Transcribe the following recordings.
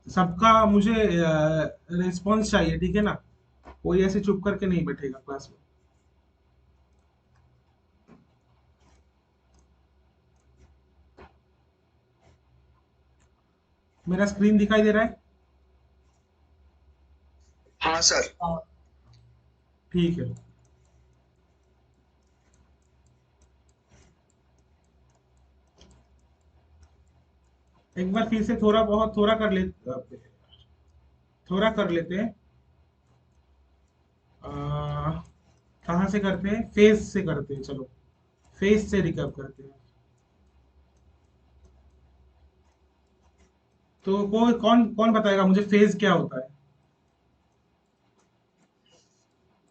सबका मुझे रिस्पॉन्स चाहिए, ठीक है ना? कोई ऐसे चुप करके नहीं बैठेगा क्लास में। मेरा स्क्रीन दिखाई दे रहा है? हाँ सर। ठीक है। एक बार फिर से थोड़ा बहुत थोड़ा कर लेते हैं। कहाँ से करते हैं? फेज से करते हैं, चलो। फेज से रिकैप करते हैं। तो कोई कौन कौन बताएगा मुझे फेज क्या होता है?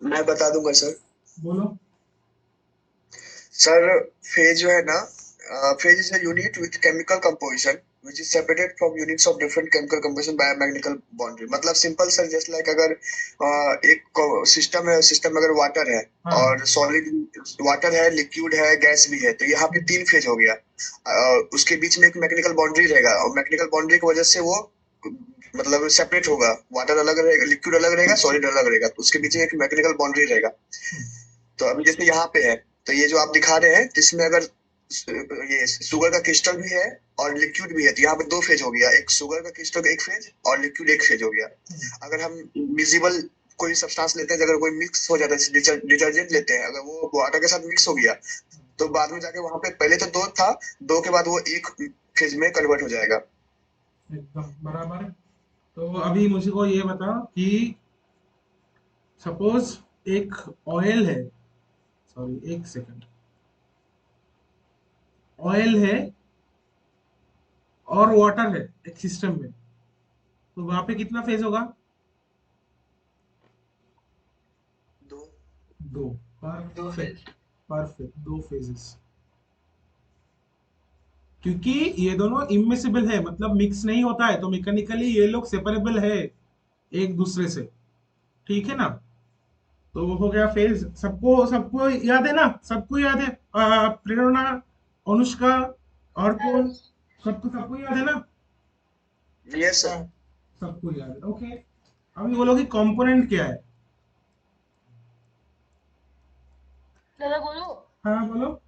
मैं बता दूंगा सर। बोलो। सर फेज जो है ना, phase is a unit with chemical composition which is separated from units of different chemical composition by a magnetical boundary। मतलब सिंपल सर, जस्ट लाइक अगर एक सिस्टम है, सिस्टम में अगर वाटर है हाँ। और सॉलिड वाटर है, लिक्विड है, गैस भी है, तो यहाँ पे तीन फेज हो गया। उसके बीच में एक मैकेनिकल बाउंड्री रहेगा और मैकेनिकल बाउंड्री की वजह से वो मतलब सेपरेट होगा। वाटर अलग रहेगा, लिक्विड अलग रहेगा, सॉलिड अलग रहेगा, तो उसके बीच में एक मैकेनिकल बाउंड्री रहेगा। तो अभी जैसे यहाँ पे है, तो ये जो आप दिखा रहे हैं, जिसमें अगर ये शुगर का क्रिस्टल भी है और लिक्विड भी है, तो यहाँ पे दो फेज हो गया। एक शुगर का क्रिस्टल का एक फेज और लिक्विड एक फेज हो गया। अगर हम मिजिबल कोई सब्सटेंस लेते हैं, अगर कोई मिक्स हो जाता है, डिटर्जेंट लेते हैं, अगर वो वाटर के साथ मिक्स हो गया, तो बाद में जाके वहां पे पहले तो दो था, दो के बाद वो एक फेज में कन्वर्ट हो जाएगा। एकदम बराबर है। तो अभी मुझको ये बता कि सपोज एक ऑयल है, सॉरी एक सेकंड, ऑयल है और वाटर है एक सिस्टम में, तो वहां पे कितना फेज होगा? दो। दो। परफेक्ट। परफेक्ट, दो फेजेस। क्योंकि ये दोनों इमिसिबल है, मतलब मिक्स नहीं होता है, तो मैकेनिकली ये लोग सेपरेबल है एक दूसरे से, ठीक है ना? तो वो हो गया फेज। सबको सबको याद है ना? सबको याद है? प्रेरणा, अनुष्का, और कौन? सबको सबको याद है ना? Yes sir. सबको याद है, ओके। अभी बोलो कि कंपोनेंट क्या है? दादा बोलो। हाँ बोलो।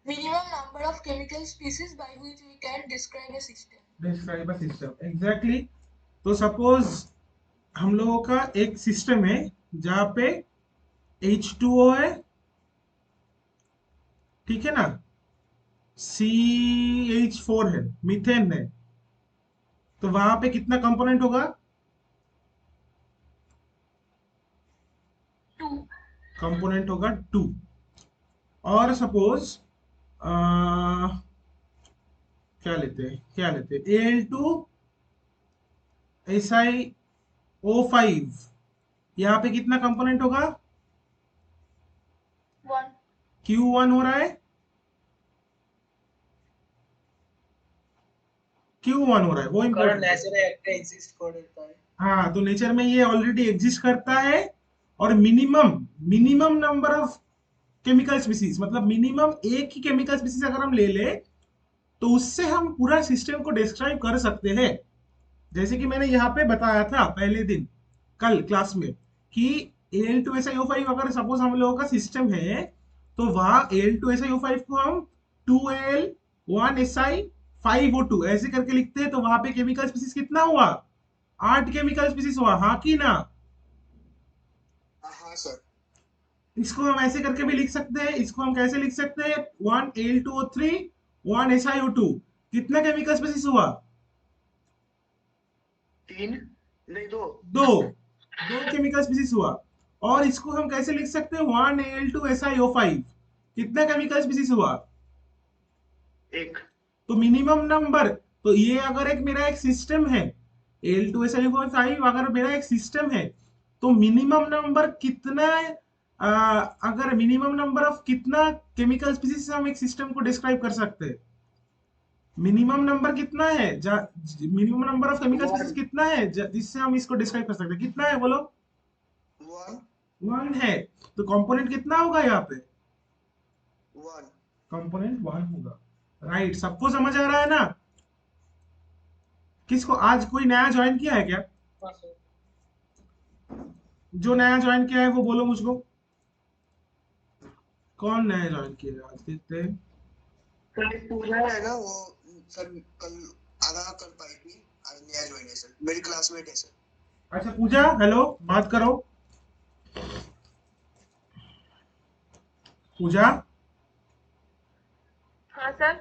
Minimum number of chemical species by which we can describe a system. Describe a system, exactly. तो सपोज हम लोगों का एक सिस्टम है जहाँ पे H2O है, ठीक है ना? CH4 है, मीथेन है। तो वहां पे कितना कंपोनेंट होगा? टू। कंपोनेंट होगा 2। और सपोज क्या लेते हैं Al2SiO5, यहाँ पे कितना कंपोनेंट होगा? वन। Q1 हो रहा है, Q1 हो रहा है, वो कारण इम्पोर्टेंट है। ন্যাচারালি একটা এক্সিস্ট করता है। हाँ, तो नेचर में ये ऑलरेडी एग्जिस्ट करता है। और minimum minimum number of chemical species, मतलब मिनिमम एक ही केमिकल स्पीसीज अगर हम ले ले, तो उससे हम पूरा सिस्टम को डिस्क्राइब कर सकते हैं। जैसे कि मैंने यहाँ पे बताया था पहले दिन, कल क्लास में, कि Al2SiO5 अगर सपोज हम लोगों का सिस्टम है, तो वहां Al2SiO5 को हम 2Al1Si5O2 ऐसे करके लिखते हैं, तो वहां पे केमिकल स्पीसीज कितना हुआ? 8 केमिकल स्पीसीज हुआ, हाँ कि ना? हाँ सर। इसको हम ऐसे करके भी लिख सकते हैं। इसको हम कैसे लिख सकते हैं? 1Al2O3 1SiO2, कितना केमिकल स्पीसीज हुआ? तीन, नहीं दो। दो। दो केमिकल स्पीसीज हुआ। और इसको हम कैसे लिख सकते हैं? 1Al2SiO5, कितना केमिकल स्पीसीज हुआ? एक। तो मिनिमम नंबर, तो ये अगर एक मेरा एक सिस्टम है, Al2SiO5 अगर मेरा एक सिस्टम है, तो मिनिमम नंबर कितना है? अगर मिनिमम नंबर ऑफ कितना केमिकल स्पीसीज से हम एक सिस्टम को डिस्क्राइब कर सकते हैं? मिनिमम नंबर कितना है? Minimum number of chemical species one. कितना है जिससे हम इसको डिस्क्राइब कर सकते हैं? कितना है बोलो? वन। 1 है। तो कंपोनेंट कितना होगा यहाँ पे? वन। कंपोनेंट 1 होगा। राइट, सबको समझ आ रहा है ना? किसको आज कोई नया ज्वाइन किया है क्या? हाँ सर। जो नया ज्वाइन किया है वो बोलो मुझको, कौन नया ज्वाइन किया है आज देखते हैं। कल पूजा है ना वो सर, कल आधा कर पाई थी, आज नया ज्वाइन है सर, मेरी क्लासमेट है सर। अच्छा पूजा, हेलो, बात करो। पूजा, हाँ sir,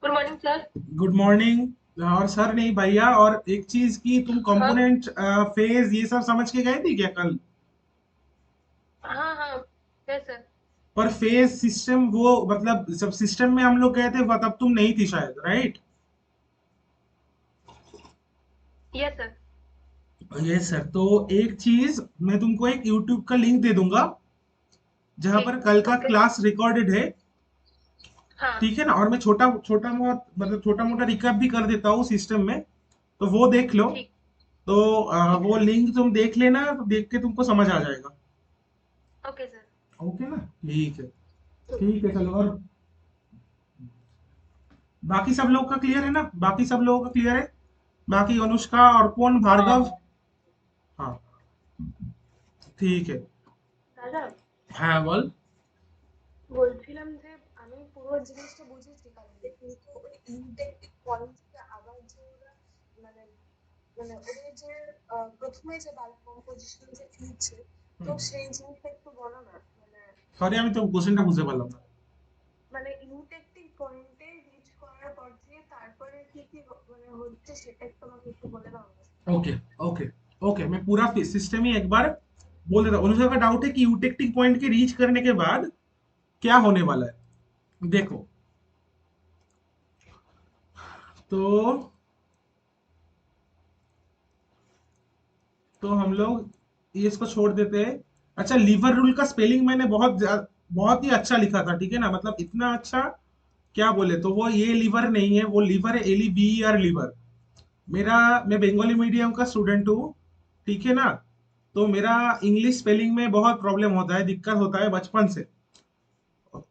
good morning sir. Good morning. और सर नहीं भैया, और एक चीज की तुम हाँ कंपोनेंट फेज ये सब समझ के गए थे क्या कल? हाँ हाँ, यस सर। पर फेज सिस्टम वो मतलब जब सिस्टम में हम लोग गए थे तब तुम नहीं थी शायद, right? Yes sir. Yes sir. तो एक चीज मैं तुमको एक यूट्यूब का लिंक दे दूंगा जहां पर ठीक, कल का ओके। क्लास रिकॉर्डेड है, हाँ ठीक है ना? और मैं छोटा छोटा बहुत मतलब छोटा मोटा रिकैप भी कर देता हूँ सिस्टम में, तो वो देख लो। ठीक, तो ठीक वो सर। लिंक तुम देख लेना, तो देख के तुमको समझ आ जाएगा। Okay sir. ओके ना? ठीक है। ठीक है चलो। और बाकी सब लोग का क्लियर है ना? बाकी सब लोगों का क्लियर है? बाकी अनुष्का और कौन, हाँ भार्गव? हाँ। हाँ, ठीक है। দাদা, হ্যাঁ বল। বলছিলাম যে আমি পুরো জিনিসটা বুঝেছি কালকে, কিন্তু ওই ইনটেকটিভ পয়েন্টসটা আবার যে ওরা মানে মানে ওদের যে প্রথমে যে বাল্ক কম্পোজিশন যে লিখছে, তো সেই জিনিসটা একটু বলো না। মানে সরি, আমি তো কোশ্চেনটা বুঝতে পারলাম না। মানে ইনটেকটিভ পয়েন্টে রিচ করার পর দিয়ে তারপরে কি কি মানে হচ্ছে সেটা একটু আমাকে একটু বলে দাও না। ओके, ओके, ओके, मैं पूरा सिस्टम ही एक बार बोल देता हूँ। अनुष्का का डाउट है कि यूटेक्टिक पॉइंट के रीच करने के बाद क्या होने वाला है। देखो, तो हम लोग ये इसको छोड़ देते हैं। अच्छा, लीवर रूल का स्पेलिंग मैंने बहुत ही अच्छा लिखा था, ठीक है ना? मतलब इतना अच्छा, क्या बोले, तो वो ये लीवर नहीं है, वो लीवर है, LEVER लीवर। मेरा मैं बंगाली मीडियम का स्टूडेंट हूँ, ठीक है ना? तो मेरा इंग्लिश स्पेलिंग में बहुत प्रॉब्लम होता है, दिक्कत होता है बचपन से।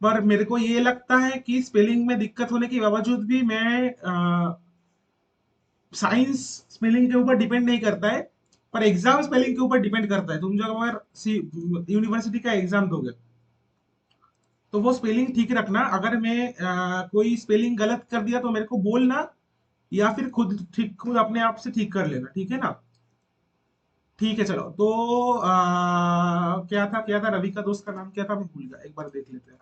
पर मेरे को ये लगता है कि स्पेलिंग में दिक्कत होने के बावजूद भी मैं साइंस स्पेलिंग के ऊपर डिपेंड नहीं करता है, पर एग्जाम स्पेलिंग के ऊपर डिपेंड करता है। तुम जब अगर यूनिवर्सिटी का एग्जाम दोगे तो वो स्पेलिंग ठीक रखना। अगर मैं कोई स्पेलिंग गलत कर दिया तो मेरे को बोलना, या फिर खुद अपने आप से ठीक कर लेना, ठीक है ना? ठीक है चलो। तो क्या था रवि का दोस्त का नाम क्या था, मैं भूल गया, एक बार देख लेते हैं।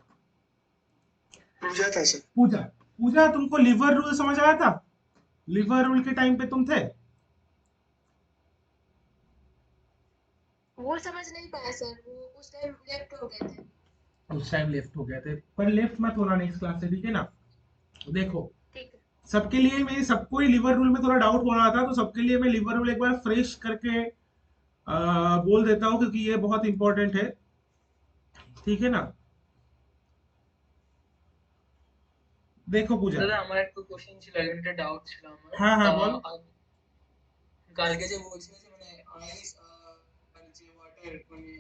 पूजा था सर। पूजा। पूजा, तुमको लिवर रूल समझ आया था? लिवर रूल के टाइम पे तुम थे? वो समझ नहीं पाया सर, वो उस टाइम लेफ्ट हो गए थे। उस टाइम लेफ्ट हो गए थे, पर लेफ्ट मत होना नेक्स्ट क्लास से, ठीक है ना? देखो, ठीक है। सबके लिए मैं सबको ही लिवर रूल में थोड़ा डाउट हो रहा था, तो सबके लिए मैं लिवर रूल एक बार फ्रेश करके बोल देता हूँ, क्योंकि ये बहुत इंपॉर्टेंट है, ठीक है ना? देखो पूजा। দাদা আমার একটু কোশ্চেন ছিল, একটা ডাউট ছিল আমার। हाँ हाँ बोल। কালকে যে বলছিল যে মানে আইস আর যে ওয়াটার মানে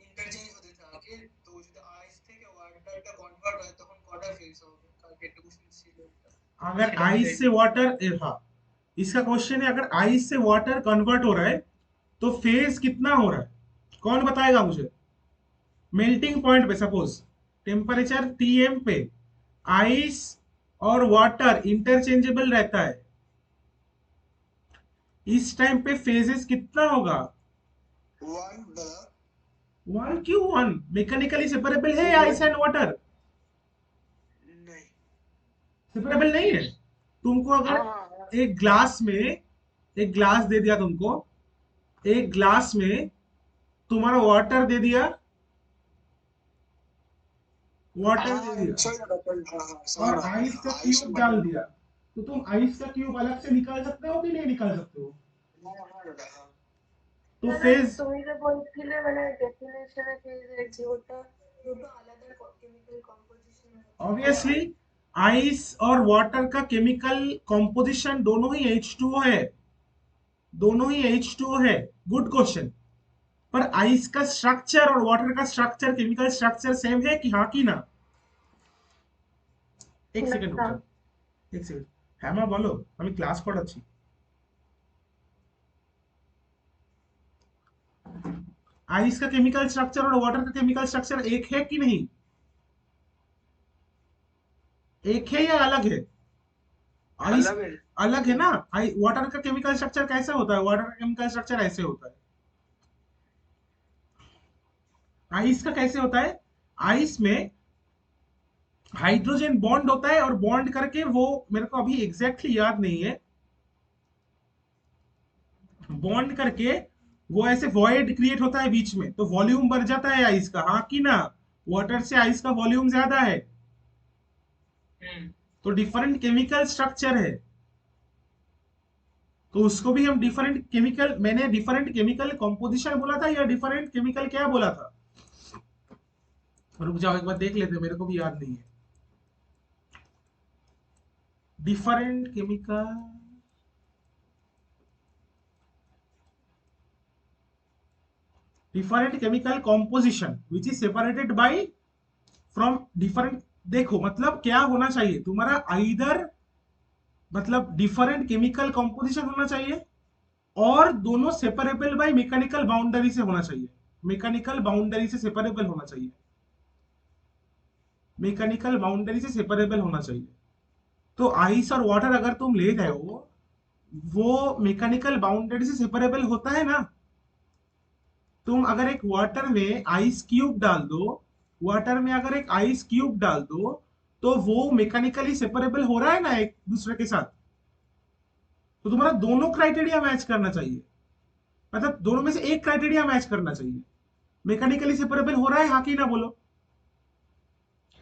ইন্টারচেঞ্জ হতে থাকে, তো যদি আইস থেকে ওয়াটারটা কনভার্ট হয় তখন কটা ফেজ হবে? কালকে একটা কোশ্চেন ছিল একটা, अगर সেটা आइस से ক্লিয়ার। वाटर, हाँ, इसका क्वेश्चन है, अगर आइस से वाटर कन्वर्ट हो रहा है तो फेज कितना हो रहा है, कौन बताएगा मुझे? मेल्टिंग पॉइंट पे सपोज टेम्परेचर TM पे आइस और वाटर इंटरचेंजेबल रहता है, इस टाइम पे फेजेस कितना होगा? वन द 1 क्यों 1? मैकेनिकली सेपरेबल है वो आइस एंड वाटर? नहीं। सेपरेबल नहीं है। तुमको हाँ हाँ हाँ। अगर एक ग्लास दे दिया तुमको, एक ग्लास में तुम्हारा वाटर दे दिया, वाटर दे हाँ दिया सही बात है, हाँ हाँ समझ और में आ आइस गया, का आइस क्यूब वाटर। डाल दिया, तो तुम आइस का क्यूब अलग से निकाल सकते हो कि नहीं निकाल सकते हो? हाँ हाँ दादा हाँ। तो দাদা, फेज, তুমি যে বলছিলে মানে ডেফিনেশনে ফেজের যে ওটা দুটো আলাদা কেমিক্যাল কম্পোজিশন হয়। ऑब्वियसली आइस और वाटर का केमिकल कॉम्पोजिशन दोनों ही H2O है, दोनों ही H2O है। Good question. पर आइस का स्ट्रक्चर और वाटर का स्ट्रक्चर, केमिकल स्ट्रक्चर सेम है कि हाँ की ना? एक सेकंड रुक না, जाओ, एक सेकंड। হ্যাঁ মা বলো, আমি ক্লাস করাচ্ছি। आइस का केमिकल स्ट्रक्चर और वाटर का केमिकल स्ट्रक्चर एक है कि नहीं? एक है या अलग है? आइस अलग है। अलग है ना। वाटर का केमिकल स्ट्रक्चर कैसे होता है? वाटर का केमिकल स्ट्रक्चर ऐसे होता है। आइस का कैसे होता है? आइस में हाइड्रोजन बॉन्ड होता है और बॉन्ड करके वो, मेरे को अभी एग्जैक्टली याद नहीं है, बॉन्ड करके वो ऐसे वॉइड क्रिएट होता है बीच में, तो वॉल्यूम बढ़ जाता है आइस का, हाँ कि ना? वाटर से आइस का वॉल्यूम ज्यादा है, हम्म। तो डिफरेंट केमिकल स्ट्रक्चर है। तो उसको भी हम डिफरेंट केमिकल, मैंने डिफरेंट केमिकल कॉम्पोजिशन बोला था या डिफरेंट केमिकल क्या बोला था? रुक जाओ एक बार देख लेते हैं, मेरे को भी याद नहीं है। Different chemical, different chemical composition which is separated by from different. देखो मतलब क्या होना चाहिए तुम्हारा, आइदर मतलब डिफरेंट केमिकल कॉम्पोजिशन होना चाहिए, और दोनों सेपरेबल बाय मैकेनिकल बाउंड्री से होना चाहिए। मैकेनिकल बाउंड्री से सेपरेबल होना चाहिए, मैकेनिकल बाउंड्री से सेपरेबल होना चाहिए। तो आइस और वाटर अगर तुम ले रहे हो, वो मैकेनिकल बाउंड्री से सेपरेबल होता है ना। तुम अगर एक वाटर में आइस क्यूब डाल दो, वाटर में अगर एक आइस क्यूब डाल दो, तो वो मैकेनिकली सेपरेबल हो रहा है ना एक दूसरे के साथ। तो तुम्हारा दोनों क्राइटेरिया मैच करना चाहिए, मतलब दोनों में से एक क्राइटेरिया मैच करना चाहिए। मैकेनिकली सेपरेबल हो रहा है, हाँ कि ना बोलो?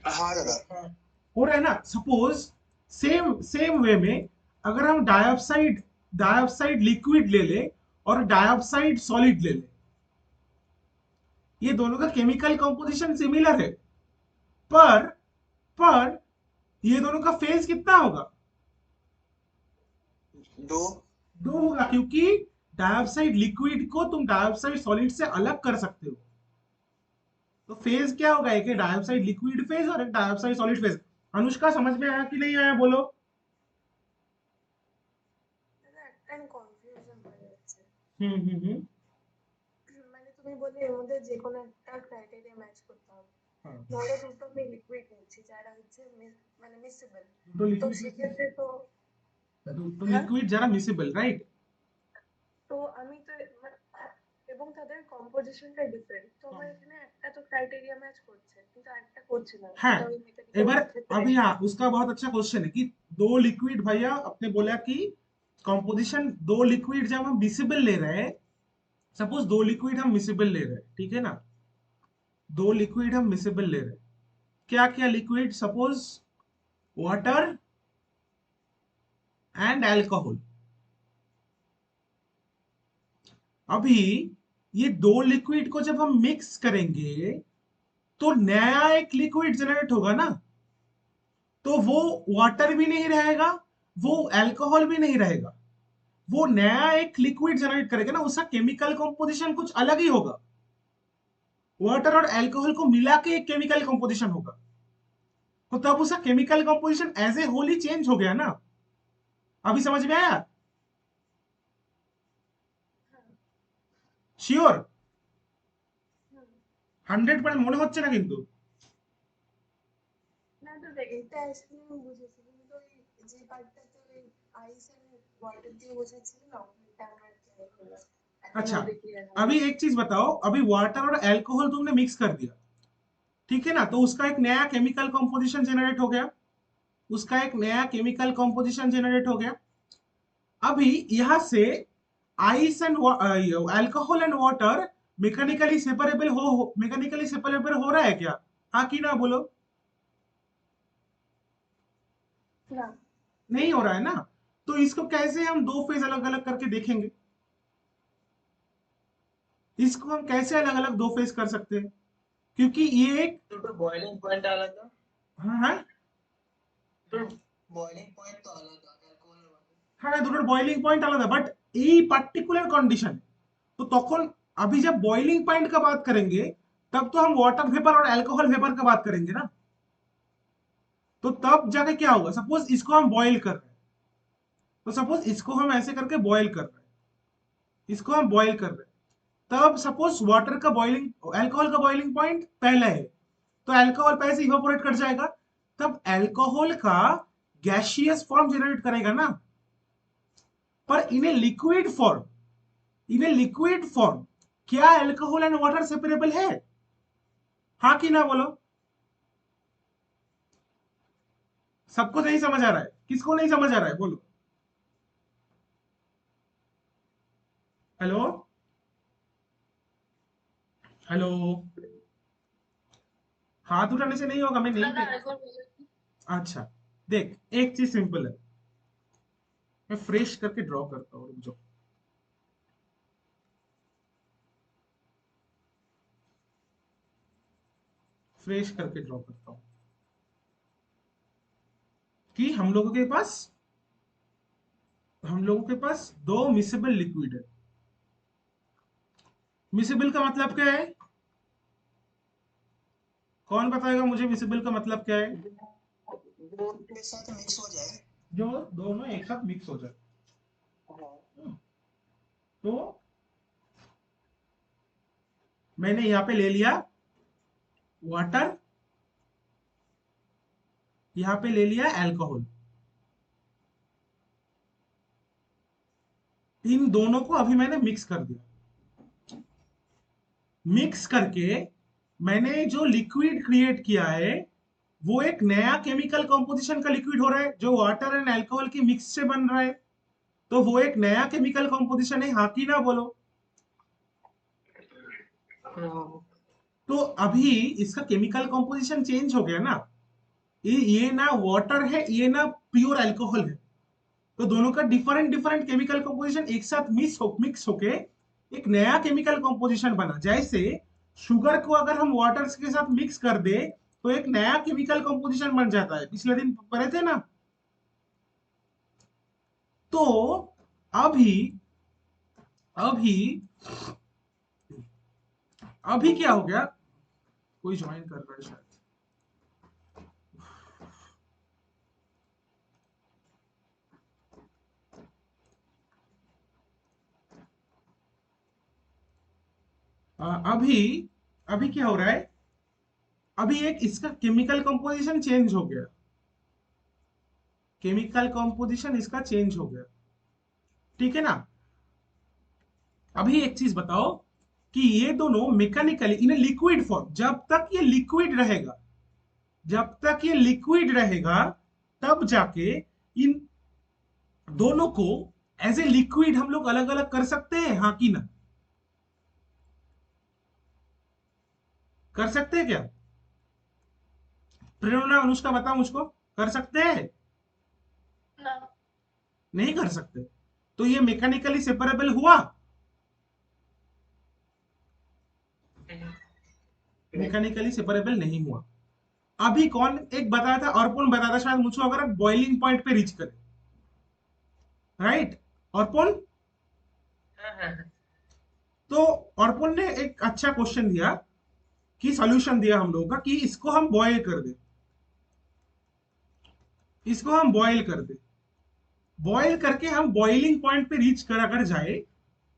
हाँ दादा। हाँ। हो रहा है ना। सपोज सेम सेम वे में अगर हम डाइऑक्साइड डाइऑक्साइड लिक्विड ले ले और डाइऑक्साइड सॉलिड ले ले, ये दोनों का केमिकल कंपोजिशन सिमिलर है, पर पर ये दोनों का फेज कितना होगा? दो। दो होगा, क्योंकि डाइऑक्साइड लिक्विड को तुम डाइऑक्साइड सॉलिड से अलग कर सकते हो। तो फेज क्या होगा? एक डाइऑक्साइड लिक्विड फेज और एक डाइऑक्साइड सॉलिड फेज। अनुष्का समझ में आया कि नहीं आया बोलो? দাদা একটা কনফিউশন হয়ে যাচ্ছে। हम्म। মানে তুমি বললে এর মধ্যে যে কোনো একটা ক্রাইটেরিয়া ম্যাচ করতে হবে। हाँ, ধরো দুটো আমি লিকুইড নিচ্ছি যারা হচ্ছে মানে মিসেবল, तो তো लिक्विड সেক্ষেত্রে তো तो হ্যাঁ, लिक्विड जरा मिसेबल, राइट? তো আমি তো এবং তাদের কম্পোজিশনটা ডিফারেন্ট, তো আমার এখানে একটা তো ক্রাইটেরিয়া ম্যাচ করছে কিন্তু আরেকটা করছে না, है। সেটা ওই एक মেকানিক্যাল बार अभी, সেপারেশন। हाँ उसका बहुत अच्छा क्वेश्चन है कि दो लिक्विड, भैया आपने बोला कि कंपोजिशन दो लिक्विड जब हम मिसेबल ले रहे हैं, सपोज दो लिक्विड हम मिसेबल ले रहे हैं, ठीक है ना? दो लिक्विड हम मिसेबल ले रहे हैं, क्या क्या liquid? Suppose water and alcohol. अभी ये दो लिक्विड को जब हम मिक्स करेंगे तो नया एक लिक्विड जनरेट होगा ना। तो वो वाटर भी नहीं रहेगा, वो अल्कोहल भी नहीं रहेगा, वो नया एक लिक्विड जनरेट करेगा ना, उसका केमिकल कंपोजिशन कुछ अलग ही होगा। वाटर और अल्कोहल को मिला के एक केमिकल कंपोजिशन होगा, तो तब उसका chemical composition as a whole ही चेंज हो गया ना। अभी समझ में आया? শিওর? 100% মনে হচ্ছে না কিন্তু? না দাদা, এটা আসলে আমি বুঝেছি, কিন্তু ওই যে পার্টটাতে ওই আইস এন্ড ওয়াটার দিয়ে বোঝাচ্ছিল না, ওটা আমার ক্লিয়ার হলো না। এখন अच्छा, ওটা ক্লিয়ার হলো। अभी एक चीज बताओ, अभी वाटर और अल्कोहल तुमने मिक्स कर दिया, ठीक है ना? तो उसका एक नया केमिकल कंपोजिशन जनरेट हो गया, उसका एक नया केमिकल कंपोजिशन जनरेट हो गया। अभी यहां से ice and alcohol and water mechanically separable हो रहा है क्या? हाँ कि ना बोलो? না, नहीं हो रहा है ना। तो इसको कैसे हम दो फेज अलग अलग करके देखेंगे? इसको हम कैसे अलग अलग दो फेज कर सकते हैं? क्योंकि ये एक, দুটো বয়লিং পয়েন্ট আলাদা। हाँ हाँ দুটো বয়লিং পয়েন্ট তো আলাদা অ্যালকোহল আর ওয়াটার। हाँ, দুটোর বয়লিং পয়েंट আলাদা, बट এই পার্টিকুলার कंडीशन, तो তখন अभी जब बॉइलिंग पॉइंट का बात करेंगे, तब तो हम वाटर वेपर और अल्कोहल वेपर का बात करेंगे ना। तो तब जाके क्या होगा? सपोज इसको हम बॉईल कर रहे हैं, तो सपोज इसको हम ऐसे करके बॉईल कर रहे हैं, इसको हम बॉईल कर रहे हैं, तब सपोज वाटर का बॉइलिंग अल्कोहल का बॉइलिंग पॉइंट पहला है, तो अल्कोहल पहले से इवापोरेट कर जाएगा, तब अल्कोहल का गैसियस फॉर्म जनरेट करेगा ना। पर in a liquid form, in a liquid form क्या अल्कोहल एंड वाटर सेपरेबल है? हाँ कि ना बोलो। सबको नहीं समझ आ रहा है? किसको नहीं समझ आ रहा है बोलो। Hello hello. हाथ उठाने से नहीं होगा, मैं नहीं देख। अच्छा देख, एक चीज सिंपल है, मैं फ्रेश करके ड्रॉ करता हूँ, रुक जाओ। फ्रेश करके ड्रॉ करता हूँ कि हम लोगों के पास दो मिसेबल लिक्विड है। मिसेबल का मतलब क्या है? कौन बताएगा मुझे मिसेबल का मतलब क्या है? जो के साथ मिक्स हो जाए। जो दोनों एक साथ मिक्स हो जाए। तो मैंने यहाँ पे ले लिया वाटर, यहाँ पे ले लिया अल्कोहल, इन दोनों को अभी मैंने मिक्स कर दिया। मिक्स करके मैंने जो लिक्विड क्रिएट किया है वो एक नया केमिकल कंपोजिशन का लिक्विड हो रहा है, जो वाटर एंड अल्कोहल के मिक्स से बन रहा है। तो वो एक नया केमिकल कंपोजिशन है, हाँ कि ना बोलो। तो अभी इसका केमिकल कंपोजिशन चेंज हो गया ना। ये ना वाटर है, ये ना प्योर अल्कोहल है। तो दोनों का डिफरेंट डिफरेंट केमिकल कंपोजिशन एक साथ मिक्स होके एक नया केमिकल कंपोजिशन बना। जैसे शुगर को अगर हम वाटर के साथ मिक्स कर दे तो एक नया केमिकल कंपोजिशन बन जाता है, पिछले दिन पढ़े थे ना। तो अभी अभी अभी क्या हो गया, कोई ज्वाइन कर रहा है शायद। अभी अभी क्या हो रहा है, अभी एक इसका केमिकल कंपोजिशन चेंज हो गया, केमिकल कंपोजिशन इसका चेंज हो गया, ठीक है ना। अभी एक चीज बताओ कि ये दोनों मैकेनिकली इन लिक्विड फॉर्म, जब तक ये लिक्विड रहेगा, जब तक ये लिक्विड रहेगा तब जाके इन दोनों को एज ए लिक्विड हम लोग अलग अलग कर सकते हैं, हाँ कि ना? कर सकते हैं क्या? प्रेरणा, अनुष्का बताओ मुझको, कर सकते हैं? नहीं कर सकते। तो ये मैकेनिकली सेपरेबल हुआ? मैकेनिकली सेपरेबल नहीं हुआ। अभी कौन एक बताया था, और कौन बताया था शायद मुझको, अगर बॉइलिंग पॉइंट पे रीच करे, राइट? और कौन? तो अर्पण ने एक अच्छा क्वेश्चन दिया, कि सॉल्यूशन दिया हम लोगों का, कि इसको हम बॉयल कर दे, इसको हम बॉयल कर दे, बॉयल करके हम बॉइलिंग पॉइंट पे रीच कर अगर जाए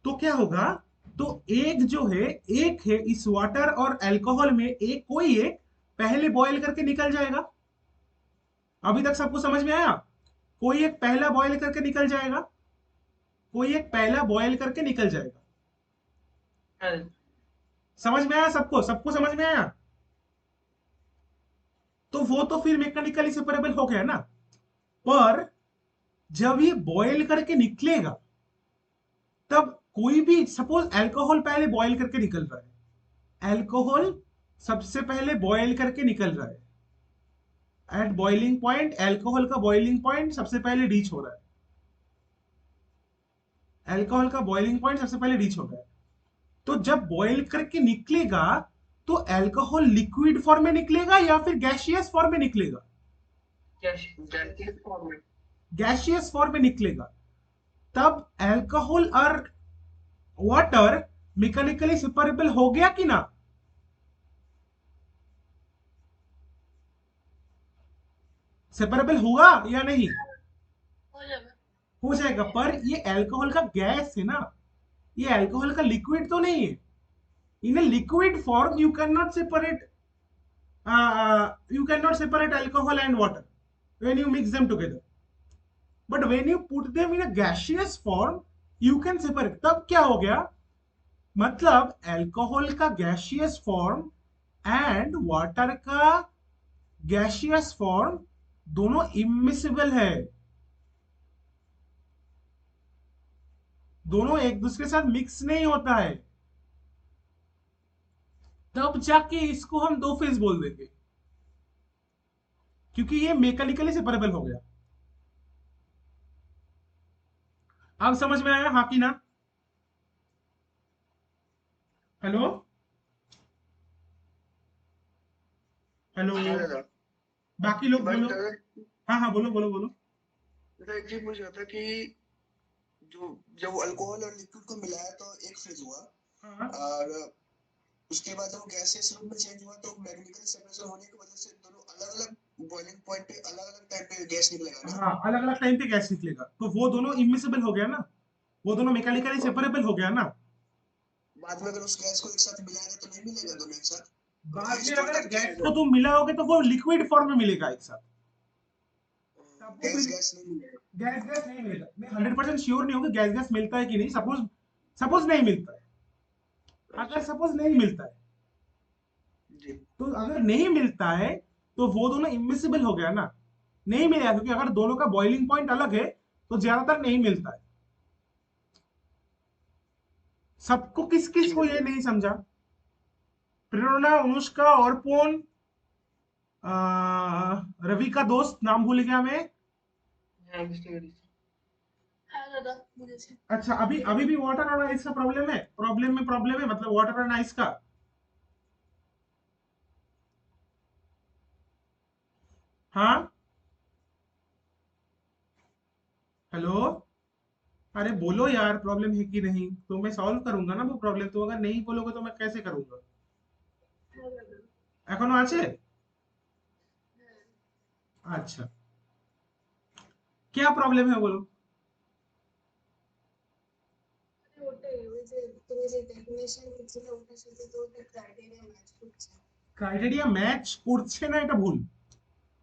तो क्या होगा। तो एक जो है, एक है इस वाटर और अल्कोहल में, एक कोई एक पहले बॉयल करके निकल जाएगा। अभी तक सबको समझ में आया? कोई एक पहला बॉयल करके निकल जाएगा, कोई एक पहला बॉयल करके निकल जाएगा। समझ में आया सबको? सबको समझ में आया? तो वो तो फिर मैकेनिकली सेपरेबल हो गया ना। पर जब ये बॉयल करके निकलेगा, तब कोई भी सपोज अल्कोहल पहले बॉयल करके निकल रहा है, अल्कोहल सबसे पहले बॉयल करके निकल रहा है, एट बॉइलिंग पॉइंट अल्कोहल का बॉइलिंग पॉइंट सबसे पहले रीच हो रहा है, अल्कोहल का बॉइलिंग पॉइंट सबसे पहले रीच हो रहा है। तो जब बॉयल करके निकलेगा तो अल्कोहल लिक्विड फॉर्म में निकलेगा या फिर गैसियस फॉर्म में निकलेगा? गैसियस फॉर्म में निकलेगा। तब अल्कोहल और वाटर मैकेनिकली सेपरेबल हो गया कि ना? सेपरेबल हुआ या नहीं? हो जाएगा। पर ये अल्कोहल का गैस है ना, ये अल्कोहल का लिक्विड तो नहीं है। In a liquid form you can not separate, you cannot separate alcohol and water when you mix them together, but when you put them in a gaseous form you can separate। तब क्या हो गया, मतलब alcohol का gaseous form and water का gaseous form दोनों immiscible है, दोनों एक दूसरे के साथ मिक्स नहीं होता है, तब जाके इसको हम दो फेज बोल देंगे, क्योंकि ये मैकेनिकली सेपरेबल हो गया। अब समझ में आया हाँ कि ना? हेलो हेलो, हाँ दादा। बाकी लोग बट बोलो। हाँ हाँ बोलो बोलो बोलो। दादा एक चीज पूछ रहा था कि जो जब अल्कोहल और लिक्विड को मिलाया तो एक फेज हुआ, हाँ और उसके बाद जब गैसियस रूप में चेंज हुआ तो मैकेनिकल सेपरेशन होने की वजह से दोनों अलग अलग बॉइलिंग पॉइंट पे अलग अलग टाइम पे गैस निकलेगा ना। हाँ, अलग अलग टाइम पे गैस निकलेगा, तो वो दोनों इमिसिबल हो गया ना, वो दोनों मैकेनिकली तो सेपरेबल हो गया ना। बाद में अगर उस गैस को एक साथ मिलाएंगे तो नहीं मिलेगा दोनों एक साथ, बाद ये में स्टोर अगर करके गैस को तुम मिलाओगे तो वो लिक्विड फॉर्म में मिलेगा एक साथ, तब वो गैस गैस नहीं मिलेगा। गैस गैस नहीं मिलेगा। मैं 100% श्योर नहीं हूँ कि गैस गैस मिलता है कि नहीं, सपोज सपोज नहीं मिलता है, अगर अच्छा सपोज नहीं मिलता है, जी। तो अगर नहीं मिलता है तो वो दोनों इमिसिबल हो गया ना, नहीं मिलेगा, क्योंकि अगर दोनों का बॉइलिंग पॉइंट अलग है तो ज्यादातर नहीं मिलता है। सबको किस किस ठीक को है ये दादा। नहीं समझा? प्रेरणा, अनुष्का और कौन, रवि का दोस्त नाम भूल गया मैं। हाँ बुझতে পেরেছি। हाँ दादा বুঝেছি। अच्छा, अभी अभी भी वाटर और आइस का प्रॉब्लम है, प्रॉब्लम है मतलब वाटर एंड आइस का। हाँ हेलो, अरे बोलो यार, प्रॉब्लम है कि नहीं, तो मैं सॉल्व करूंगा ना वो प्रॉब्लम, तो अगर नहीं बोलोगे तो मैं कैसे करूंगा? হ্যাঁ দাদা। এখনো আছে? হ্যাঁ। अच्छा, क्या प्रॉब्लम है बोलो। আরে ওটাই ওই যে তুমি যে ডেফিনেশন দিচ্ছিলে ওটার সাথে তো ওটা ক্রাইটেরিয়া ম্যাচ করছে। ক্রাইটেরিয়া ম্যাচ করছে না, এটা ভুল,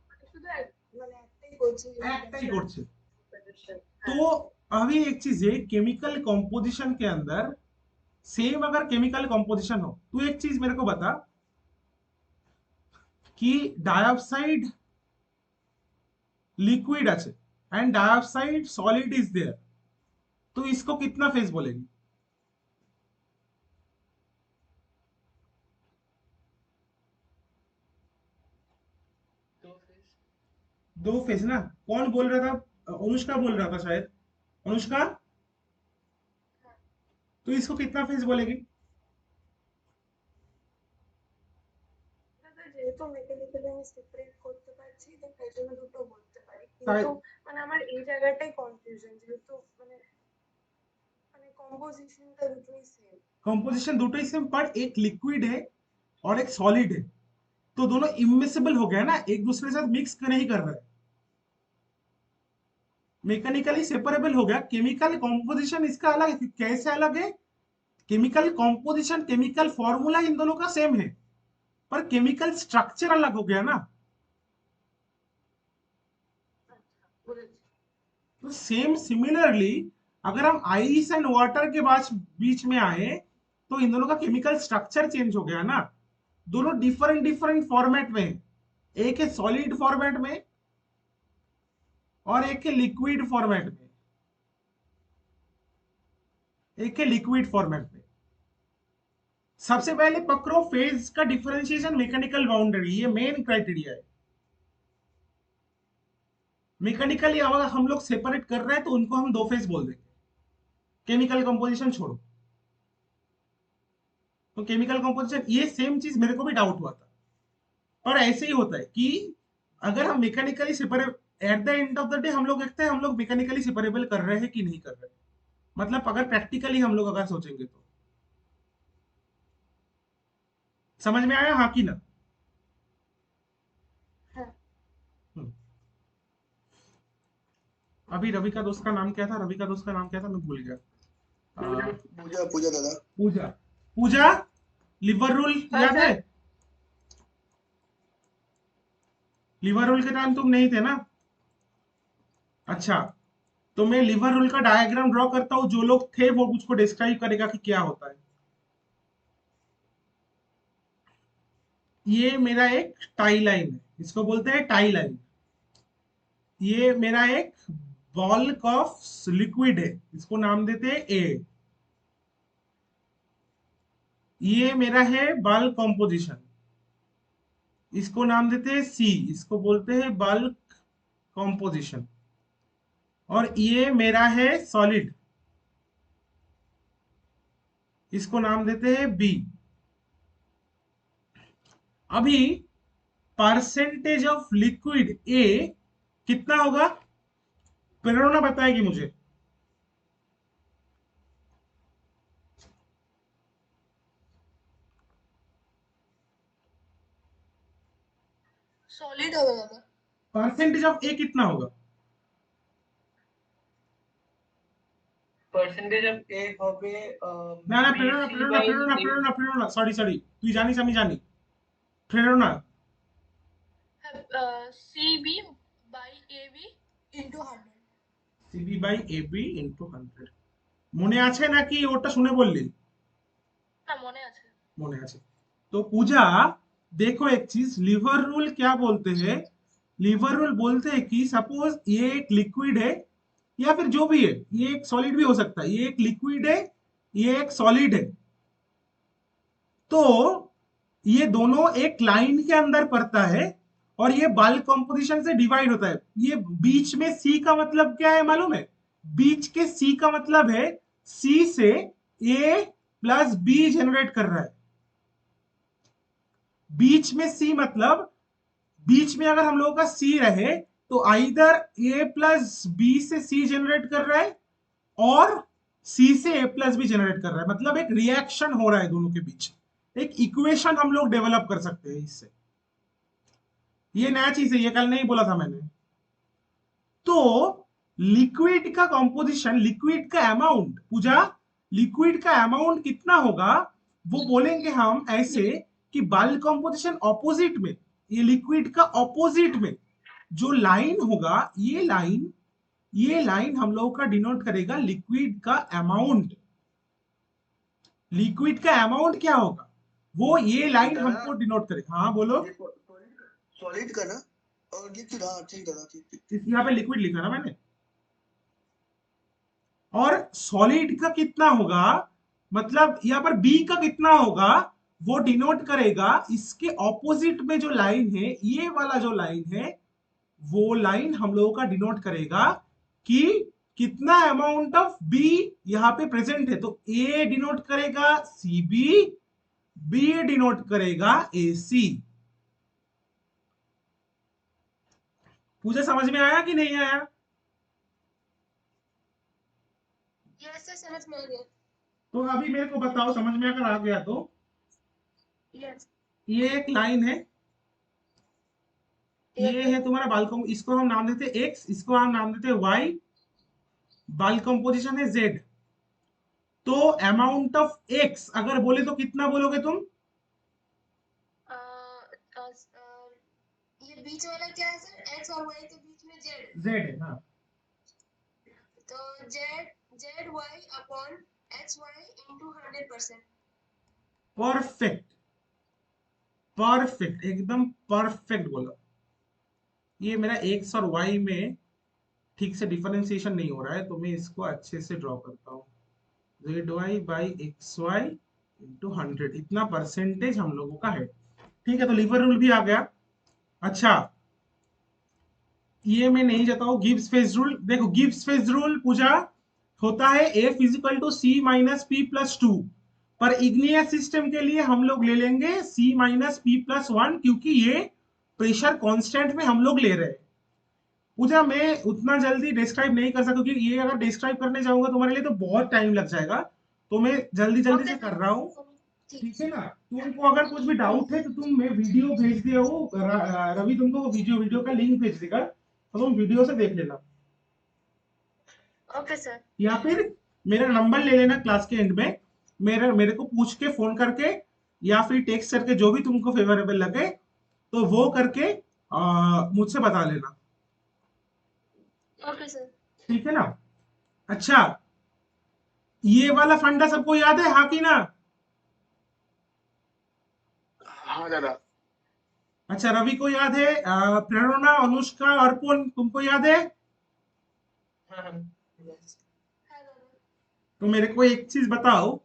মানে শুধু মানে একটাই করছে যে একটাই ইন্টারন্যাশনাল করছে। ফেডারেশন। হ্যাঁ। तो अभी एक चीज है, केमिकल कंपोजिशन के अंदर सेम अगर केमिकल कंपोजिशन हो, तो एक चीज मेरे को बता कि डाइऑक्साइड लिक्विड আছে and dioxide solid is there, तो इसको कितना फेज बोलेगी? तो फिर दो फेज ना। कौन बोल रहा था? अनुष्का बोल रहा था शायद। अनुष्का, तो इसको कितना फेज बोलेगी? দাদা যেহেতু মেকানিক্যালি আমি সেপারেট করতে পারছি তো তাই জন্য দুটো বলতে পারি, তাই কিন্তু মানে আমার এই জায়গাটাই কনফিউশন যেহেতু মানে মানে কম্পোজিশনটা দুটোই সেম। कंपोजिशन दोनों ही सेम, पर एक लिक्विड है और एक सॉलिड है, तो दोनों इमिसिबल हो गया ना, एक दूसरे के साथ मिक्स नहीं कर रहा है, मैकेनिकली सेपरेबल हो गया। केमिकल कॉम्पोजिशन इसका अलग है, कैसे अलग है? Chemical composition, chemical formula in दोनों का सेम है, पर केमिकल स्ट्रक्चर अलग हो गया ना। আচ্ছা বুঝেছি। तो सेम सिमिलरली अगर हम आइस एंड वाटर के बीच बीच में आए, तो इन दोनों का केमिकल स्ट्रक्चर चेंज हो गया ना, दोनों डिफरेंट डिफरेंट फॉर्मेट में हैं। एक है सॉलिड फॉर्मेट में और एक है लिक्विड फॉर्मेट में, एक है लिक्विड फॉर्मेट में। सबसे पहले पकड़ो फेज का डिफरेंशिएशन, मैकेनिकल बाउंड्री, ये मेन क्राइटेरिया है। मैकेनिकली अगर हम लोग सेपरेट कर रहे हैं तो उनको हम दो फेज बोल देंगे, केमिकल कंपोजिशन छोड़ो। तो केमिकल कंपोजिशन, ये सेम चीज मेरे को भी डाउट हुआ था, पर ऐसे ही होता है कि अगर हम mechanically separate, at the end of the day हम लोग देखते हैं हम लोग मैकेनिकली सेपरेबल कर रहे हैं कि नहीं कर रहे हैं, मतलब अगर प्रैक्टिकली हम लोग अगर सोचेंगे तो। समझ में आया हाँ कि ना? হ্যাঁ। हम्म। अभी रवि का दोस्त का नाम क्या था, रवि का दोस्त का नाम क्या था, मैं भूल गया। पूजा पूजा दादा। पूजा, पूजा लिवर रूल हाँ याद है? सर। लिवर रूल के टाइम तुम नहीं थे ना? अच्छा, तो मैं लिवर रूल का डायग्राम ड्रॉ करता हूँ, जो लोग थे वो उसको डिस्क्राइब करेगा कि क्या होता है। ये मेरा एक टाई लाइन है, इसको बोलते हैं टाई लाइन। ये मेरा एक बल्क ऑफ लिक्विड है, इसको नाम देते हैं ए। ये मेरा है बल्क कॉम्पोजिशन, इसको नाम देते हैं सी, इसको बोलते हैं बल्क कॉम्पोजिशन। और ये मेरा है सॉलिड, इसको नाम देते हैं बी। अभी परसेंटेज ऑफ लिक्विड ए कितना होगा? प्रेरणा बताएगी मुझे। सॉलिड होगा दादा। परसेंटेज ऑफ ए कितना होगा? परसेंटेज ऑफ ए হবে না না, প্রেরণা BC প্রেরণা বাই প্রেরণা A। প্রেরণা প্রেরণা, সরি সরি, তুই জানিস আমি জানি। প্রেরণা, CB by AB into 100। CB by AB into 100। মনে আছে নাকি ওটা শুনে বললি? না মনে আছে। মনে আছে। तो पूजा, देखो एक चीज, लिवर रूल क्या बोलते हैं? लिवर रूल बोलते हैं कि सपोज ये एक लिक्विड है, या फिर जो भी है, ये एक सॉलिड भी हो सकता है, ये एक लिक्विड है, ये एक सॉलिड है, तो ये दोनों एक लाइन के अंदर पड़ता है और ये बल्क कंपोजिशन से डिवाइड होता है। ये बीच में सी का मतलब क्या है मालूम है? बीच के सी का मतलब है सी से ए प्लस बी जनरेट कर रहा है। बीच में सी मतलब, बीच में अगर हम लोगों का सी रहे तो आइदर ए प्लस बी से सी जनरेट कर रहा है और सी से ए प्लस बी जनरेट कर रहा है, मतलब एक रिएक्शन हो रहा है दोनों के बीच। एक इक्वेशन हम लोग डेवलप कर सकते हैं इससे। ये नया चीज है, ये कल नहीं बोला था मैंने। तो लिक्विड का कंपोजिशन, लिक्विड का अमाउंट, पूजा लिक्विड का अमाउंट कितना होगा वो बोलेंगे हम ऐसे कि बल्क कंपोजिशन ऑपोजिट में, ये लिक्विड का ऑपोजिट में जो लाइन होगा, ये लाइन हम लोगों का डिनोट करेगा लिक्विड का अमाउंट। लिक्विड का अमाउंट क्या होगा वो ये लाइन हमको डिनोट करेगा। हाँ बोलो। सॉलिड का ना, और लिक्विड, हाँ ठीक दादा, ठीक। यहाँ पे लिक्विड लिखा ना मैंने। और सॉलिड का कितना होगा, मतलब यहाँ पर बी का कितना होगा वो डिनोट करेगा इसके ऑपोजिट में जो लाइन है, ये वाला जो लाइन है, वो लाइन हम लोगों का डिनोट करेगा कि कितना अमाउंट ऑफ बी यहाँ पे प्रेजेंट है। तो ए डिनोट करेगा सी बी, बी डिनोट करेगा ए सी। पूजा समझ में आया कि नहीं आया? यस सर, समझ में आ गया। तो अभी मेरे को बताओ, समझ में अगर आ गया तो, यस। ये एक लाइन है, ये है तुम्हारा बाल, इसको हम नाम देते हैं एक्स, इसको हम नाम देते हैं वाई, बाल कंपोजिशन है जेड। तो अमाउंट ऑफ एक्स अगर बोले तो कितना बोलोगे तुम? ये बीच वाला क्या है सर? एक्स और वाई के बीच में जेड। जेड है, हाँ। तो Z Y upon X Y into 100%। Perfect, perfect, एकदम परफेक्ट बोला। ये मेरा एक्स और वाई में ठीक से डिफरेंशिएशन नहीं हो रहा है, तो मैं इसको अच्छे से ड्रॉ करता हूँ। Z Y by X Y into 100, इतना परसेंटेज हम लोगों का है। ठीक है, तो लीवर रूल भी आ गया। अच्छा, ये मैं नहीं जाता हूँ। गिब्स फेज रूल देखो, गिब्स फेज रूल पूजा होता है F is equal to C minus P plus 2, पर इग्नियस सिस्टम के लिए हम लोग ले लेंगे सी माइनस पी प्लस 1, क्योंकि ये प्रेशर कांस्टेंट में हम लोग ले रहे हैं। पूजा मैं उतना जल्दी डिस्क्राइब नहीं कर सकता, क्योंकि ये अगर डिस्क्राइब करने जाऊंगा तुम्हारे लिए तो बहुत टाइम लग जाएगा, तो मैं जल्दी जल्दी से कर रहा हूँ। ठीक है ना? तुमको अगर कुछ भी डाउट है तो तुम, मैं वीडियो भेज दिया हूँ, रवि तुमको वो वीडियो का लिंक भेज देगा, तो तुम वीडियो से देख लेना। Okay sir. या फिर मेरा नंबर ले लेना क्लास के एंड में, मेरे मेरे को पूछ के फोन करके या फिर टेक्स्ट करके, जो भी तुमको फेवरेबल लगे तो वो करके मुझसे बता लेना। Okay sir. ठीक है ना? अच्छा, ये वाला फंडा सबको याद है, हाँ कि ना? हाँ दादा। अच्छा, रवि को याद है, प्रेरणा, अनुष्का, अर्पुन, तुमको याद है? हाँ हाँ yes. है दादा। तो मेरे को एक चीज बताओ,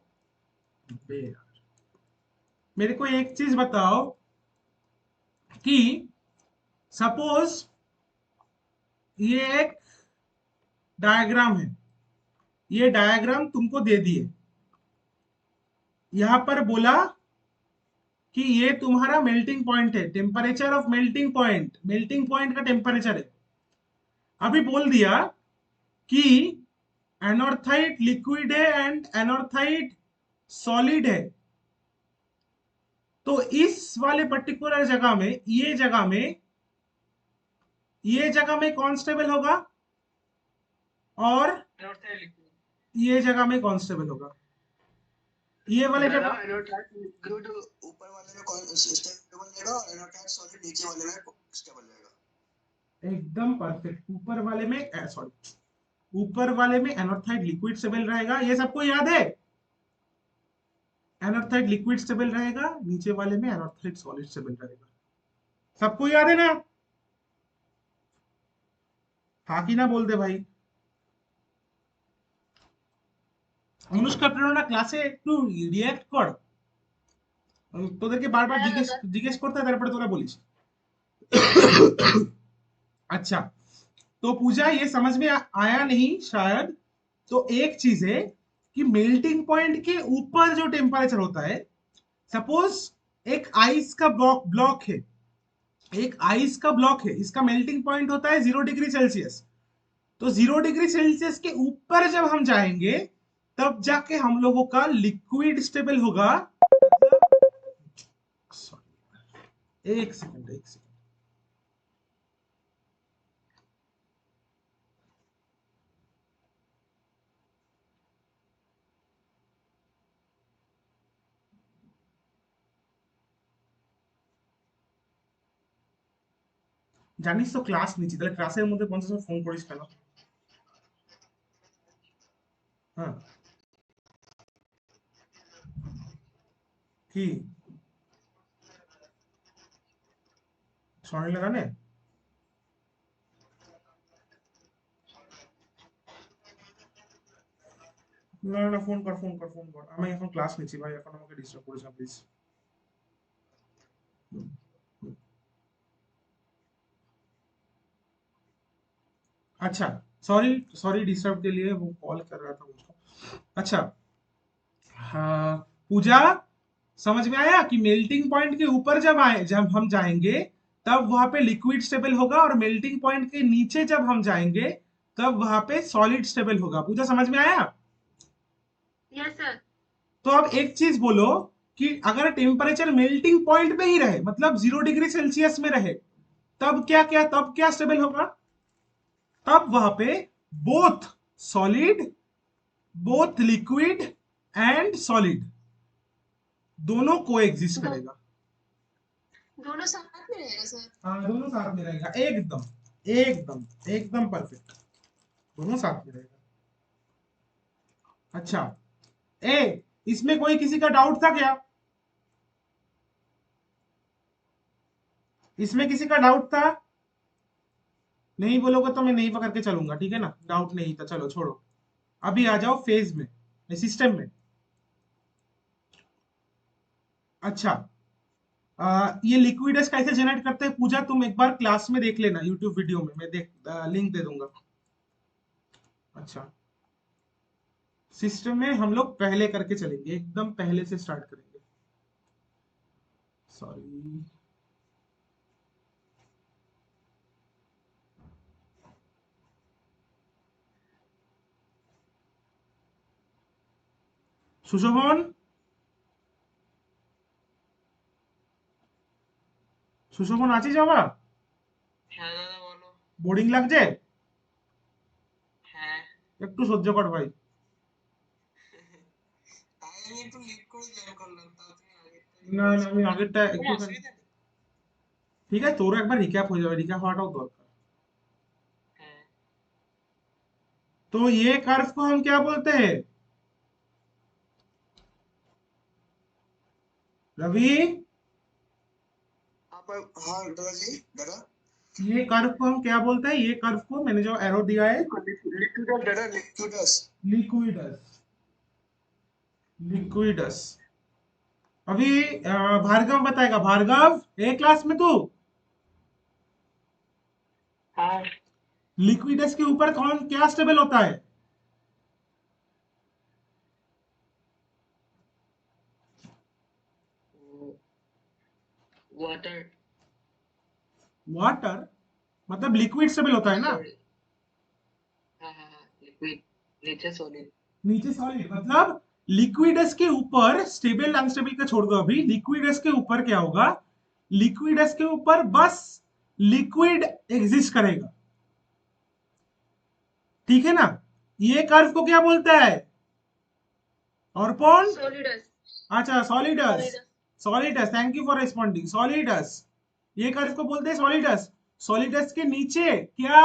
बे यार, मेरे को एक चीज बताओ कि सपोज ये एक डायग्राम है, ये डायग्राम तुमको दे दिए, यहां पर बोला कि ये तुम्हारा मेल्टिंग पॉइंट है, temperature of melting point, melting point का टेम्परेचर है। अभी बोल दिया कि एनोर्थाइट लिक्विड है एंड एनोर्थाइट सॉलिड है, तो इस वाले पर्टिकुलर जगह में, ये जगह में कौन स्टेबल होगा और Anorthite liquid. ये जगह में कौन स्टेबल होगा? ये वाले दादा जगह एनोटाइट लिक्विड ऊपर वाले में कौन स्टेबल रहेगा और एनोटाइट सॉलिड नीचे वाले में स्टेबल रहेगा। एकदम परफेक्ट, ऊपर वाले में सॉरी, ऊपर वाले में एनोर्थाइट लिक्विड स्टेबल रहेगा, ये सबको याद है? एनोर्थाइट लिक्विड स्टेबल रहेगा, नीचे वाले में एनोर्थाइट सॉलिड स्टेबल रहेगा। सबको याद है ना? हाँ कि ना बोल दे भाई। অনুষ্কা, প্রেরণা ক্লাসে একটু রিয়্যাক্ট কর, তোদেরকে বারবার হ্যাঁ জিজ্ঞেস দাদা। জিজ্ঞেস করতে হয়, তারপরে তোরা বলিস। अच्छा, तो पूजा ये समझ में आया नहीं शायद, तो एक चीज है कि मेल्टिंग पॉइंट के ऊपर जो टेम्परेचर होता है, सपोज एक आइस का ब्लॉक है, एक आइस का ब्लॉक है, इसका मेल्टिंग पॉइंट होता है 0 डिग्री सेल्सियस। तो 0 डिग्री सेल्सियस के ऊपर जब हम जाएंगे तब जाके हम लोगों का लिक्विड स्टेबल होगा। सॉरी, एक सेकंड, एक सेकंड। জানিস তো ক্লাস নিচ্ছি, তাহলে ক্লাসের মধ্যে 50 ফোন করিস কেন? হ্যাঁ, কি স্বর্ণিলা গানে? না না, ফোন কর, ফোন কর, ফোন কর, আমি এখন ক্লাস নিচ্ছি ভাই, এখন আমাকে ডিস্টার্ব করিস না প্লিজ। अच्छा, सॉरी सॉरी डिस्टर्ब के लिए, वो कॉल कर रहा था मुझको। अच्छा, हाँ पूजा, समझ में आया कि मेल्टिंग पॉइंट के ऊपर जब हम जाएंगे तब वहां पे लिक्विड स्टेबल होगा, और मेल्टिंग पॉइंट के नीचे जब हम जाएंगे तब वहां पे सॉलिड स्टेबल होगा। पूजा समझ में आया? Yes sir. तो अब एक चीज बोलो कि अगर टेम्परेचर मेल्टिंग पॉइंट पे ही रहे, मतलब 0 डिग्री सेल्सियस में रहे, तब क्या स्टेबल होगा? तब वहां पे both solid, both liquid and solid दोनों को एग्जिस्ट करेगा। दोनों साथ में रहेगा सर। हाँ, दोनों साथ में रहेगा, एकदम एकदम एकदम परफेक्ट, दोनों साथ में रहेगा। अच्छा, ए इसमें कोई किसी का डाउट था क्या? इसमें किसी का डाउट था? नहीं बोलोगे तो मैं नहीं पकड़ के चलूंगा, ठीक है ना? डाउट नहीं था, चलो छोड़ो। अभी आ जाओ फेज में, सिस्टम में। अच्छा, ये लिक्विडस कैसे जनरेट करते हैं पूजा, तुम एक बार क्लास में देख लेना, यूट्यूब वीडियो में मैं लिंक दे दूंगा। अच्छा, सिस्टम में हम लोग पहले करके चलेंगे, एकदम पहले से स्टार्ट करेंगे। सॉरी, সুশোভন, সুশোভন আছিস বাবা? হ্যাঁ দাদা বলো। বোরিং লাগছে? হ্যাঁ। একটু সহ্য কর ভাই। করে জয়েন করলাম, তাও তুমি আগেরটা না না, আমি বলছো। আগেরটা কোনো একটুখানি, অসুবিধা নেই। ঠিক আছে তোরও একবার রিক্যাপ হয়ে যাবে, রিক্যাপ हटाओ दरकार। হ্যাঁ, तो ये कर्व को हम क्या बोलते हैं रवि? आप हाँ दादाजी दादा ये कर्व को हम क्या बोलते हैं? ये कर्व को मैंने जो एरो दिया है, लिक्विडस दादा लिक्विडस लिक्विडस, लिक्विडस। अभी भार्गव बताएगा, भार्गव ए क्लास में तू हाँ, लिक्विडस के ऊपर कौन क्या स्टेबल होता है? वाटर, वाटर मतलब लिक्विड स्टेबल होता है ना, सॉरी, हाँ हाँ हाँ, लिक्विड, नीचे सॉलिड। नीचे सॉलिड। मतलब लिक्विडस के ऊपर स्टेबल अनस्टेबल का छोड़ दो, अभी लिक्विडस के ऊपर क्या होगा, लिक्विडस के ऊपर बस लिक्विड एग्जिस्ट करेगा, ठीक है ना? ये कर्व को क्या बोलता है और कौन? सॉलिडस, अच्छा solids, solids. Solids, thank you for responding, solids. ये कर्व को बोलते हैं सॉलिडस। सॉलिडस के नीचे क्या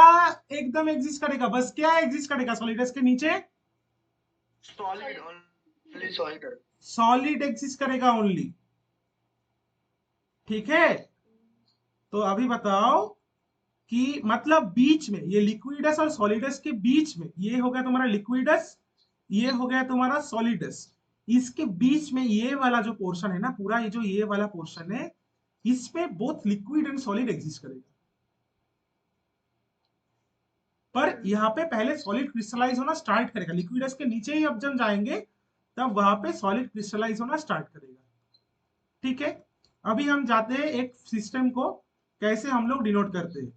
एकदम एग्जिस्ट करेगा, बस क्या एग्जिस्ट करेगा सॉलिडस के नीचे? Solid only solid solid exist करेगा ओनली, ठीक है? तो अभी बताओ कि मतलब बीच में ये लिक्विडस और सॉलिडस के बीच में ये हो गया तुम्हारा लिक्विडस, ये हो गया तुम्हारा सॉलिडस, इसके बीच में ये वाला जो पोर्शन है ना पूरा, ये जो ये वाला पोर्शन है, इस पे both liquid and solid exist करेगा। पर यहाँ पे पहले सॉलिड क्रिस्टलाइज होना स्टार्ट करेगा, लिक्विडस के नीचे ही अब जब जाएंगे तब वहां पे सॉलिड क्रिस्टलाइज होना स्टार्ट करेगा, ठीक है? अभी हम जाते हैं एक सिस्टम को कैसे हम लोग डिनोट करते हैं।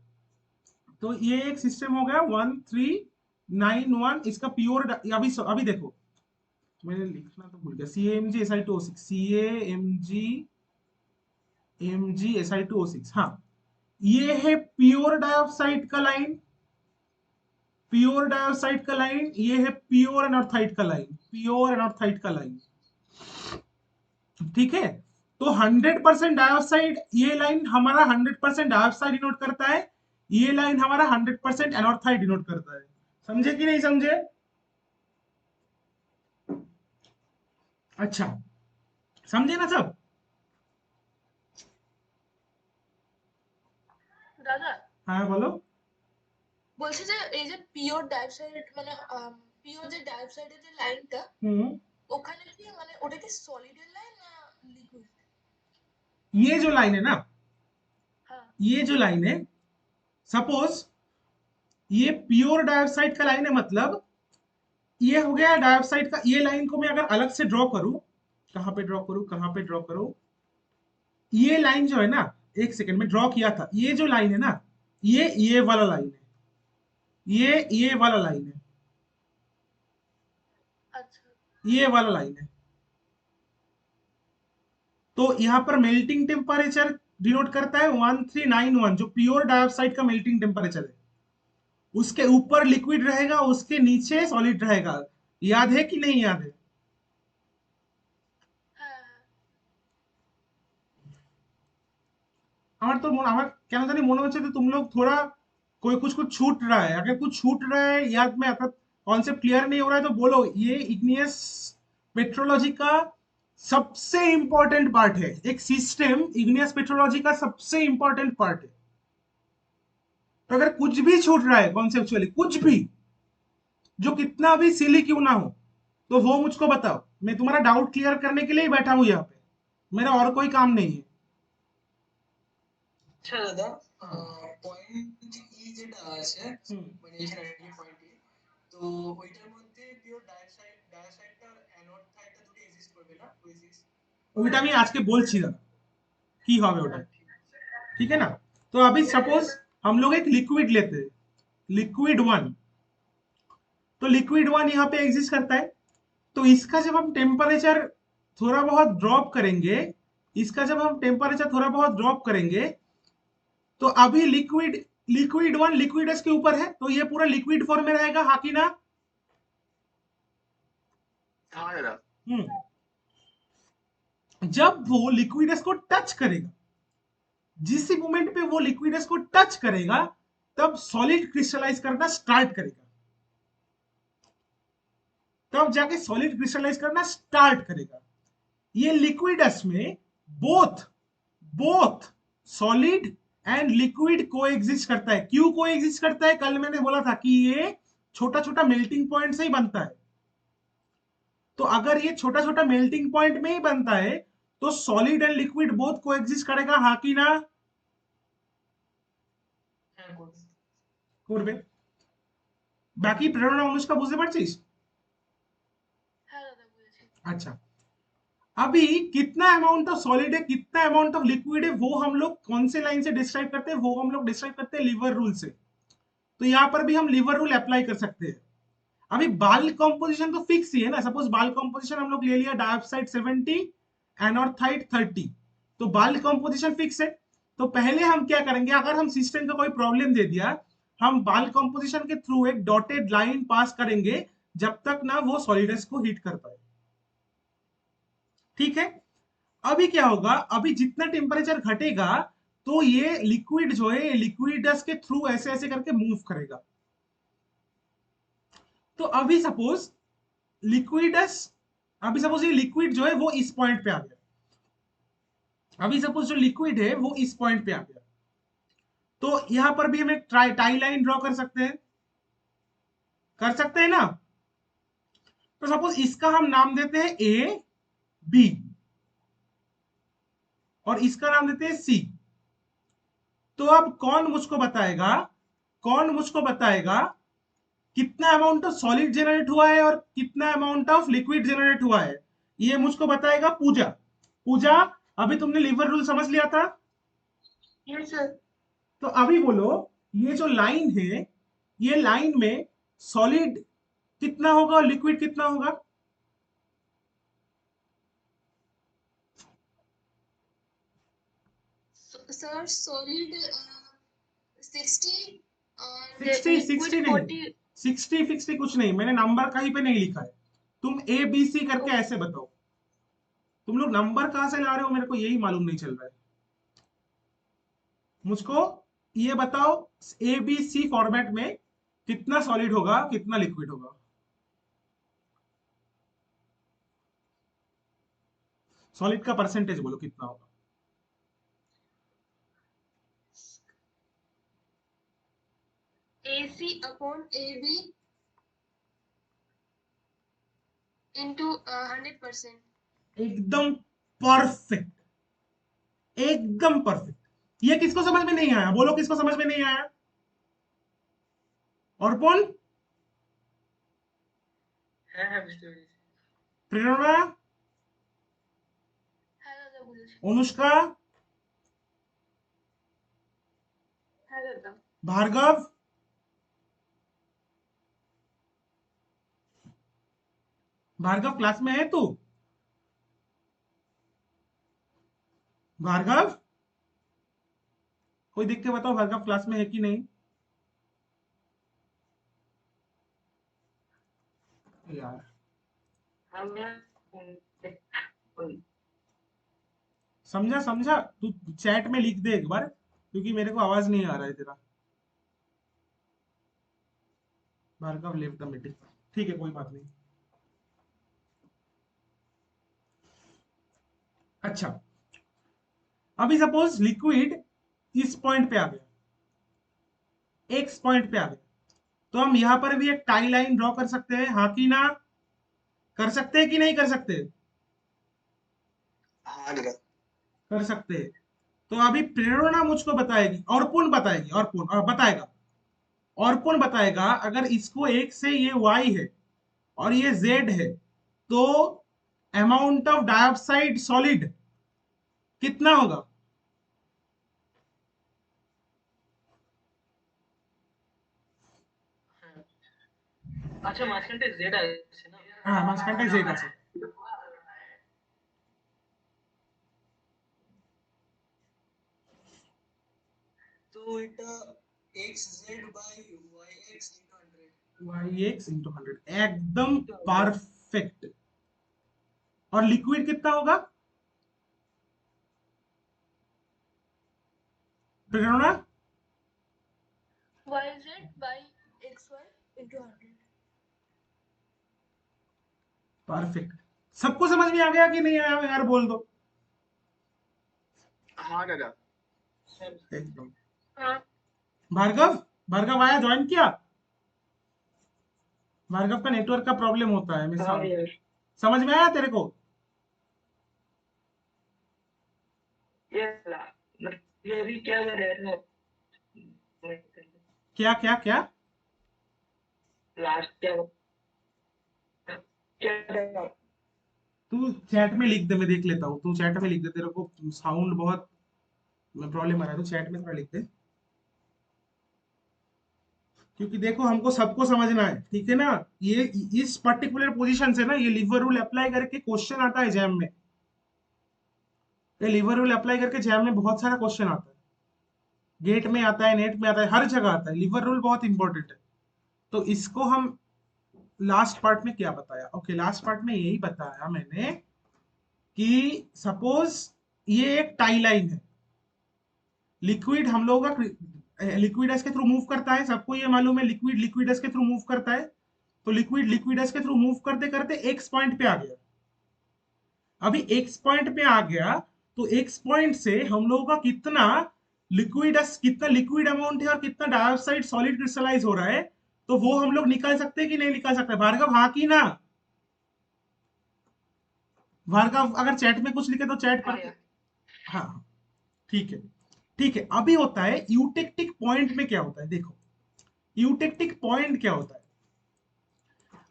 तो ये एक सिस्टम हो गया 1391, इसका प्योर अभी देखो मैंने लिखना तो भूल गया, CaMgSi2O6, CaMgSi2O6, हाँ ये है प्योर डाइऑक्साइड का लाइन, प्योर डाइऑक्साइड का लाइन, ये है प्योर एनॉर्थाइड का लाइन, प्योर एनॉर्थाइड का लाइन, ठीक है? तो 100% डाइऑक्साइड, ये लाइन हमारा 100% डाइऑक्साइड डिनोट करता है, ये लाइन हमारा 100% एनॉर्थाइड डिनोट करता है। समझे कि नहीं समझे? अच्छा, समझे ना सब? দাদা हाँ बोलो। বলছি যে এই যে পিওর ডাইঅক্সাইড মানে পিওর যে ডাইঅক্সাইডের যে লাইনটা ওখানে কি মানে ওটা কি সলিডের লাইন না লিকুইড? ये जो लाइन है ना, हाँ ये जो लाइन है, सपोज ये प्योर डाइऑक्साइड का लाइन है, मतलब ये हो गया डाइऑक्साइड का, ये लाइन को मैं अगर अलग से ड्रॉ करूं, कहां पे ड्रॉ करूं, कहां पे ड्रॉ करूं, ये लाइन जो है ना, एक सेकंड में ड्रॉ किया था, ये जो लाइन है ना, ये वाला लाइन है, ये वाला लाइन है, अच्छा ये वाला लाइन है। तो यहां पर मेल्टिंग टेम्परेचर डिनोट करता है 1391, जो प्योर डाइऑक्साइड का मेल्टिंग टेम्परेचर है, उसके ऊपर लिक्विड रहेगा, उसके नीचे सॉलिड रहेगा, याद है कि नहीं याद है? হ্যাঁ হ্যাঁ আমার তো আমার কেন জানি মনে হচ্ছে যে तुम लोग थोड़ा कोई कुछ कुछ छूट रहा है, अगर कुछ छूट रहा है याद में आता, कॉन्सेप्ट क्लियर नहीं हो रहा है तो बोलो। ये इग्नियस पेट्रोलॉजी का सबसे इंपॉर्टेंट पार्ट है, एक सिस्टम इग्नियस पेट्रोलॉजी का सबसे इंपॉर्टेंट पार्ट है। तो अगर कुछ भी छूट रहा है कॉन्सेप्चुअली, कुछ भी, जो कितना भी सिली क्यों ना हो, तो वो मुझको बताओ, मैं तुम्हारा डाउट क्लियर करने के लिए ही बैठा हूं यहाँ पे, मेरा और कोई काम नहीं है। আচ্ছা দাদা, পয়েন্ট যেটা আছে হুম। মানে এখানে এই পয়েন্ট তো ওইটার মধ্যে পিওর ডাইঅক্সাইডটা আর অ্যানোডাইডটা দুটো এক্সিস্ট করবে না, কোএক্সিস্ট? ওইটা আমি আজকে বলছি না কি হবে ওটা, ठीक है ना? तो अभी सपोज हम लोग एक लिक्विड लेते हैं, लिक्विड वन, तो लिक्विड वन यहाँ पे एग्जिस्ट करता है, तो इसका जब हम टेम्परेचर थोड़ा बहुत ड्रॉप करेंगे, इसका जब हम टेम्परेचर थोड़ा बहुत ड्रॉप करेंगे, तो अभी लिक्विड लिक्विड वन लिक्विडस के ऊपर है, तो ये पूरा लिक्विड फॉर्म में रहेगा, हाँ कि ना? हाँ दादा हम्म। जब वो लिक्विडस को टच करेगा, जिस मोमेंट पे वो लिक्विडस को टच करेगा तब सॉलिड क्रिस्टलाइज करना स्टार्ट करेगा, तब जाके सॉलिड क्रिस्टलाइज करना स्टार्ट करेगा। ये लिक्विडस में both both solid and liquid को एग्जिस्ट करता है। क्यों को एग्जिस्ट करता है? कल मैंने बोला था कि ये छोटा छोटा मेल्टिंग पॉइंट से ही बनता है। तो अगर ये छोटा छोटा मेल्टिंग पॉइंट में ही बनता है तो सॉलिड एंड लिक्विड बोथ को एग्जिस्ट करेगा, हाँ कि ना? হ্যাঁ করবে। করবে। বাকি প্রেরণা অনুষ্কা বুঝতে পারছিস? হ্যাঁ দাদা বুঝেছি। अच्छा, अभी कितना अमाउंट ऑफ सॉलिड है, कितना अमाउंट ऑफ लिक्विड है, वो हम लोग कौन से लाइन से डिस्क्राइब करते हैं? वो हम लोग डिस्क्राइब करते हैं लीवर रूल से। तो यहाँ पर भी हम लीवर रूल अप्लाई कर सकते हैं। अभी बाल कॉम्पोजिशन तो फिक्स ही है ना। सपोज बाल कॉम्पोजिशन हम लोग ले लिया डाइऑक्साइड 70, एनॉर्थाइड 30, तो बाल कॉम्पोजिशन फिक्स है। तो पहले हम क्या करेंगे, अगर हम सिस्टम का कोई प्रॉब्लम दे दिया, हम बाल कॉम्पोजिशन के थ्रू एक डॉटेड लाइन पास करेंगे जब तक ना वो सॉलिडस को हीट कर पाए। ठीक है। अभी क्या होगा, अभी जितना टेम्परेचर घटेगा तो ये लिक्विड जो है लिक्विडस के थ्रू ऐसे ऐसे करके मूव करेगा। तो अभी सपोज लिक्विडस, अभी सपोज ये लिक्विड जो है वो इस पॉइंट पे आ गया। अभी सपोज जो लिक्विड है वो इस पॉइंट पे आ गया, तो यहां पर भी हम एक टाई लाइन ड्रॉ कर सकते हैं ना। तो सपोज इसका हम नाम देते हैं ए बी और इसका नाम देते हैं सी। तो अब कौन मुझको बताएगा कितना अमाउंट ऑफ सॉलिड जनरेट हुआ है और कितना अमाउंट ऑफ लिक्विड जनरेट हुआ है? ये मुझको बताएगा पूजा। पूजा, अभी तुमने लीवर रूल समझ लिया था? Yes sir. तो अभी बोलो, ये जो लाइन है, ये लाइन में सॉलिड कितना होगा और लिक्विड कितना होगा? सर सॉलिड 60 और 60 लिक्विड 60 नहीं, 40। 60 कुछ नहीं, मैंने नंबर कहीं पे नहीं लिखा है। तुम ए बी सी करके ऐसे बताओ। तुम लोग नंबर कहां से ला रहे हो मेरे को यही मालूम नहीं चल रहा है। मुझको ये बताओ, ए बी सी फॉर्मेट में कितना सॉलिड होगा कितना लिक्विड होगा? सॉलिड का परसेंटेज बोलो कितना होगा? AC upon AB into 100%। एकदम परफेक्ट, एकदम परफेक्ट। ये किसको समझ में नहीं आया? बोलो किसको समझ में नहीं आया? और कौन? হ্যাঁ হ্যাঁ বুঝতে পেরেছি। प्रेरणा, হ্যাঁ দাদা বুঝেছি। अनुष्का, হ্যাঁ দাদা। भार्गव, भार्गव क्लास में है तू? भार्गव, कोई देख के बताओ भार्गव क्लास में है कि नहीं? यार समझा समझा, तू चैट में लिख दे एक बार, क्योंकि मेरे को आवाज नहीं आ रहा है तेरा। भार्गव लेव द मीटिंग, ठीक है कोई बात नहीं। अच्छा, अभी सपोज लिक्विड इस पॉइंट पे आ गया, एक्स पॉइंट पे आ गया, तो हम यहां पर भी एक टाई लाइन ड्रॉ कर सकते हैं, हाँ कि ना? कर सकते हैं कि नहीं कर सकते? हाँ दादा। कर सकते हैं। तो अभी प्रेरणा मुझको बताएगी और कौन बताएगी, और कौन बताएगा, और कौन बताएगा अगर इसको एक से ये y है और ये z है, तो अमाउंट ऑफ डाइऑक्साइड सॉलिड कितना होगा? হ্যাঁ আচ্ছা মাঝখানটায় জেড আছে না? হ্যাঁ মাঝখানটায় z আছে। তো এটা X Z by Y X into 100 yx into 100, एकदम परफेक्ट। और लिक्विड कितना होगा? Prerna YZ by XY into 100. Perfect. सबको समझ में आ गया कि नहीं आया यार, बोल दो हाँ दादा। एकदम। हाँ भार्गव, भार्गव आया, ज्वाइन किया? भार्गव का नेटवर्क का प्रॉब्लम होता है हमेशा। समझ में आया तेरे को? ये भी क्या कर रहे थे? क्या क्या क्या? लास्ट क्या तू चैट में लिख दे, मैं देख लेता हूँ। तू चैट में लिख दे, तेरे को साउंड बहुत प्रॉब्लम आ रहा है, तो चैट में थोड़ा लिख दे, क्योंकि देखो हमको सबको समझना है, ठीक है ना? ये इस पर्टिकुलर पोजीशन से ना ये लीवर रूल अप्लाई करके क्वेश्चन आता है जैम में। ये लीवर रूल अप्लाई करके जैम में बहुत सारा क्वेश्चन आता है, गेट में आता है, नेट में आता है, हर जगह आता है। लीवर रूल बहुत इंपॉर्टेंट है। तो इसको हम लास्ट पार्ट में क्या बताया? ओके, लास्ट पार्ट में यही बताया मैंने कि सपोज ये एक टाई लाइन है, लिक्विड हम लोगों का लिक्विडस के थ्रू मूव करता है, सबको ये मालूम है लिक्विड लिक्विडस के थ्रू मूव करता है। तो लिक्विड लिक्विडस के थ्रू मूव करते करते एक्स पॉइंट पे आ गया। अभी एक्स पॉइंट पे आ गया, तो एक्स पॉइंट से हम लोगों का कितना लिक्विडस, कितना लिक्विड अमाउंट है और कितना डाइऑक्साइड सॉलिड क्रिस्टलाइज हो रहा है, तो वो हम लोग निकाल सकते हैं कि नहीं निकाल सकते? भार्गव हाँ की ना? भार्गव अगर चैट में कुछ लिखे तो चैट पढ़ के। हाँ ठीक है, ठीक है। अभी होता है यूटेक्टिक पॉइंट में क्या होता है, देखो यूटेक्टिक पॉइंट क्या होता है।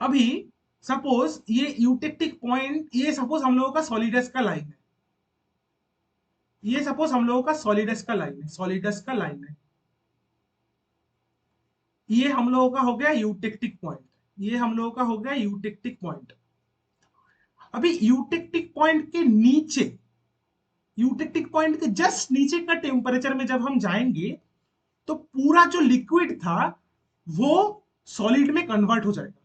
अभी सपोज ये यूटेक्टिक पॉइंट, ये सपोज हम लोगों का सॉलिडस का लाइन है, ये सपोज हम लोगों का सॉलिडस का लाइन है, सॉलिडस का लाइन है, ये हम लोगों का हो गया यूटेक्टिक पॉइंट, ये हम लोगों का हो गया यूटेक्टिक पॉइंट। अभी यूटेक्टिक पॉइंट के नीचे, यूटेक्टिक पॉइंट के जस्ट नीचे का टेम्परेचर में जब हम जाएंगे, तो पूरा जो लिक्विड था वो सॉलिड में कन्वर्ट हो जाएगा,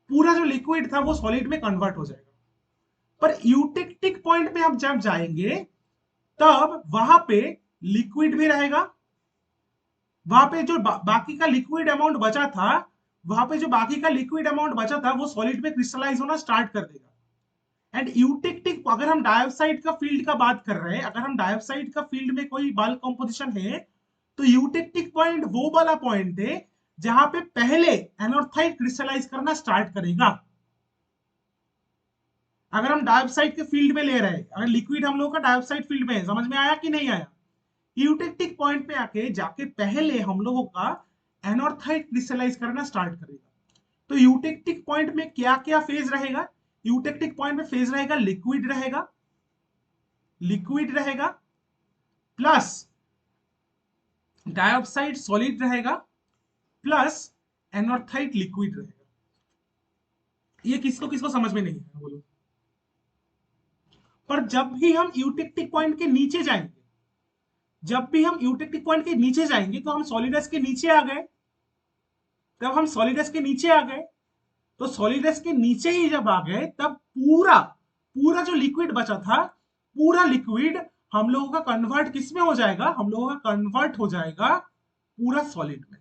पूरा जो लिक्विड था वो सॉलिड में कन्वर्ट हो जाएगा। पर यूटेक्टिक पॉइंट पे आप जब जाएंगे, तब वहां पे लिक्विड भी रहेगा, वहां पे जो बाकी का लिक्विड अमाउंट बचा था, वहां पे जो बाकी का लिक्विड अमाउंट बचा था वो सॉलिड में क्रिस्टलाइज होना स्टार्ट कर देगा। एंड यूटेक्टिक, अगर हम डाइऑक्साइड का फील्ड का बात कर रहे हैं, अगर हम डाइऑक्साइड का फील्ड में कोई बल्क कंपोजिशन है, तो यूटेक्टिक पॉइंट वो वाला पॉइंट है जहां पे पहले एनोर्थाइड क्रिस्टलाइज करना स्टार्ट करेगा। अगर हम डाइऑक्साइड के फील्ड में ले रहे हैं, अगर लिक्विड हम लोग का डाइऑक्साइड फील्ड में है, समझ में आया कि नहीं आया? यूटेक्टिक पॉइंट पे आके जाके पहले हम लोगों का एनोर्थाइड क्रिस्टलाइज करना स्टार्ट करेगा। तो यूटेक्टिक पॉइंट में क्या क्या फेज रहेगा? यूटेक्टिक पॉइंट में फेज रहेगा लिक्विड रहेगा, लिक्विड रहेगा, प्लस डाइऑक्साइड सॉलिड रहेगा, प्लस एनोर्थाइड लिक्विड रहेगा। ये किसको किसको समझ में नहीं है बोलो? पर जब भी हम यूटेक्टिक पॉइंट के नीचे जाएंगे, जब भी हम यूटेक्टिक पॉइंट के नीचे जाएंगे, तो हम सॉलिडस के नीचे आ गए। तब हम सॉलिडस के नीचे आ गए, तो सॉलिडस के नीचे ही जब आ गए, तब पूरा पूरा जो लिक्विड बचा था, पूरा लिक्विड हम लोगों का कन्वर्ट किस में हो जाएगा? हम लोगों का कन्वर्ट हो जाएगा पूरा सॉलिड में।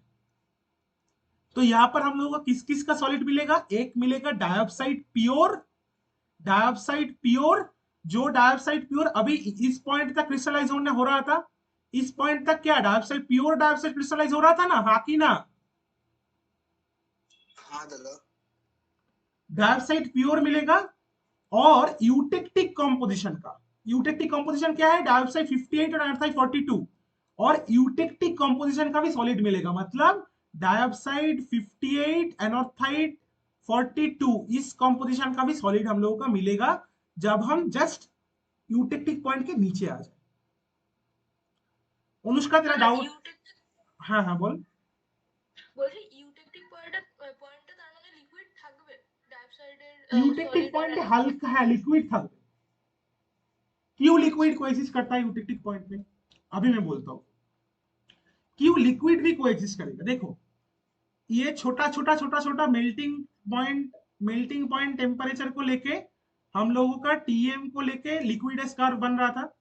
तो यहां पर हम लोगों को किस किस का सॉलिड मिलेगा? एक मिलेगा डाइऑक्साइड प्योर, डाइऑक्साइड प्योर, जो डाइऑक्साइड प्योर अभी इस पॉइंट तक क्रिस्टलाइज होने हो रहा था, इस पॉइंट तक क्या डाइऑक्साइड प्योर डाइऑक्साइड क्रिस्टलाइज हो रहा था ना, हाँ की ना? हाँ दादा। डाइऑक्साइड प्योर मिलेगा। और यूटेक्टिक कंपोजिशन का, यूटेक्टिक कंपोजिशन क्या है? डाइऑक्साइड 58 और एनोथाइड 42, और यूटेक्टिक कंपोजिशन का भी सॉलिड मिलेगा, मतलब डाइऑक्साइड 58 एनोथाइड 42, इस कंपोजिशन का भी सॉलिड हम लोगों का मिलेगा जब हम जस्ट यूटेक्टिक पॉइंट के नीचे आ जाए। अनुष्का तेरा डाउट? हाँ हाँ बोल। বলছি ইউটেকটিক পয়েন্টে তার মানে লিকুইড থাকবে ডাইঅক্সাইডের यूटेक्टिक पॉइंट हल्का है, लिक्विड था। क्यों लिक्विड कोएक्सिस्ट करता है यूटेक्टिक पॉइंट में? अभी मैं बोलता हूं क्यों लिक्विड भी कोएक्सिस्ट करेगा। देखो ये छोटा छोटा छोटा छोटा मेल्टिंग पॉइंट टेम्परेचर को लेके हम लोगों का टीएम को लेके लिक्विडस कर्व बन रहा था।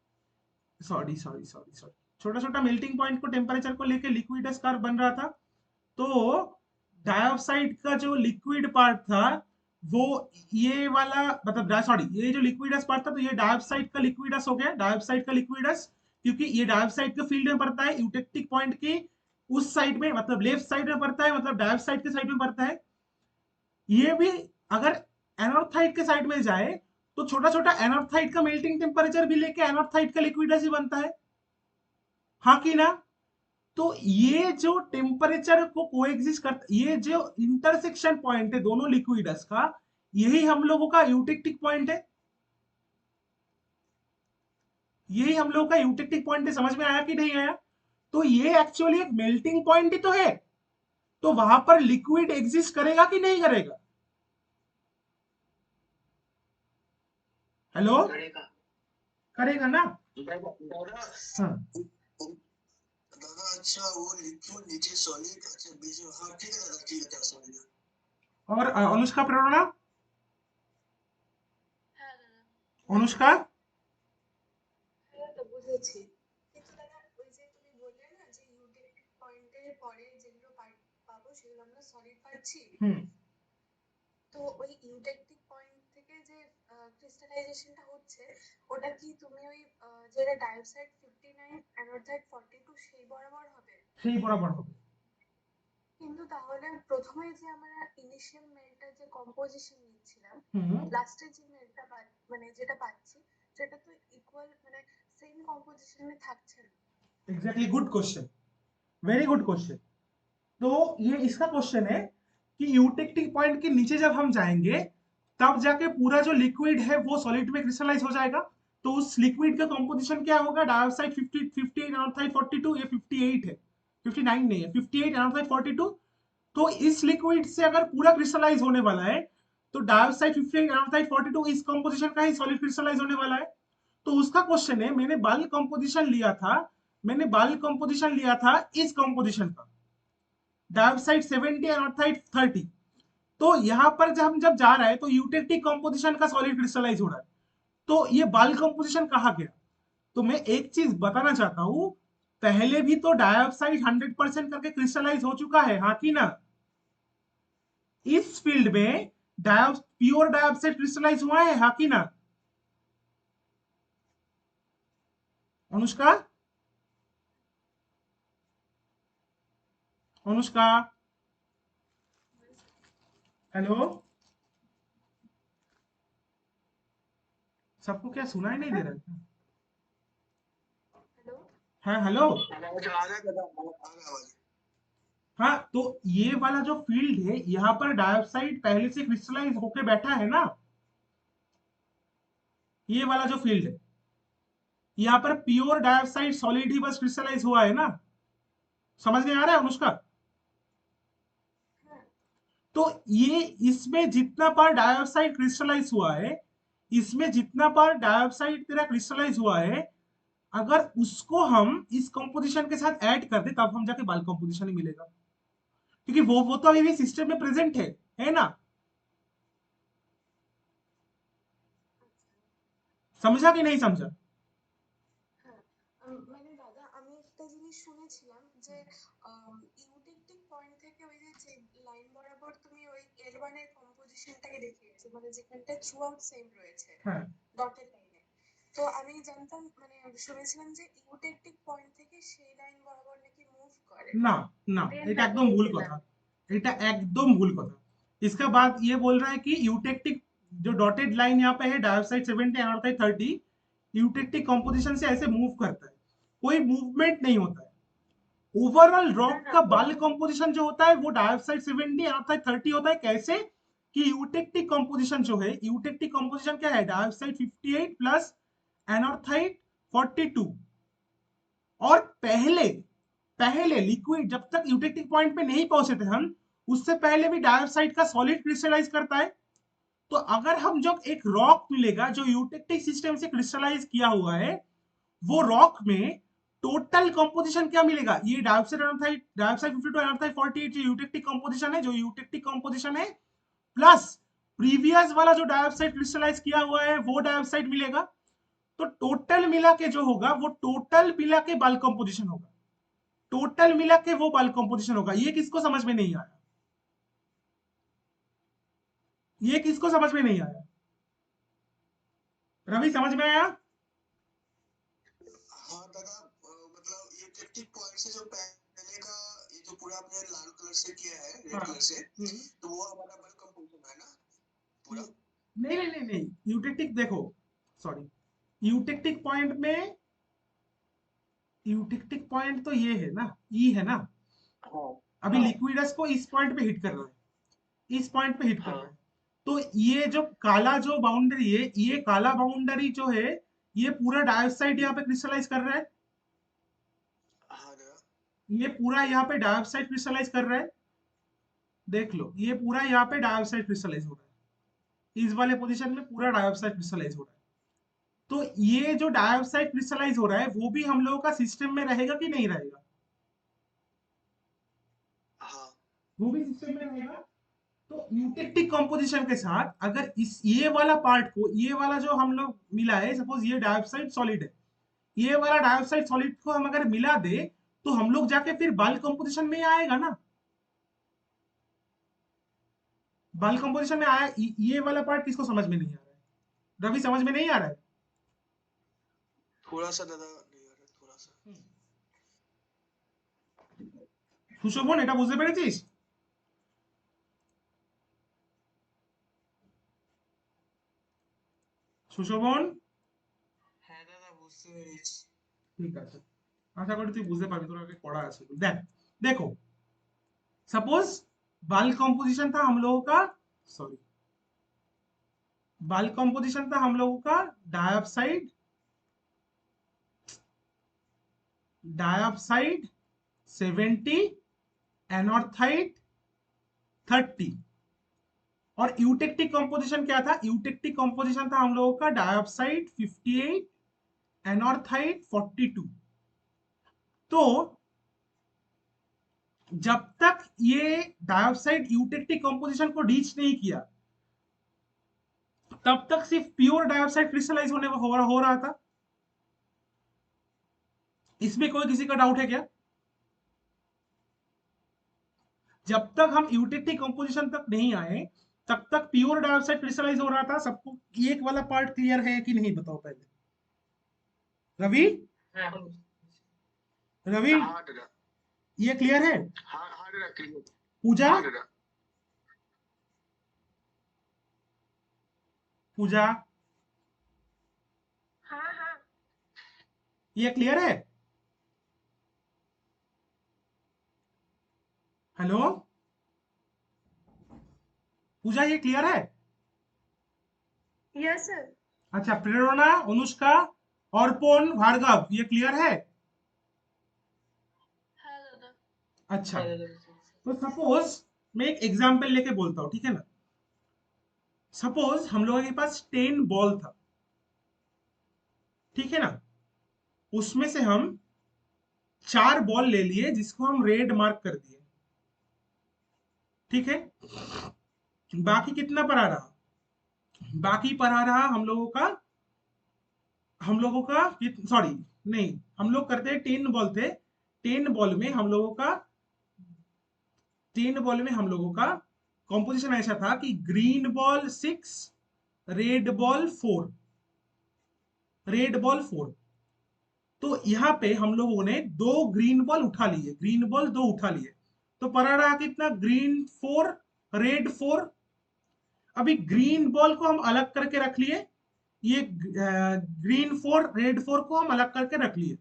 सॉरी सॉरी सॉरी सॉरी, छोटा छोटा मेल्टिंग पॉइंट को टेम्परेचर को लेके लिक्विडस कर्व बन रहा था। तो डाइऑक्साइड का जो लिक्विड पार्ट था वो ये वाला, मतलब सॉरी, ये जो लिक्विडस पार्ट था तो ये डाइऑक्साइड का लिक्विडस हो गया, डाइऑक्साइड का लिक्विडस, क्योंकि ये डाइऑक्साइड के फील्ड में पड़ता है, यूटेक्टिक पॉइंट की उस साइड में, मतलब लेफ्ट साइड में पड़ता है, मतलब डाइऑक्साइड के साइड में पड़ता है। ये भी अगर एनोथाइड के साइड में जाए तो छोटा छोटा एनोथाइड का मेल्टिंग टेम्परेचर भी लेके एनोथाइड का लिक्विडस ही बनता है, हाँ कि ना? तो ये जो टेम्परेचर को कोएग्जिस्ट करता, ये जो इंटरसेक्शन पॉइंट है दोनों लिक्विडस का, यही हम लोगों का यूटेक्टिक पॉइंट है, यही हम लोगों का यूटेक्टिक पॉइंट है। समझ में आया कि नहीं आया? तो ये एक्चुअली एक मेल्टिंग पॉइंट ही तो है, तो वहां पर लिक्विड एग्जिस्ट करेगा कि नहीं करेगा? हेलो, करेगा। करेगा ना? दादा हाँ दादा, अच्छा वो लिक्विड नीचे सॉलिड, अच्छा बीच में, हाँ ठीक है दादा, ठीक है, समझ गया। और अनुष्का प्रेरणा, হ্যাঁ দাদা, অনুষ্কা, হ্যাঁ তো বুঝেছি। কিন্তু দাদা ওই যে তুমি বললে না যে ইউটিলিটি পয়েন্টের পরে যেগুলো পাবো সেগুলো আমরা সলিড পাচ্ছি, হুম, তো ওই ইউটেকটিক পয়েন্ট থেকে যে ক্রিস্টালাইজেশনটা হচ্ছে ওটা কি তুমি ওই যেটা ডাইঅক্সাইড 59 অ্যানোথাইড 42 সেই বরাবর হবে? সেই বরাবর হবে। কিন্তু তাহলে প্রথমে যে আমরা ইনিশিয়াল মেলটার যে কম্পোজিশন নিচ্ছিলাম, হুম, লাস্টে যে মেলটা মানে যেটা পাচ্ছি সেটা তো ইকুয়াল মানে সেম কম্পোজিশনে থাকছে না। Exactly, good question, very good question. तो ये इसका क्वेश्चन है कि यूटेक्टिक पॉइंट के नीचे जब हम जाएंगे तब जाके पूरा जो लिक्विड है वो सॉलिड में क्रिस्टलाइज हो जाएगा। तो उस लिक्विड का कंपोजिशन क्या होगा? डाइऑक्साइड 50 58 एनोथाइड 42, ये 58 है, 59 नहीं है, 58 एनोथाइड 42। तो इस लिक्विड से अगर पूरा क्रिस्टलाइज होने वाला है तो डाइऑक्साइड 58 एनोथाइड 42 इस कंपोजिशन का ही सॉलिड क्रिस्टलाइज होने वाला है। तो उसका क्वेश्चन है, मैंने बाल कंपोजिशन लिया था, मैंने बाल कंपोजिशन लिया था इस कंपोजिशन का, डाइऑक्साइड 70 एनोथाइड 30। तो यहां पर जब हम जा रहे हैं तो यूटेक्टिक कंपोजिशन का सॉलिड क्रिस्टलाइज हो रहा है, तो ये बाल कंपोजिशन कहा गया? तो मैं एक चीज बताना चाहता हूं, पहले भी तो डाइऑक्साइड 100% करके क्रिस्टलाइज हो चुका है, हाँ कि ना? इस फील्ड में प्योर डाइऑक्साइड क्रिस्टलाइज हुआ है, हाँ कि ना? अनुष्का, अनुष्का, हेलो, सबको क्या सुनाई नहीं दे रहा है? हेलो, हाँ हेलो, आवाज आ रहा है दादा, आ रहा आवाज। हाँ तो ये वाला जो फील्ड है यहाँ पर डाइऑक्साइड पहले से क्रिस्टलाइज होके बैठा है ना, ये वाला जो फील्ड है यहाँ पर प्योर डाइऑक्साइड सॉलिड ही बस क्रिस्टलाइज हुआ है ना? समझ में आ रहा है अनुष्का? হ্যাঁ तो ये इसमें जितना बार डाइऑक्साइड क्रिस्टलाइज हुआ है, इसमें जितना बार डाइऑक्साइड तेरा क्रिस्टलाइज हुआ है, अगर उसको हम इस कंपोजिशन के साथ ऐड कर दे तब हम जाके बाल कंपोजिशन ही मिलेगा, क्योंकि वो तो अभी भी सिस्टम में प्रेजेंट है ना? समझा कि नहीं समझा? হ্যাঁ মানে দাদা আমি একটা জিনিস শুনেছিলাম যে ইউটেকটিক পয়েন্ট থেকে ওই যে লাইন বরাবর তুমি ওই L1 এর কম্পোজিশনটাকে দেখিয়েছো, মানে যেখানটা থ্রু আউট সেম রয়েছে হ্যাঁ, ডটেড লাইনে। তো আমি জানতাম মানে শুনেছিলাম যে ইউটেকটিক পয়েন্ট থেকে সেই লাইন বরাবর নাকি মুভ করে। না না, এটা একদম ভুল কথা, এটা একদम भूल কথা। इसका बात ये बोल रहा है कि यूटेक्टिक जो डॉटेड लाइन यहाँ पे है डाइऑक्साइड 70 एनोथाइड 30, यूटेक्टिक कंपोजिशन से ऐसे मूव करता है, कोई मूवमेंट नहीं होता है। ओवरऑल रॉक का बाल कंपोजिशन जो होता है वो डाइऑक्साइड 70 एनोथाइड 30 होता है। कैसे? कि यूटेक्टिक कंपोजिशन जो है, यूटेक्टिक कंपोजिशन क्या है? Dioxide 58 plus anorthite 42। और पहले पहले लिक्विड जब तक यूटेक्टिक पॉइंट पे नहीं पहुंचे थे हम, उससे पहले भी डाइऑक्साइड का सॉलिड क्रिस्टलाइज करता है। तो अगर हम जो एक रॉक मिलेगा जो यूटेक्टिक सिस्टम से क्रिस्टलाइज किया हुआ है, वो रॉक में टोटल कंपोजिशन क्या मिलेगा? ये डाइऑक्साइड एनोथाइड, डाइऑक्साइड 52 एनोथाइड 48 जो यूटेक्टिक कंपोजिशन है, जो यूटेक्टिक कंपोजिशन है, प्लस प्रीवियस वाला जो डाइऑक्साइड क्रिस्टलाइज किया हुआ है वो डाइऑक्साइड मिलेगा। तो टोटल मिला के जो होगा वो टोटल मिला के बल्क कंपोजिशन होगा, टोटल मिला के वो बल्क कंपोजिशन होगा। ये किसको समझ में नहीं आया? ये किसको समझ में नहीं आया? रवि समझ में आया? हाँ दादा, मतलब ये यूटेक्टिक पॉइंट से जो पहले का ये जो पूरा आपने लाल कलर से किया है, रेड हाँ। कलर से, तो वो हमारा बल्क कंपोजिशन है ना पूरा? नहीं नहीं नहीं नहीं, यूटेक्टिक देखो, सॉरी, यूटेक्टिक पॉइंट में, यूटेक्टिक पॉइंट तो ये है ना, ई है ना। हाँ अभी लिक्विडस को इस पॉइंट पे हिट कर रहा है, इस पॉइंट पे हिट कर रहा है। तो ये जो काला जो बाउंड्री है, ये काला बाउंड्री जो है, ये पूरा डाइऑक्साइड यहाँ पे क्रिस्टलाइज कर रहा है, हाँ दादा। ये पूरा यहाँ पे डाइऑक्साइड क्रिस्टलाइज कर रहा है। देख लो, ये पूरा यहाँ पे डाइऑक्साइड क्रिस्टलाइज हो रहा है, इस वाले पोजीशन में पूरा डाइऑक्साइड क्रिस्टलाइज हो रहा है। तो ये जो डाइऑक्साइड क्रिस्टलाइज हो रहा है वो भी हम लोगों का सिस्टम में रहेगा कि नहीं रहेगा? हाँ वो भी सिस्टम में रहेगा। तो यूटेक्टिक कंपोजिशन के साथ अगर इस ये वाला पार्ट को, ये वाला जो हम लोग मिला है, सपोज ये डाइऑक्साइड सॉलिड है, ये वाला डाइऑक्साइड सॉलिड को हम अगर मिला दे तो हम लोग जाके फिर बल्क कंपोजिशन में आएगा ना, बल्क कंपोजिशन में आया। ये वाला पार्ट किसको समझ में नहीं आ रहा है? रवि समझ में नहीं आ रहा है? थोड़ा सा दादा नहीं आ रहा, थोड़ा सा। সুশোভন এটা বুঝতে পেরেছিস? সুশোভন, হ্যাঁ দাদা বুঝতে পেরেছি। ঠিক আছে, আশা করি তুই বুঝতে পারবি, তোর আগে পড়া আছে। দেখ, देखो, सपोज बल्क कंपोजिशन था हम लोगों का, सॉरी, बल्क कंपोजिशन था हम लोगों का डाइऑक्साइड, डाइऑक्साइड 70, एनॉर्थाइड 30। और यूटेक्टिक कंपोजिशन क्या था? यूटेक्टिक कंपोजिशन था हम लोगों का डाइऑक्साइड 58, एनॉर्थाइड 42। तो जब तक ये डाइऑक्साइड यूटेक्टिक कंपोजिशन को रीच नहीं किया तब तक सिर्फ प्योर डाइऑक्साइड क्रिस्टलाइज हो रहा था। इसमें कोई किसी का डाउट है क्या? जब तक हम यूटेक्टिक कंपोजिशन तक नहीं आए तब तक प्योर डाइऑक्साइड क्रिस्टलाइज हो रहा था। सबको एक वाला पार्ट क्लियर है कि नहीं बताओ पहले? रवि, হ্যাঁ এখন বুঝতে পেরেছি। रवि, हाँ दादा। ये क्लियर है? हाँ हाँ दादा, क्लियर। पूजा, हाँ दादा। पूजा, हाँ हाँ ये क्लियर है? हेलो पूजा, ये क्लियर है? Yes sir. अच्छा, प्रेरणा, अनुष्का, अर्पण, भार्गव, ये क्लियर है? हाँ दादा। अच्छा, হ্যাঁ দাদা বুঝতে পেরেছি। तो सपोज मैं एक एग्जांपल लेके बोलता हूँ, ठीक है ना। सपोज हम लोगों के पास 10 बॉल था, ठीक है ना। उसमें से हम 4 बॉल ले लिए जिसको हम रेड मार्क कर दिए, ठीक है। बाकी कितना पड़ा रहा? बाकी पड़ा रहा हम लोगों का सॉरी, नहीं, हम लोग करते 10 बॉल थे, 10 बॉल में हम लोगों का 10 बॉल में हम लोगों का कॉम्पोजिशन ऐसा था कि green ball 6, red ball 4, red ball 4। तो यहाँ पे हम लोगों ने 2 ग्रीन बॉल उठा लिए, ग्रीन बॉल 2 उठा लिए, तो पड़ा रहा कितना? Green 4, red 4। अभी ग्रीन बॉल को हम अलग करके रख लिए, ये ग्रीन 4 रेड 4 को हम अलग करके रख लिए।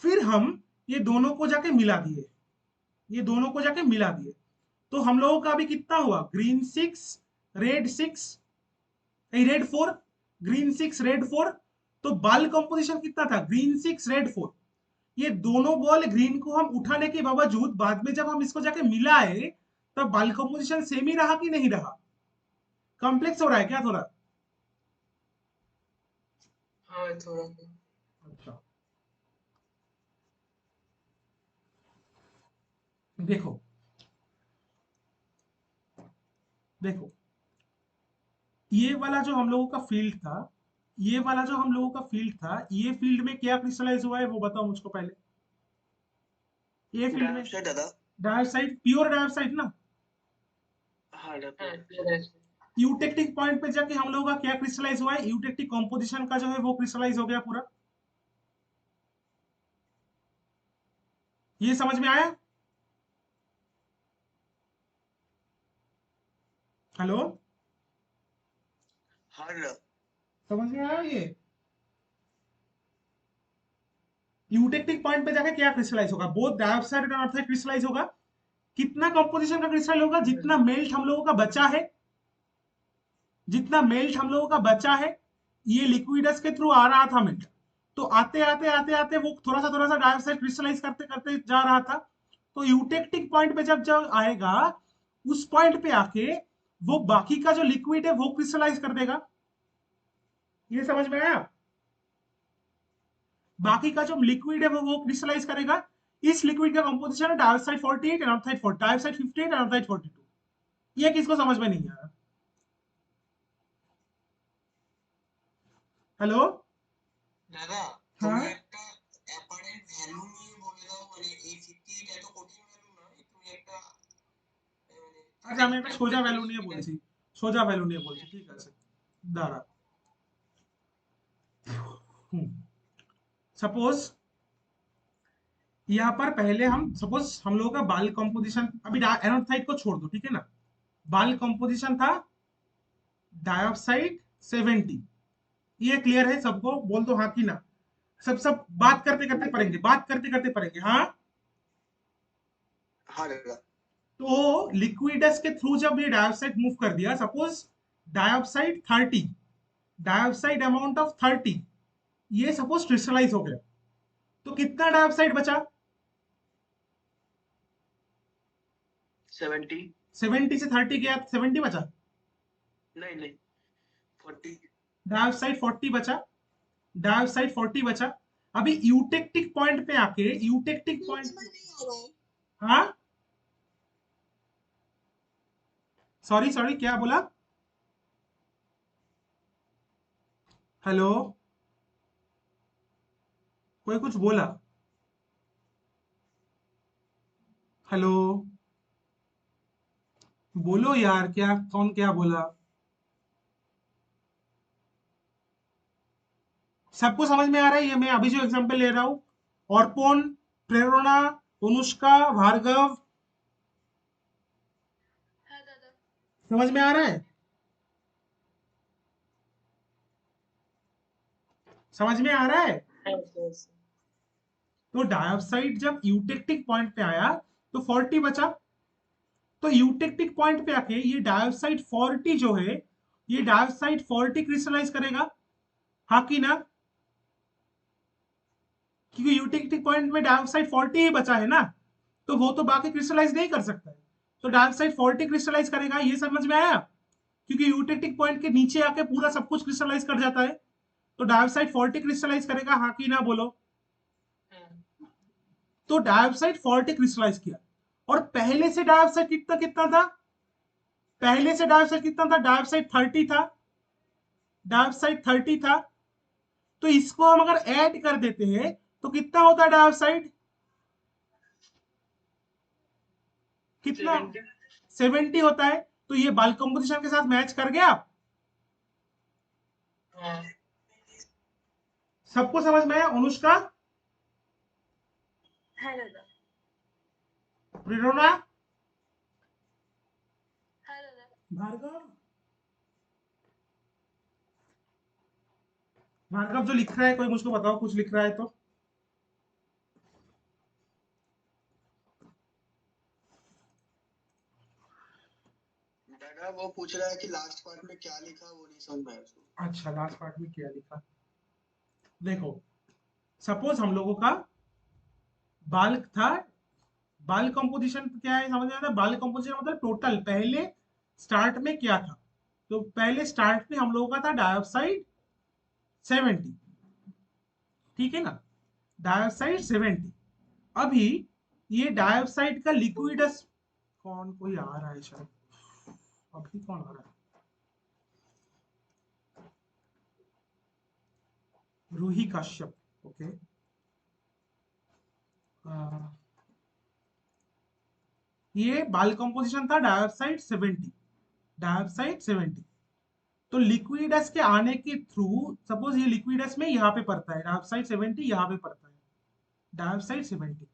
फिर हम ये दोनों को जाके मिला दिए, ये दोनों को जाके मिला दिए। तो हम लोगों का अभी कितना हुआ? Green 6, red 6, red 4, green 6, red 4। तो बॉल कंपोजिशन कितना था? Green 6, red 4। ये दोनों बॉल ग्रीन को हम उठाने के बावजूद बाद में जब हम इसको जाके मिलाए तब बॉल कंपोजिशन सेम ही रहा कि नहीं रहा? कॉम्प्लेक्स हो रहा है क्या थोड़ा? हाँ थोड़ा सा। अच्छा, देखो, देखो, ये वाला जो हम लोगों का फील्ड था, ये वाला जो हम लोगों का फील्ड था, ये फील्ड में क्या क्रिस्टलाइज हुआ है वो बताओ मुझको पहले। ये फील्ड में डायोक्साइड दादा। डायोक्साइड, प्योर डायोक्साइड ना। हाँ दादा। हाँ clear है। यूटेक्टिक पॉइंट पे जाके हम लोगों का क्या क्रिस्टलाइज हुआ है, यूटेक्टिक कॉम्पोजिशन का जो है वो क्रिस्टलाइज हो गया पूरा। ये समझ में आया? हेलो, हाँ दादा। समझ में आया ये? यूटेक्टिक पॉइंट पे जाके क्या क्रिस्टलाइज होगा, बोथ डाइऑक्साइड और अनऑक्साइड क्रिस्टलाइज होगा। कितना कंपोजिशन का क्रिस्टल होगा, जितना मेल्ट हम लोगों का बचा है, जितना मेल्ट हम लोगों का बचा है, ये लिक्विडस के थ्रू आ रहा था मेल्ट, तो आते आते आते आते वो थोड़ा सा डाइऑक्साइड क्रिस्टलाइज करते करते जा रहा था। तो यूटेक्टिक पॉइंट पे जब जब आएगा, उस पॉइंट पे आके वो बाकी का जो लिक्विड है वो क्रिस्टलाइज कर देगा। ये समझ में आया? बाकी का जो लिक्विड है वो क्रिस्टलाइज करेगा। इस लिक्विड का कंपोजिशन है डाइऑक्साइड 48 एनॉक्साइड 40, डाइऑक्साइड 58 एनॉक्साइड 42। ये किसको समझ में नहीं आया? हेलो। দাদা हाँ, তুমি একটা অ্যাপারেন্ট ভ্যালু নিয়ে বলে দাও, মানে এই 58 এত কঠিন ভ্যালু নয়, তুমি একটা মানে আচ্ছা আমি একটা সোজা ভ্যালু নিয়ে বলছি, সোজা ভ্যালু নিয়ে বলছি, ঠিক আছে দাঁড়া। सपोज यहाँ पर पहले हम सपोज हम लोगों का बाल कंपोजिशन, अभी एनोथाइड को छोड़ दो, ठीक है ना। बाल कंपोजिशन था डाइऑक्साइड 70। ये क्लियर है सबको? बोल दो हाँ कि ना। सब सब बात करते करते पढ़ेंगे, बात करते करते पढ़ेंगे, हाँ। हाँ दादा। तो लिक्विडस के थ्रू जब ये डाइऑक्साइड मूव कर दिया, suppose dioxide 30, dioxide amount of 30, ये सपोज क्रिस्टलाइज हो गया, तो कितना डाइऑक्साइड बचा? 70। 70 से 30 गया, 70 बचा। नहीं नहीं, 40। डाइऑक्साइड 40 बचा, डाइऑक्साइड 40 बचा। अभी यूटेक्टिक पॉइंट पे आके, यूटेक्टिक पॉइंट, हाँ सॉरी सॉरी क्या बोला? हेलो, कोई कुछ बोला? हेलो, बोलो यार, क्या कौन क्या बोला? सबको समझ में आ रहा है? ये मैं अभी जो एग्जांपल ले रहा हूं, ऑर्पोन, प्रेरणा, अनुष्का, भार्गव, हाँ दादा। समझ में आ रहा है? समझ में आ रहा है? Yes. तो डाइऑक्साइड जब यूटेक्टिक पॉइंट पे आया तो 40 बचा। तो यूटेक्टिक पॉइंट पे आके ये डाइऑक्साइड 40 जो है, ये डाइऑक्साइड 40 क्रिस्टलाइज करेगा, हाँ कि ना? क्योंकि यूटेक्टिक पॉइंट में डाइऑक्साइड 40 ही बचा है ना, तो वो तो बाकी क्रिस्टलाइज नहीं कर सकता है। तो डाइऑक्साइड 40 क्रिस्टलाइज करेगा, ये समझ में आया? क्योंकि यूटेक्टिक पॉइंट के नीचे आके पूरा सब कुछ क्रिस्टलाइज कर जाता है। तो डाइऑक्साइड 40 क्रिस्टलाइज करेगा, हाँ कि ना बोलो। तो डाइऑक्साइड 40 क्रिस्टलाइज किया। और पहले से डाइऑक्साइड कितना कितना था? पहले से डाइऑक्साइड कितना था? डाइऑक्साइड 30 था, डाइऑक्साइड 30 था। तो इसको हम अगर ऐड कर देते हैं तो कितना होता है डाइऑक्साइड? कितना? 70 होता है। तो ये बाल कंपोजिशन के साथ मैच कर गया। सबको समझ में आया? अनुष्का, हाँ दादा। प्रेरणा, हाँ दादा। भार्गव, भार्गव जो लिख रहा है कोई मुझको बताओ, कुछ लिख रहा है तो। दादा वो पूछ रहा है कि लास्ट पार्ट में क्या लिखा, वो नहीं समझ में आया उसको। अच्छा लास्ट पार्ट में क्या लिखा? देखो, सपोज हम लोगों का बाल था, बाल कंपोजिशन क्या है समझ में आता है? बाल कंपोजिशन मतलब टोटल पहले स्टार्ट में क्या था। तो पहले स्टार्ट में हम लोगों का था डाइऑक्साइड 70, ठीक है ना, डाइऑक्साइड 70। अभी ये डाइऑक्साइड का लिक्विडस, कौन कोई आ रहा है शायद, अभी कौन आ रहा है? रूही कश्यप, ओके। ये बाल कंपोजिशन था डाइऑक्साइड 70, डाइऑक्साइड 70। तो लिक्विडस के आने के थ्रू, सपोज ये लिक्विडस में यहाँ पे पड़ता है, डाइऑक्साइड 70 यहाँ पे पड़ता है, डाइऑक्साइड 70।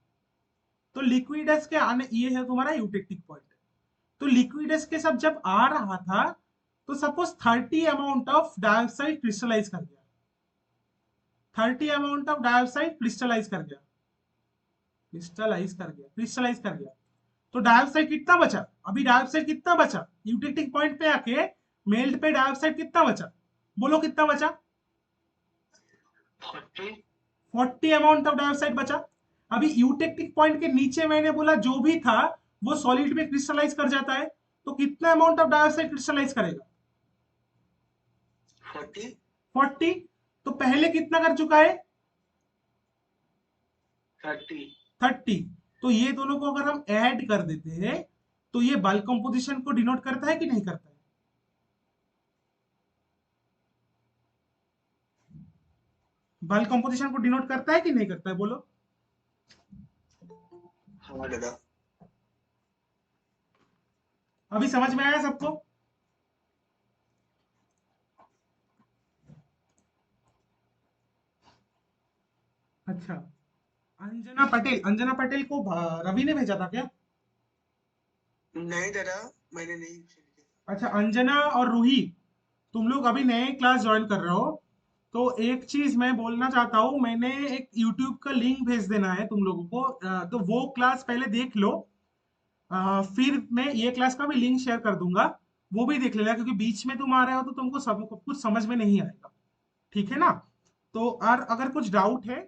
तो लिक्विडस के आने, ये है तुम्हारा यूटेक्टिक पॉइंट। तो लिक्विडस के साथ जब आ रहा था, तो suppose 30 amount of dioxide crystallize कर गया, 30 अमाउंट ऑफ डाइऑक्साइड क्रिस्टलाइज कर गया, क्रिस्टलाइज कर गया, क्रिस्टलाइज कर गया। तो डाइऑक्साइड कितना बचा? अभी डाइऑक्साइड कितना बचा यूटेक्टिक पॉइंट पे आके? मेल्ट पे डाइऑक्साइड कितना बचा? बोलो कितना बचा? 40। 40 अमाउंट ऑफ डाइऑक्साइड बचा। अभी यूटेक्टिक पॉइंट के नीचे मैंने बोला जो भी था वो सॉलिड में क्रिस्टलाइज कर जाता है, तो कितना अमाउंट ऑफ डाइऑक्साइड क्रिस्टलाइज करेगा? 40। 40। तो पहले कितना कर चुका है? 30। 30। तो ये दोनों को अगर हम ऐड कर देते हैं तो ये बल्क कंपोजिशन को डिनोट करता है कि नहीं करता है? बल्क कंपोजिशन को डिनोट करता है कि नहीं करता है, बोलो। हाँ दादा। अभी समझ में आया सबको? अच्छा, अंजना पटेल, अंजना पटेल को रवि ने भेजा था क्या? नहीं दादा, मैंने नहीं। अच्छा, अंजना और रूही, तुम लोग अभी नए क्लास ज्वाइन कर रहे हो, तो एक चीज मैं बोलना चाहता हूँ, मैंने एक यूट्यूब का लिंक भेज देना है तुम लोगों को, तो वो क्लास पहले देख लो। फिर मैं ये क्लास का भी लिंक शेयर कर दूंगा, वो भी देख लेना, क्योंकि बीच में तुम आ रहे हो तो तुमको सब कुछ समझ में नहीं आएगा, ठीक है ना? तो और अगर कुछ डाउट है,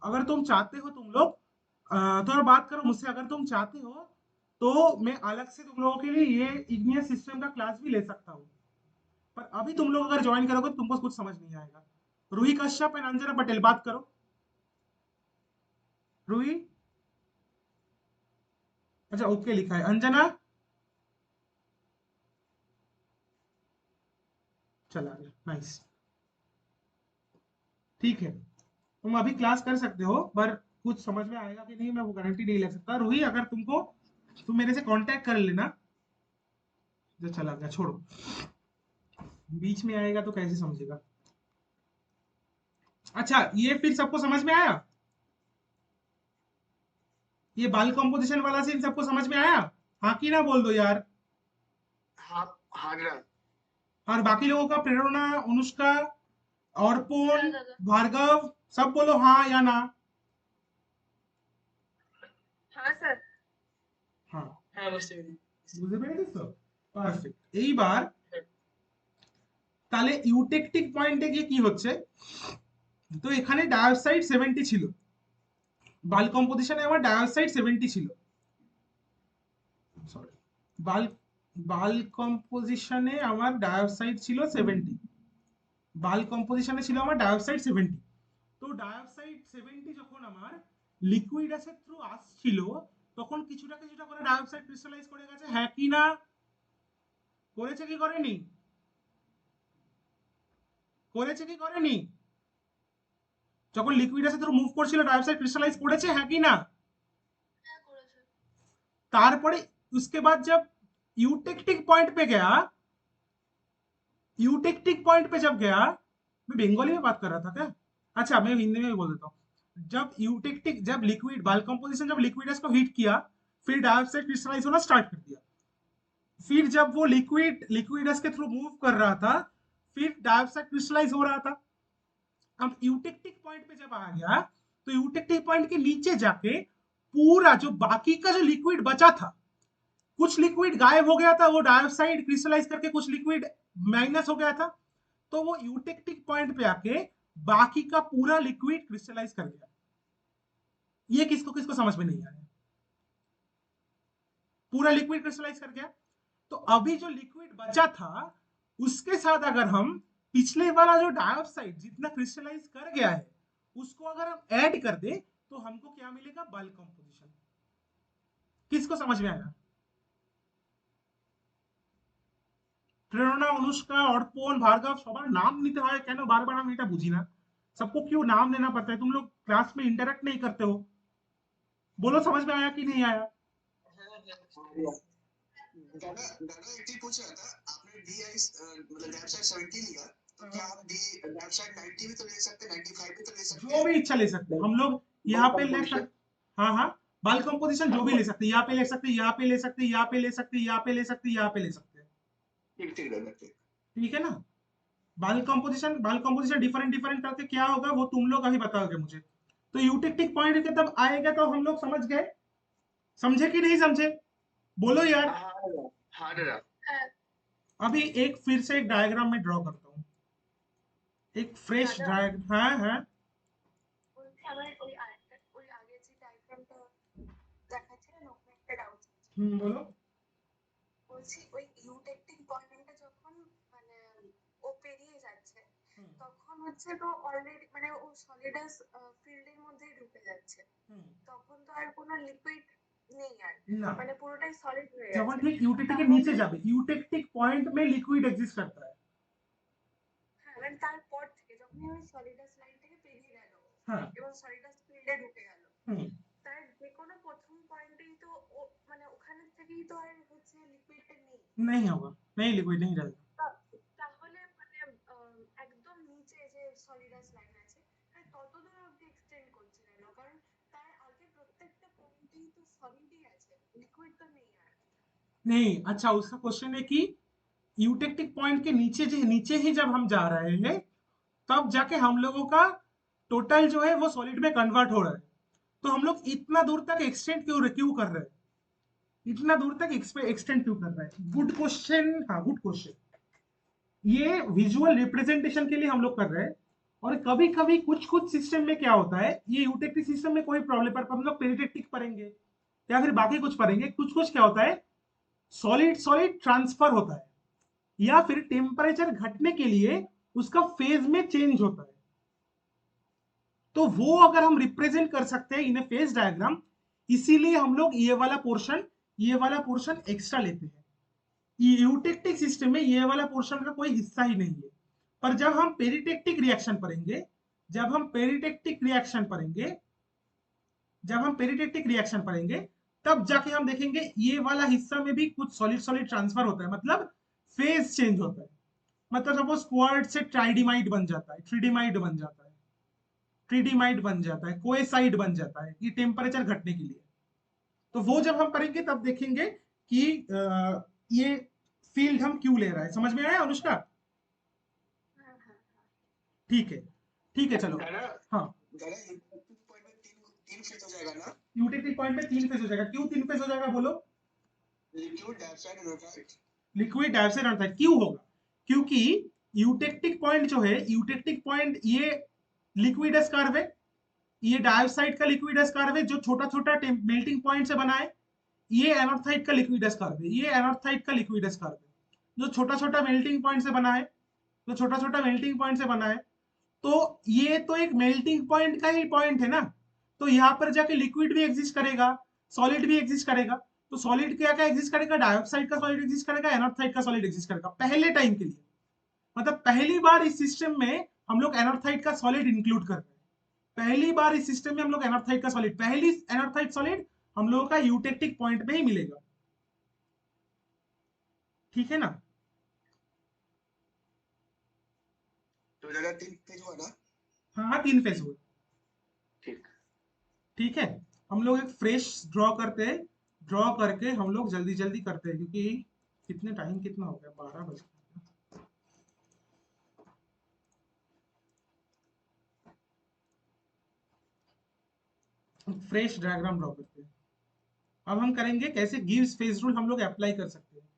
अगर तुम चाहते हो तुम लोग थोड़ा बात करो मुझसे, अगर तुम चाहते हो तो मैं अलग से तुम लोगों के लिए ये इग्नियस सिस्टम का क्लास भी ले सकता हूँ। पर अभी तुम लोग अगर ज्वाइन करोगे तो तुमको कुछ समझ नहीं आएगा। रूही कश्यप एंड अंजना पटेल, बात करो। रूही, अच्छा ओके लिखा है। अंजना, चला गया, नाइस, ठीक है। तुम अभी क्लास कर सकते हो, पर कुछ समझ में आएगा कि नहीं मैं वो गारंटी नहीं ले सकता। रूही, अगर तुमको, तुम मेरे से कांटेक्ट कर लेना। जो चला गया, छोड़ो, बीच में आएगा तो कैसे समझेगा। अच्छा, ये फिर सबको समझ में आया? ये बाल कंपोजिशन वाला सीन सबको समझ में आया? हाँ कि ना बोल दो यार। हाँ हाँ दादा। और बाकी लोगों का, प्रेरणा, अनुष्का, हाँ अर्पुन, दादा। भार्गव, सब बोलो हाँ या ना। हाँ सर। हाँ, হ্যাঁ বুঝতে পেরেছি। বুঝতে পেরেছো? পারফেক্ট। এইবার তাহলে ইউটেকটিক পয়েন্টে গিয়ে কি হচ্ছে, তো এখানে ডায়োক্সাইড 70 ছিল, বাল কম্পোজিশনে আমার ডায়োক্সাইড 70 ছিল, সরি, বাল বাল কম্পোজিশনে আমার ডায়োক্সাইড ছিল 70, বাল কম্পোজিশনে ছিল আমার ডায়োক্সাইড 70। তো ডায়োক্সাইড 70 যখন আমার লিকুইড অ্যাসের থ্রু আসছিল, তখন কিছুটা কিছুটা করে ডায়োক্সাইড ক্রিস্টালাইজ করে গেছে, হ্যাঁ কি না? করেছে কি করেনি? করেছে কি করেনি? যখন লিকুইড অ্যাসের থ্রু মুভ করছিল ডায়োক্সাইড ক্রিস্টালাইজ করেছে, হ্যাঁ কি না? হ্যাঁ করেছে। तारपरे उसके बाद जब यूटेक्टिक पॉइंट पे गया, यूटेक्टिक पॉइंट पे जब गया, मैं बंगाली में बात कर रहा था क्या? अच्छा, मैं हिंदी में भी बोल देता हूँ। जब यूटेक्टिक, जब लिक्विड बाल कंपोजिशन, जब लिक्विड को हीट किया, फिर डाइऑक्साइड क्रिस्टलाइज होना स्टार्ट कर दिया। फिर जब वो लिक्विडस के थ्रू मूव कर रहा था, फिर डाइऑक्साइड क्रिस्टलाइज हो रहा था। अब यूटेक्टिक पॉइंट पे जब आ गया, तो यूटेक्टिक पॉइंट के नीचे जाके पूरा जो बाकी का जो लिक्विड बचा था, कुछ लिक्विड गायब हो गया था, वो डाइऑक्साइड क्रिस्टलाइज करके कुछ लिक्विड माइनस हो गया था, तो वो यूटेक्टिक पॉइंट पे आके बाकी का पूरा लिक्विड क्रिस्टलाइज कर गया। ये किसको किसको समझ में नहीं आया? पूरा लिक्विड क्रिस्टलाइज कर गया। तो अभी जो लिक्विड बचा था, उसके साथ अगर हम पिछले वाला जो डाइऑक्साइड जितना क्रिस्टलाइज कर गया है, उसको अगर हम ऐड कर दे, तो हमको क्या मिलेगा? Bulk composition. किसको समझ में आया? প্রেরণা, অনুষ্কা, অর্পণ, ভার্গব, সবার নাম নিতে হয় কেন বারবার আমি এটা বুঝি না। सबको क्यों नाम देना पड़ता है? तुम लोग क्लास में इंटरेक्ट नहीं करते हो। बोलो समझ में आया कि नहीं आया? दादा दादा एक चीज पूछ रहा था, आपने डी आई मतलब डैप साइड 70 लिया, तो क्या हम डी डैप साइड 90 भी तो ले सकते हैं, 95 भी तो ले सकते जो हैं? भी इच्छा ले सकते हैं हम लोग यहाँ पे ले सकते। हाँ हाँ, बाल कंपोजिशन जो भी ले सकते हैं, यहाँ पे ले सकते हैं, यहाँ पे ले सकते हैं, यहाँ पे ले सकते हैं, यहाँ पे ले सकते हैं, यहाँ पे ले सकते हैं। ठीक ठीक दादा ठीक। ठीक है ना? बाल कंपोजिशन डिफरेंट डिफरेंट करके क्या होगा वो तुम लोग अभी बताओगे मुझे। तो यूटेक्टिक पॉइंट के तब आएगा तो हम लोग समझ गए, समझे कि नहीं समझे? बोलो यार। हाँ दादा। अभी एक फिर से एक डायग्राम में ड्रॉ करता हूँ, एक फ्रेश দাদা डायग्राम। हाँ हाँ। বলছি আমার ওই আগের যে ডায়াগ্রামটা দেখাচ্ছিলেন ওখানে একটা ডাউট बोलो। বলছি ওই ইউটেকটিক পয়েন্টটা যখন মানে ও পেরিয়ে যাচ্ছে তখন হচ্ছে তো অলরেডি মানে ও সলিডাস ফিল্ডের মধ্যেই ঢুকে যাচ্ছে, তখন তো আর কোনো লিকুইড নেই আর, ना, মানে পুরোটাই সলিড হয়ে जब গেছে। ठीक यूटेक्टिक के नीचे তাহলে जाबे, यूटेक्टिक पॉइंट में लिक्विड एग्जिस्ट करता है। হ্যাঁ মানে তারপর থেকে যখন ওই সলিডাস লাইন থেকে পেরিয়ে গেল हाँ। এবং সলিডাস ফিল্ডে ঢুকে গেল, हम्म, তার যে কোনো প্রথম পয়েন্টেই তো ও মানে ওখানে থেকেই তো আর হচ্ছে লিকুইডটা নেই। नहीं होगा, नहीं लिक्विड नहीं रहेगा। তাহলে মানে একদম নিচে যে সলিডাস লাইন আছে তার তত দূর অব্দি এক্সটেন্ড করছে কেন? কারণ তার আগে প্রত্যেকটা পয়েন্টেই তো সলিডই আছে, লিকুইড তো নেই আর। नहीं, अच्छा उसका क्वेश्चन है कि यूटेक्टिक पॉइंट के नीचे ही जब हम जा रहे हैं तब जाके हम लोगों का टोटल जो है वो सॉलिड में कन्वर्ट हो रहा है। तो हम लोग इतना दूर तक एक्सटेंड क्यों क्यों कर रहे हैं? इतना दूर तक एक्सटेंड क्यों कर रहे हैं? Good question. हाँ, गुड क्वेश्चन। ये विजुअल रिप्रेजेंटेशन के लिए हम लोग कर रहे हैं। और कभी कभी कुछ कुछ सिस्टम में क्या होता है, ये यूटेक्टिक सिस्टम में कोई प्रॉब्लम पर हम लोग पेरिटेक्टिक पढ़ेंगे या फिर बाकी कुछ पढ़ेंगे। कुछ कुछ क्या होता है, सॉलिड सॉलिड ट्रांसफर होता है या फिर टेम्परेचर घटने के लिए उसका फेज में चेंज होता है। तो वो अगर हम रिप्रेजेंट कर सकते हैं इन ए फेज डायग्राम, इसीलिए हम लोग ये वाला पोर्शन एक्स्ट्रा लेते हैं। यूटेक्टिक सिस्टम में ये वाला पोर्शन का कोई हिस्सा ही नहीं है। पर जब हम पेरिटेक्टिक रिएक्शन पढ़ेंगे, जब हम पेरिटेक्टिक रिएक्शन पढ़ेंगे जब हम पेरिटेक्टिक रिएक्शन पढ़ेंगे तब जाके हम देखेंगे ये वाला हिस्सा में भी कुछ सॉलिड सॉलिड ट्रांसफर होता है, मतलब फेज चेंज होता है। मतलब सपोज क्वार्ट्ज से ट्राइडिमाइड बन जाता है, ट्रिडिमाइड बन जाता है, ट्रिडिमाइड बन जाता है, कोएसाइड बन जाता है, ये टेम्परेचर घटने के लिए। तो वो जब हम पढ़ेंगे तब देखेंगे कि ये फील्ड हम क्यों ले रहा है। समझ में आया अनुष्का? হ্যাঁ হ্যাঁ হ্যাঁ। ठीक है, ठीक है, चलो। दादा हाँ, दादा यूटेक्टिक पॉइंट में तीन फेज हो जाएगा ना? यूटेक्टिक पॉइंट में 3 फेज हो जाएगा। क्यों 3 फेज हो जाएगा बोलो? लिक्विड डैप साइड एनोडाइड। लिक्विड डाइऑक्साइड अर्थात क्यों होगा? क्योंकि यूटेक्टिक पॉइंट जो है, यूटेक्टिक पॉइंट ये लिक्विड स्कार्व है, ये डाइऑक्साइड का लिक्विड स्कार्व है जो छोटा छोटा मेल्टिंग पॉइंट से बना है। ये एनॉक्साइड का लिक्विड स्कार्व है, ये एनॉक्साइड का लिक्विड स्कार्व है जो छोटा छोटा मेल्टिंग पॉइंट से बना है, जो छोटा छोटा मेल्टिंग पॉइंट से बना है। तो ये तो एक मेल्टिंग पॉइंट का ही पॉइंट है ना, तो यहाँ पर जाके लिक्विड भी एग्जिस्ट करेगा, सॉलिड भी एग्जिस्ट करेगा। तो सॉलिड क्या क्या एग्जिस्ट करेगा? डाइऑक्साइड का सॉलिड एग्जिस्ट करेगा, एनॉक्साइड का सॉलिड एग्जिस्ट करेगा पहले टाइम के लिए। मतलब पहली बार इस सिस्टम में हम लोग एनॉक्साइड का सॉलिड इंक्लूड कर रहे हैं। पहली बार इस सिस्टम में हम लोग एनॉक्साइड का सॉलिड, पहली एनॉक्साइड सॉलिड हम लोगों का यूटेक्टिक पॉइंट में ही मिलेगा। ठीक है ना? तो दादा तीन फेज हुआ ना? हाँ, 3 फेज हुए। ठीक। ठीक है, हम लोग एक फ्रेश ड्रॉ करते हैं, ड्रॉ करके हम लोग जल्दी जल्दी करते हैं क्योंकि कितने टाइम कितना हो गया, 12 बज गए। फ्रेश डायग्राम ड्रॉ करते हैं। अब हम करेंगे कैसे गिव्स फेज रूल हम लोग अप्लाई कर सकते हैं।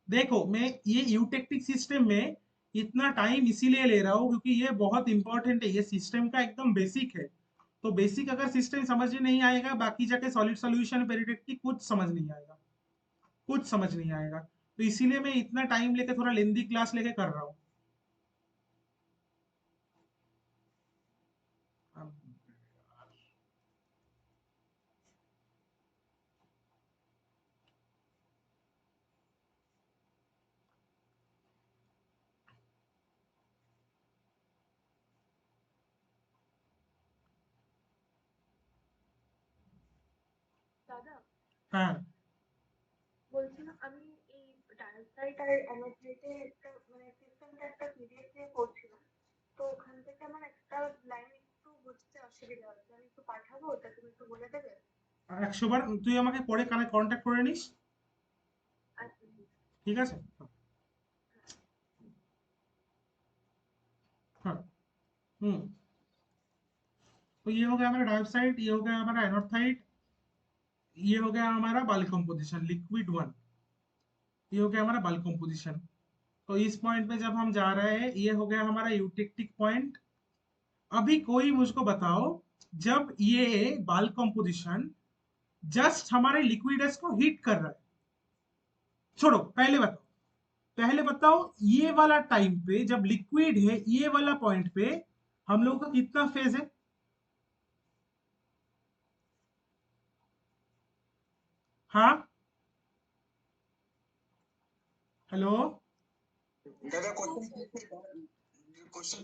देखो, मैं ये यूटेक्टिक सिस्टम में इतना टाइम इसीलिए ले रहा हूँ क्योंकि ये बहुत इंपॉर्टेंट है, ये सिस्टम का एकदम बेसिक है। तो बेसिक अगर सिस्टम समझ में नहीं आएगा, बाकी जाके सॉलिड सॉल्यूशन पेरिटेक्टिक कुछ समझ नहीं आएगा, कुछ समझ नहीं आएगा। तो इसीलिए मैं इतना टाइम लेके थोड़ा लेंदी क्लास लेके कर रहा हूँ। দাদা হ্যাঁ বলছিলাম আমি এই ডায়োক্সাইড আর অ্যানোক্সাইডের একটা মানে সিস্টেমটা একটা পিডিএফ নিয়ে করছিলাম, তো ওখান থেকে আমার একটা লাইন একটু বুঝতে অসুবিধা হচ্ছে, আমি একটু পাঠাবো, ওটা তুমি একটু বলে দেবে? 100 বার তুই আমাকে পরে কন্ট্যাক্ট করে নিস, আচ্ছা ঠিক আছে। ঠিক আছে? हाँ। हम्म। तो ये हो गया हमारा डाइऑक्साइड, ये हो गया हमारा एनोथाइड, ये हो गया हमारा बल्क कंपोजिशन लिक्विड वन, ये हो गया हमारा बल्क कंपोजिशन। तो इस पॉइंट पे जब हम जा रहे हैं, ये हो गया हमारा यूटेक्टिक पॉइंट। अभी कोई मुझको बताओ, जब ये बल्क कंपोजिशन जस्ट हमारे लिक्विडस को हीट कर रहा है, छोड़ो पहले बताओ ये वाला टाइम पे जब लिक्विड है, ये वाला पॉइंट पे हम लोगों का कितना फेज है? हाँ, हेलो। दादा क्वेश्चन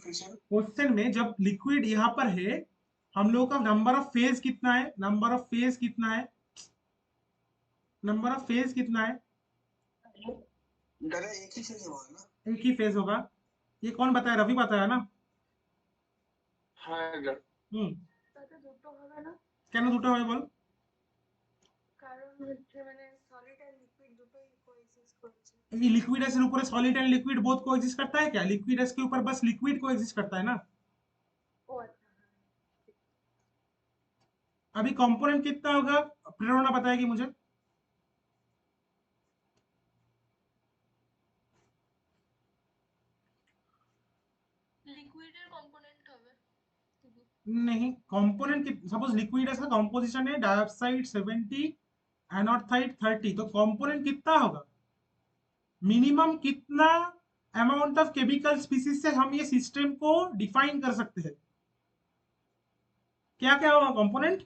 फिर से। क्वेश्चन में जब लिक्विड यहाँ पर है, हम लोगों का नंबर ऑफ फेज कितना है? नंबर ऑफ फेज कितना है? नंबर ऑफ फेज कितना है? दादा एक ही फेज हुआ ना? एक ही फेज होगा। ये कौन बताया? रवि बताया ना। हाँ দাদা। দাদা দুটো হবে না? কেন দুটো হবে বল? কারণ হচ্ছে মানে সলিড আর লিকুইড দুটোই কোএক্সিস্ট করছে। ये लिक्विड एस के ऊपर सॉलिड एंड लिक्विड बोथ को एग्जिस्ट करता है क्या? लिक्विड एस के ऊपर बस लिक्विड को एग्जिस्ट करता है ना। ও আচ্ছা হ্যাঁ। अभी कंपोनेंट कितना होगा प्रेरणा बताएगी मुझे। লিকুইডের কম্পোনেন্ট হবে শুধু। नहीं, कंपोनेंट सपोज लिक्विड एस का कंपोजिशन है डाइऑक्साइड 70, एनोथाइड 30, तो कंपोनेंट कितना होगा? मिनिमम कितना अमाउंट ऑफ केमिकल स्पीसीज से हम ये सिस्टम को डिफाइन कर सकते हैं? क्या क्या होगा component?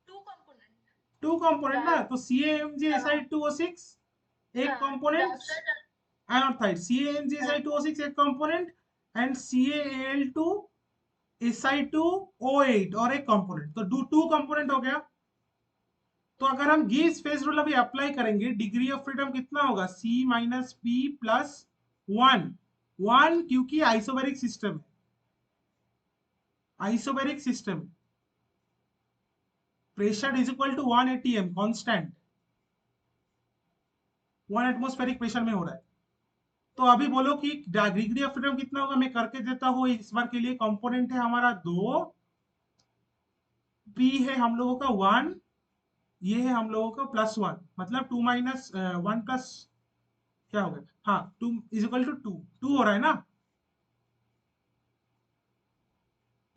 Two component. Two component ना, तो CaMgSi2O6 एक हाँ कंपोनेंट, डाइऑक्साइड एनोथाइड CaMgSi2O6 एक कंपोनेंट, एंड CaL2Si2O8 और एक कंपोनेंट, तो टू कंपोनेंट हो गया। तो अगर हम गिब्स फेज रूल अभी अप्लाई करेंगे, डिग्री ऑफ फ्रीडम कितना होगा? C-P+1 1, क्योंकि आइसोबैरिक सिस्टम है, आइसोबैरिक सिस्टम है। Pressure is equal to 1 atm constant, 1 atmospheric pressure में हो रहा है। तो अभी बोलो कि डिग्री ऑफ फ्रीडम कितना होगा? मैं करके देता हूँ इस बार के लिए। कंपोनेंट है हमारा 2, पी है हम लोगों का 1, ये है हम लोगों का +1, मतलब 2 - 1 प्लस क्या हो गया? हाँ, 2 इज इक्वल टू 2, 2 हो रहा है ना?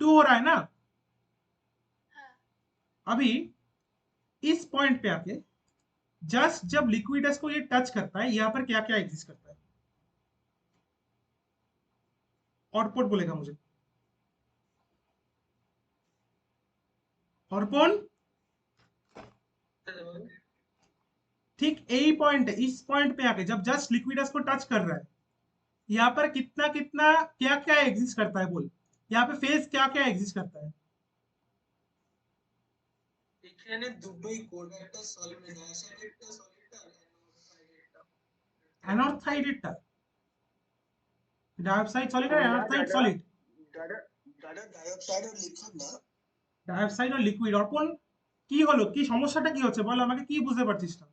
2 हो रहा है ना? अभी इस पॉइंट पे आके जस्ट जब लिक्विडस को ये टच करता है, यहाँ पर क्या क्या एग्जिस्ट करता है? आउटपुट बोलेगा मुझे। और कौन? ठीक यही पॉइंट है। इस पॉइंट पे आके जब जस्ट लिक्विडस को टच कर रहा है, यहाँ पर कितना कितना क्या क्या एग्जिस्ट करता है बोल? यहाँ पे फेज क्या क्या एग्जिस्ट करता है? এখানে দুটোই করবে, একটা সলিড ডাইঅক্সাইড একটা সলিড আর অ্যানোক্সাইড একটা। एनोथाइड डाइऑक्साइड सॉलिड है, एनोथाइड सॉलिड। दादा दादा डाइऑक्साइड और लिक्विड ना? ডাইঅক্সাইড আর লিকুইড। অর্পণ কি হলো? কি সমস্যাটা কি হচ্ছে বল আমাকে, কি বুঝতে পারছিস না?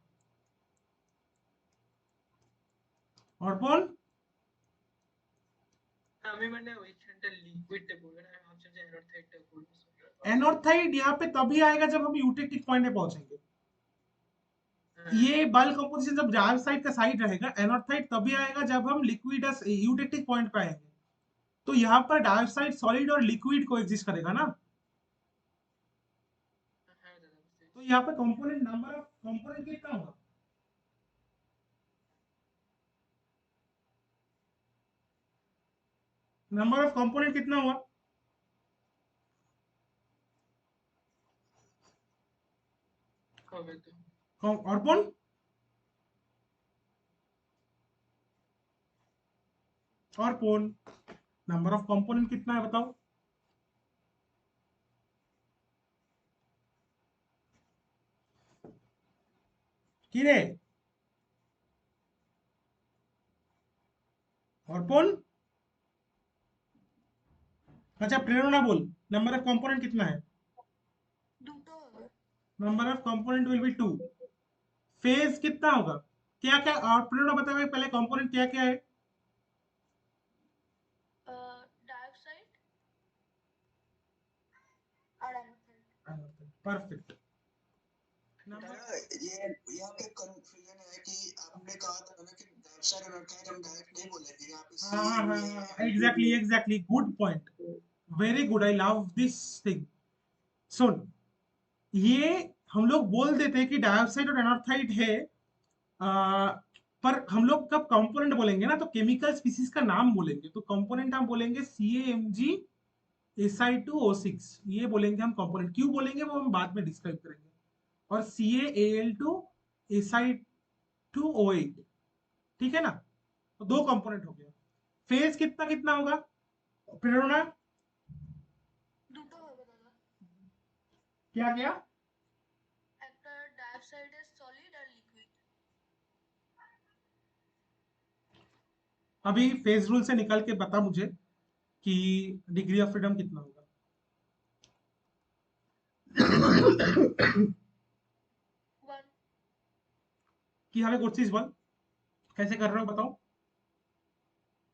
অর্পণ আমি মানে ওইখানটা লিকুইডটা বলবে না, আমি ভাবছিলাম যে অ্যানোক্সাইডটা বলবে। एनोथाइड यहाँ पे तभी आएगा जब हम यूटेक्टिक पॉइंट पे पहुंचेंगे। ये बल्क कंपोजिशन जब डाइऑक्साइड का साइड रहेगा, एनोथाइड तभी आएगा जब हम लिक्विड यूटेक्टिक पॉइंट पे आएंगे। तो यहाँ पर डाइऑक्साइड सॉलिड और लिक्विड को एग्जिस्ट करेगा ना। तो यहाँ पे कंपोनेंट नंबर ऑफ कंपोनेंट कितना होगा? नंबर ऑफ कंपोनेंट कितना हुआ? হবে তো। अर्पण अर्पण नंबर ऑफ कंपोनेंट कितना है बताओ? किरे অর্পণ अच्छा प्रेरणा बोल नंबर ऑफ कंपोनेंट कितना है দুটো হবে number of component will be 2 phase कितना होगा क्या क्या और प्रेरणा बताओ पहले कंपोनेंट क्या क्या है ডাইঅক্সাইড আর অ্যানোথাইড परफेक्ट ये यहाँ पे कंफ्यूजन है कि आपने कहा था ना कि डाइऑक्साइड और अल्काइड हम डायरेक्ट नहीं बोलेंगे यहाँ पे हाँ exactly exactly good point very good I love this thing सुन ये हम लोग बोल देते हैं कि डाइऑक्साइड और एनॉक्साइड है पर हम लोग कब कंपोनेंट बोलेंगे ना तो केमिकल स्पीसीज का नाम बोलेंगे तो कंपोनेंट हम बोलेंगे CaMgSi2O6 ये बोलेंगे हम कंपोनेंट क्यों बोलेंगे वो हम बाद में डिस्क्राइब करेंगे और CaAl2Si2O8 ठीक है ना तो दो कंपोनेंट हो गया फेज कितना कितना होगा प्रेरणा দুটো হবে দাদা क्या क्या একটা ডাইঅক্সাইডের সলিড আর লিকুইড अभी फेज रूल से निकल के बता मुझे कि डिग्री ऑफ फ्रीडम कितना होगा 1 কিভাবে করছিস বল कैसे कर रहे हो बताओ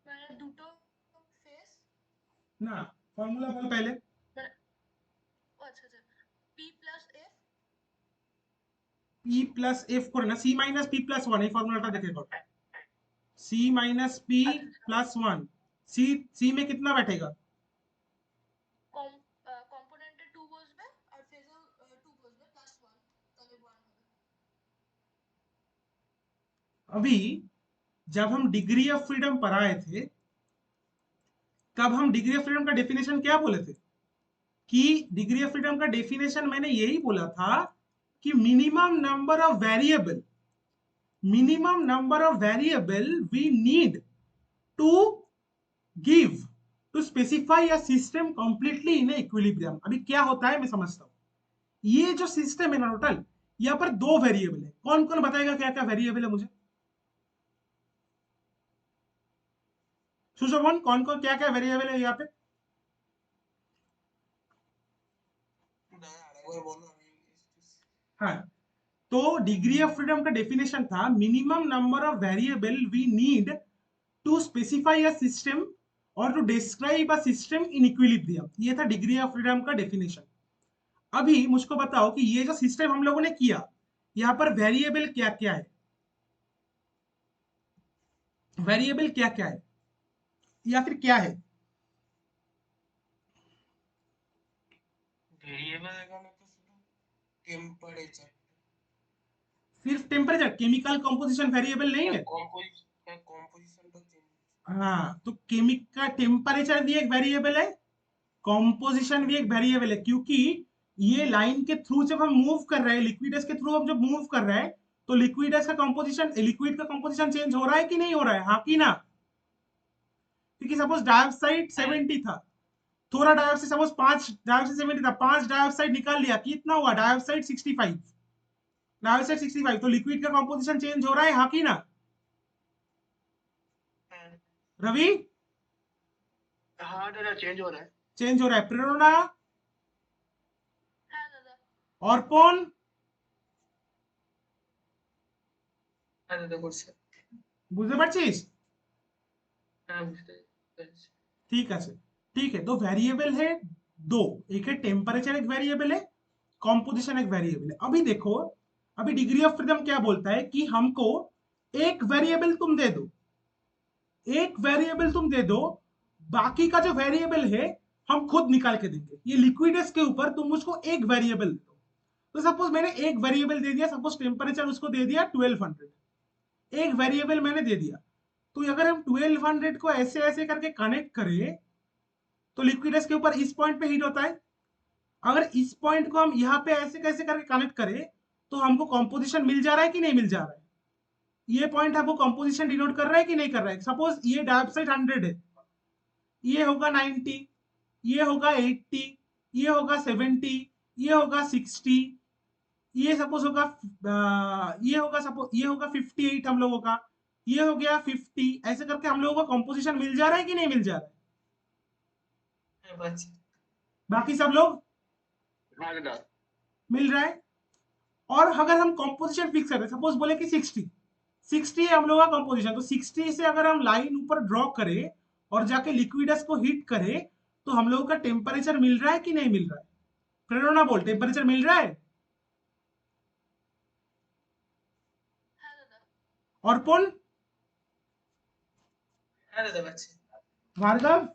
মানে দুটো ফেস ना फॉर्मूला बोल पहले মানে ও আচ্ছা আচ্ছা P plus F P plus F করে না C মাইনাস P প্লাস 1 এই ফর্মুলাটা দেখে কর C minus P plus 1 C में कितना बैठेगा কম্পোনেন্টে 2 বসবে আর ফেজেও 2 বসবে প্লাস 1 তাহলে 1 হবে अभी जब हम डिग्री ऑफ फ्रीडम पढ़ाए थे तब हम डिग्री ऑफ फ्रीडम का डेफिनेशन क्या बोले थे कि डिग्री ऑफ फ्रीडम का डेफिनेशन मैंने यही बोला था कि minimum number of variable we need to give to specify a system completely in equilibrium अभी क्या होता है मैं समझता हूं ये जो सिस्टम है ना टोटल यहाँ पर दो वेरिएबल है कौन कौन बताएगा क्या क्या वेरिएबल है मुझे सुशोभन कौन कौन क्या क्या वेरिएबल है यहाँ पे हाँ तो डिग्री ऑफ फ्रीडम का डेफिनेशन था minimum number of variable we need to specify a system और to describe a system in equilibrium ये था डिग्री ऑफ फ्रीडम का डेफिनेशन अभी मुझको बताओ कि ये जो सिस्टम हम लोगों ने किया यहाँ पर वेरिएबल क्या क्या है वेरिएबल क्या क्या है या फिर क्या है ভেরিয়েবল এখানে তো শুধু টেম্পারেচার सिर्फ टेम्परेचर केमिकल कंपोजिशन वेरिएबल नहीं है কম্পোজিশনটা চেঞ্জ हाँ तो केमिकल टेम्परेचर भी एक वेरिएबल है कॉम्पोजिशन भी एक वेरिएबल है क्योंकि ये लाइन के थ्रू जब हम मूव कर रहे हैं लिक्विडस के थ्रू हम जब मूव कर रहे हैं तो लिक्विडस का कंपोजिशन लिक्विड का कंपोजिशन चेंज हो रहा है कि नहीं हो रहा है हाँ कि ना क्योंकि सपोज डाइऑक्साइड 70 था थोड़ा डाइऑक्साइड सपोज 5 डाइऑक्साइड 70 था 5 डाइऑक्साइड निकाल लिया कितना हुआ डाइऑक्साइड 65 डाइऑक्साइड 65 तो लिक्विड का कंपोजिशन चेंज हो रहा है हाँ कि ना रवि हाँ दादा चेंज हो रहा है चेंज हो रहा है प्रेरणा হ্যাঁ দাদা अर्पण হ্যাঁ দাদা করছে বুঝতে পারছিস হ্যাঁ বুঝতে পেরেছি ठीक है सर ठीक है तो वेरिएबल है दो एक है टेम्परेचर एक वेरिएबल है कॉम्पोजिशन एक वेरिएबल है अभी देखो अभी डिग्री ऑफ फ्रीडम क्या बोलता है कि हमको एक वेरिएबल तुम दे दो बाकी का जो वेरिएबल है हम खुद निकाल के देंगे ये लिक्विडस के ऊपर तुम मुझको एक वेरिएबल दे दो तो सपोज मैंने एक वेरिएबल दे दिया सपोज टेम्परेचर उसको दे दिया 1200 एक वेरिएबल मैंने दे दिया तो अगर हम 1200 को ऐसे ऐसे करके कनेक्ट करें तो लिक्विडस के ऊपर इस पॉइंट पे हीट होता है अगर इस पॉइंट को हम यहाँ पे ऐसे कैसे करके कनेक्ट करें तो हमको कंपोजिशन मिल जा रहा है कि नहीं मिल जा रहा है ये पॉइंट हमको कंपोजिशन डिनोट कर रहा है कि नहीं कर रहा है सपोज ये डाइऑक्साइड 100 है ये होगा 90 ये होगा 80 ये होगा 70 ये होगा 60 ये सपोज होगा ये होगा सपोज ये होगा 58 हम लोगों का, ये हो गया 50, ऐसे करके हम लोगों को कंपोजिशन मिल जा रहा है कि नहीं मिल जा रहा है? হ্যাঁ পাচ্ছি। बाकी सब लोग हाँ दादा। मिल रहा है। और अगर हम कंपोजिशन फिक्स करें, सपोज बोले कि 60 है हम लोग का कंपोजिशन, तो 60 से अगर हम लाइन ऊपर ड्रॉ करें और जाके लिक्विडस को हीट करें, तो हम लोगों का टेम्परेचर मिल रहा है कि नहीं मिल रहा है? प्रेरणा बोल, टेम्परेचर मिल रहा है? अर्पण, হ্যাঁ দাদা পাচ্ছি। भार्गव,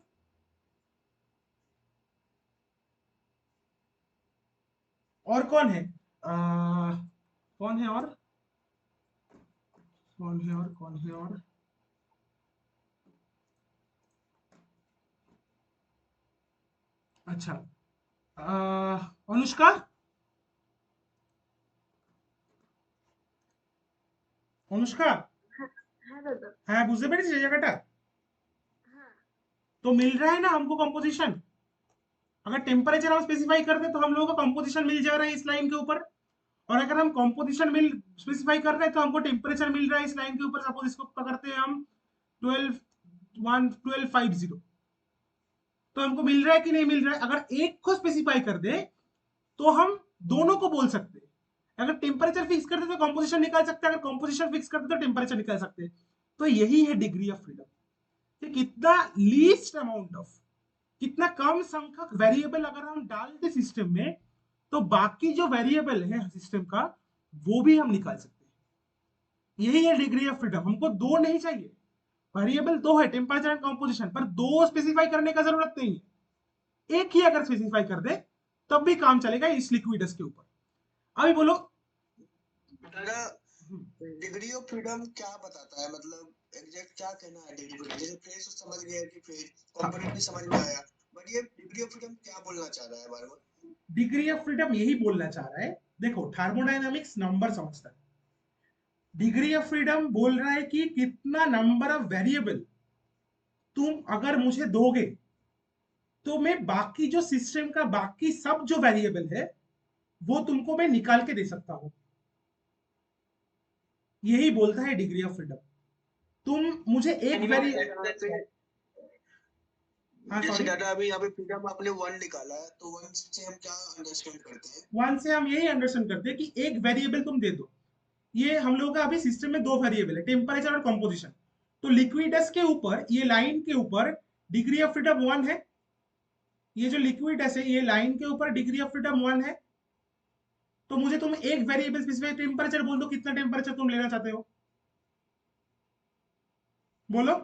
और कौन है? कौन है और कौन है और कौन है और अच्छा, अनुष्का, অনুষ্কা, হ্যাঁ দাদা। হ্যাঁ বুঝতে পেরেছিস এই জায়গাটা? হ্যাঁ। तो मिल रहा है ना हमको कंपोजिशन? अगर टेम्परेचर हम स्पेसिफाई कर दे तो हम लोगों का कंपोजिशन मिल जा रहा है इस लाइन के ऊपर, और अगर हम कंपोजिशन मिल स्पेसिफाई कर रहे हैं तो हमको टेम्परेचर मिल रहा है इस लाइन के ऊपर। सपोज इसको पकड़ते हैं हम 1250, तो हमको मिल रहा है कि नहीं मिल रहा है? अगर एक को स्पेसिफाई कर दे तो हम दोनों को बोल सकते हैं। अगर टेम्परेचर फिक्स करते तो कंपोजिशन निकाल सकते हैं, अगर कंपोजिशन फिक्स करते तो टेम्परेचर निकाल सकते हैं। तो यही है डिग्री ऑफ फ्रीडम, कि कितना लीस्ट अमाउंट ऑफ, कितना कम संख्यक वेरिएबल अगर हम डाल दे सिस्टम में, तो बाकी जो वेरिएबल है सिस्टम का वो भी हम निकाल सकते हैं। यही है डिग्री ऑफ फ्रीडम। हमको दो नहीं चाहिए, वेरिएबल दो है, टेम्परेचर एंड कंपोजिशन, पर दो स्पेसिफाई करने का जरूरत नहीं है। एक ही अगर स्पेसिफाई कर दे तब भी काम चलेगा इस लिक्विडस के ऊपर। अभी बोलो दादा, डिग्री ऑफ फ्रीडम क्या बताता है? मतलब एग्जैक्ट क्या कहना है डिग्री फ्रीडम? जैसे फेज तो समझ गया कि फेज, कंपोनेंट भी समझ में आया, बट ये डिग्री ऑफ फ्रीडम क्या बोलना चाह रहा है बार बार? डिग्री ऑफ फ्रीडम यही बोलना चाह रहा है, देखो थर्मोडायनामिक्स नंबर समझता है, डिग्री ऑफ फ्रीडम बोल रहा है कि कितना नंबर ऑफ वेरिएबल तुम अगर मुझे दोगे तो मैं बाकी जो सिस्टम का बाकी सब जो वेरिएबल है वो तुमको मैं निकाल के दे सकता हूं। यही बोलता है डिग्री ऑफ फ्रीडम। तुम मुझे एक वेरिएबल, हाँ जैसे सॉरी, डाटा अभी यहाँ पे फ्रीडम आपने 1 निकाला है, तो 1 से हम क्या अंडरस्टैंड करते हैं? वन से हम यही अंडरस्टैंड करते हैं कि एक वेरिएबल तुम दे दो। ये हम लोग का अभी सिस्टम में दो वेरिएबल है, टेम्परेचर और कंपोजिशन। तो लिक्विडस के ऊपर, ये लाइन के ऊपर डिग्री ऑफ फ्रीडम 1 है। ये जो लिक्विडस है ये लाइन के ऊपर डिग्री ऑफ फ्रीडम 1 है। तो मुझे तुम एक वेरिएबल स्पेसिफाई टेम्परेचर बोल दो, कितना टेम्परेचर तुम लेना चाहते हो, बोलो।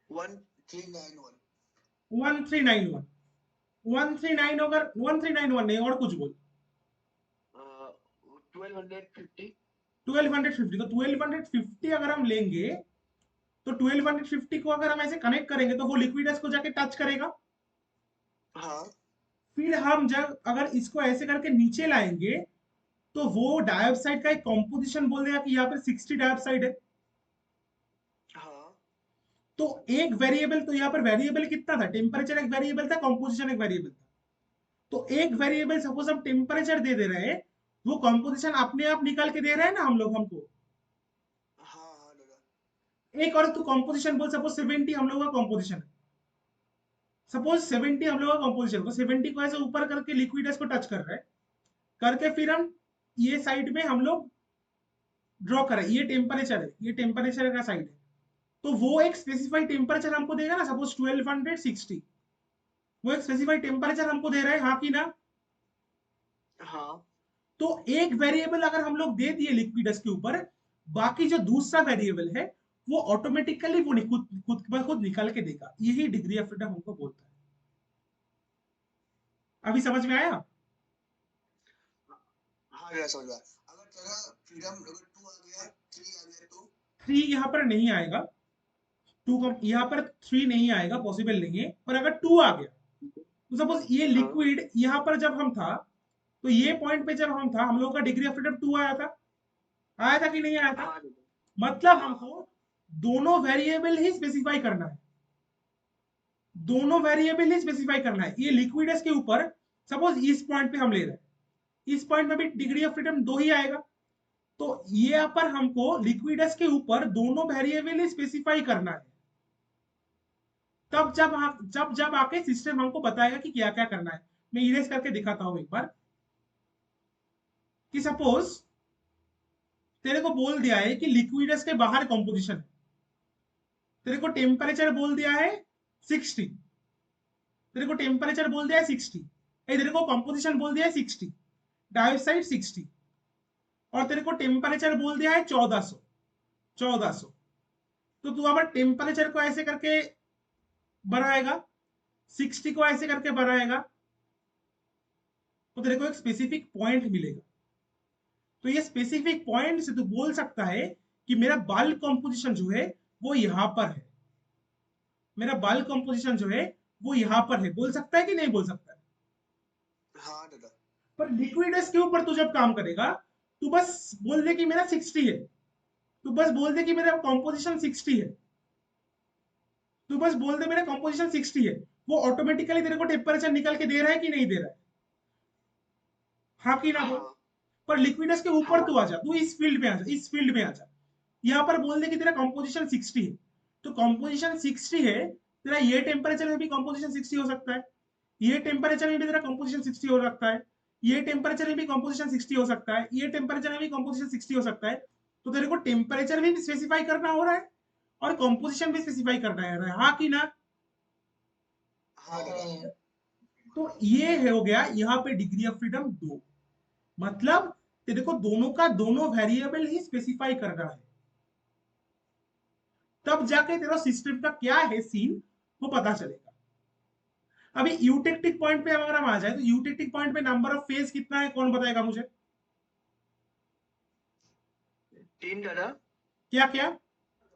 1391। 1391, 139 अगर 1391 नहीं और कुछ बोल, 1250। 1250। तो 1250 अगर हम लेंगे तो 1250 को अगर हम ऐसे कनेक्ट करेंगे तो वो लिक्विडस को जाके टच करेगा। हाँ। फिर हम जब अगर इसको ऐसे करके नीचे लाएंगे तो वो डाइऑक्साइड का एक कंपोजिशन बोल देगा कि यहाँ पर 60 डाइऑक्साइड है। हाँ। तो एक वेरिएबल, तो यहाँ पर वेरिएबल कितना था? टेम्परेचर एक वेरिएबल था, कंपोजिशन एक वेरिएबल था। तो एक वेरिएबल सपोज हम टेम्परेचर दे दे रहे हैं, वो कंपोजिशन अपने आप निकाल के दे रहे हैं ना हम लोग हमको। हाँ हाँ दादा। एक और तू कंपोजिशन बोल, सपोज 70 हम लोग का कंपोजिशन है, सपोज 70 हम लोग का कंपोजिशन, तो 70 को ऐसे ऊपर करके लिक्विडस को टच कर रहा है, करके फिर हम ये साइड में हम लोग ड्रॉ करें, ये टेम्परेचर है, ये टेम्परेचर का साइड है। तो वो एक स्पेसिफाइड टेम्परेचर हमको देगा ना, सपोज 1260, वो एक स्पेसिफाइड टेम्परेचर हमको दे रहा है, हाँ कि ना? हाँ। तो एक वेरिएबल अगर हम लोग दे दिए लिक्विडस के ऊपर, बाकी जो दूसरा वेरिएबल है वो ऑटोमेटिकली वो खुद खुद ब खुद निकाल के देगा। यही डिग्री ऑफ फ्रीडम हमको बोलता है। अभी समझ में आया? हाँ दादा समझ गया। अगर तेरा फ्रीडम अगर 2 आ गया, 3 आ गया तो? 3 यहाँ पर नहीं आएगा, 2 का यहाँ पर 3 नहीं आएगा, पॉसिबल नहीं है। पर अगर 2 आ गया तो सपोज ये लिक्विड यहाँ पर जब हम था, तो ये पॉइंट पे जब हम था, हम लोगों का डिग्री ऑफ फ्रीडम 2 आया था कि नहीं आया था? हाँ दादा। मतलब हमको दोनों वेरिएबल ही स्पेसिफाई करना है, दोनों वेरिएबल ही स्पेसिफाई करना है। ये लिक्विडस के ऊपर सपोज इस पॉइंट पे हम ले रहे हैं, इस पॉइंट में भी डिग्री ऑफ फ्रीडम 2 ही आएगा। तो यहाँ पर हमको लिक्विडस के ऊपर दोनों वेरिएबल स्पेसिफाई करना है, तब जब आके सिस्टम हमको बताएगा कि क्या क्या करना है। मैं इरेज करके दिखाता हूं एक बार कि सपोज तेरे को बोल दिया है कि लिक्विडस के बाहर कंपोजिशन है, तेरे को टेम्परेचर बोल दिया है 60, तेरे को टेम्परेचर बोल दिया है 60, तेरे को कंपोजिशन बोल दिया है 60, डाइऑक्साइड 60, और तेरे को टेम्परेचर बोल दिया है 1400। तो तू अब टेम्परेचर को ऐसे करके बढ़ाएगा, 60 को ऐसे करके बढ़ाएगा, तो तेरे को एक स्पेसिफिक पॉइंट मिलेगा। तो ये स्पेसिफिक पॉइंट से तू बोल सकता है कि मेरा बल्क कंपोजिशन जो है वो यहां पर है, मेरा बल्क कंपोजिशन जो है वो यहां पर है। बोल सकता है कि नहीं बोल सकता है? हाँ दादा। पर लिक्विडस के ऊपर तू जब काम करेगा, तू बस बोल दे कि मेरा 60 है, तू बस बोल दे कि मेरा कंपोजिशन 60 है, तू बस बोल दे मेरा कंपोजिशन 60 है, वो ऑटोमेटिकली तेरे को टेम्परेचर निकल के दे रहा है कि नहीं दे रहा है? हाँ कि ना बोल। हाँ पर लिक्विडस के ऊपर तू आ जा, तू इस फील्ड में आ जा, इस फील्ड में आ जा, यहाँ पर बोल दे कि तेरा कंपोजिशन 60 है, तो कंपोजिशन 60 है, तेरा ये टेम्परेचर में भी कंपोजिशन 60 हो सकता है, ये टेम्परेचर में भी तेरा कंपोजिशन 60 हो सकता है, ये टेम्परेचर में भी कंपोजिशन 60 हो सकता है, ये टेम्परेचर में भी कंपोजिशन 60 हो सकता है। तो तेरे को टेम्परेचर भी स्पेसिफाई करना हो रहा है और कंपोजिशन भी स्पेसिफाई करना है, हाँ कि ना? हाँ दादा। तो ये हो गया यहाँ पे डिग्री ऑफ फ्रीडम 2, मतलब तेरे को दोनों का दोनों वेरिएबल ही स्पेसिफाई करना है, तब जाके तेरा सिस्टम का क्या है सीन वो पता चलेगा। अभी यूटेक्टिक पॉइंट पे अगर हम आ जाए, तो यूटेक्टिक पॉइंट पे नंबर ऑफ फेज कितना है, कौन बताएगा मुझे? 3 दादा। क्या क्या?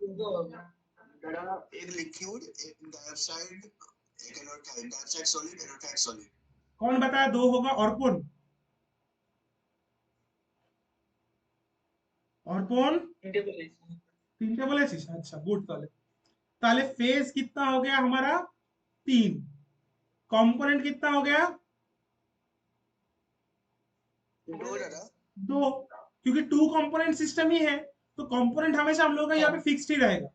दादा एक लिक्विड, एक डाइऑक्साइड, एक एनोटाइड, डाइऑक्साइड सॉलिड, एनोटाइड सॉलिड। कौन बताया 2 होगा? और कौन? और कौन? तीन टेबल है। अच्छा गुड। ताले फेज कितना हो गया हमारा? 3। कंपोनेंट कितना हो गया? 2 दादा। 2, क्योंकि 2 कंपोनेंट सिस्टम ही है, तो कंपोनेंट हमेशा हम लोग का यहाँ पे फिक्स्ड ही रहेगा,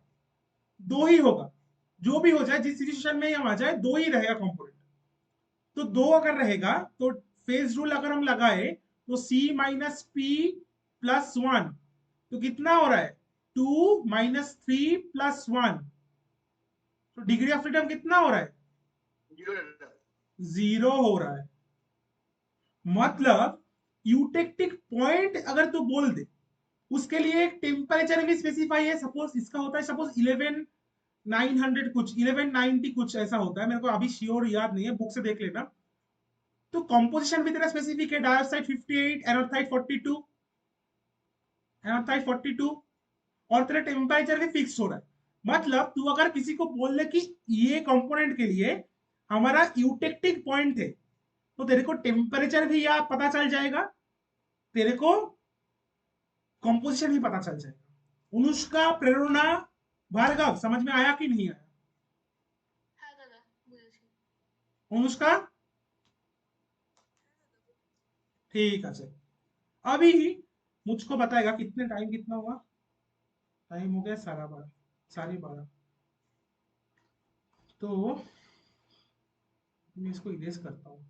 2 ही होगा। जो भी हो जाए, जिस सिचुएशन में हम आ जाए, 2 ही रहेगा कंपोनेंट। तो 2 अगर रहेगा तो फेज रूल अगर हम लगाए तो C माइनस पी प्लस 1, तो कितना हो रहा है? 2 माइनस 3 प्लस 1, तो डिग्री ऑफ फ्रीडम कितना हो रहा है? 0 दादा। 0 हो रहा है। मतलब यूटेक्टिक पॉइंट अगर तू बोल दे, उसके लिए एक टेम्परेचर भी स्पेसिफाई है। सपोज इसका होता है सपोज 11,900 कुछ, 1190 कुछ ऐसा होता है, मेरे को अभी श्योर याद नहीं है, बुक से देख लेना। तो कंपोजिशन भी तेरा स्पेसिफिक है, डाइऑक्साइड 58, एनोथाइड 42, एनोथाइड 42, और तेरा टेम्परेचर भी फिक्स हो रहा है। मतलब तू अगर किसी को बोल ले कि ये कंपोनेंट के लिए हमारा यूटेक्टिक पॉइंट है, तो तेरे को टेम्परेचर भी याद पता चल जाएगा, तेरे को कंपोजिशन भी पता चल जाएगा। अनुष्का, प्रेरणा, भार्गव, समझ में आया कि नहीं आया? হ্যাঁ দাদা বুঝেছি। अनुष्का ठीक है। अभी मुझको बताएगा कितने टाइम कितना हुआ? टाइम हो गया 12:30, 12:30। तो मैं इसको इरेज करता हूँ।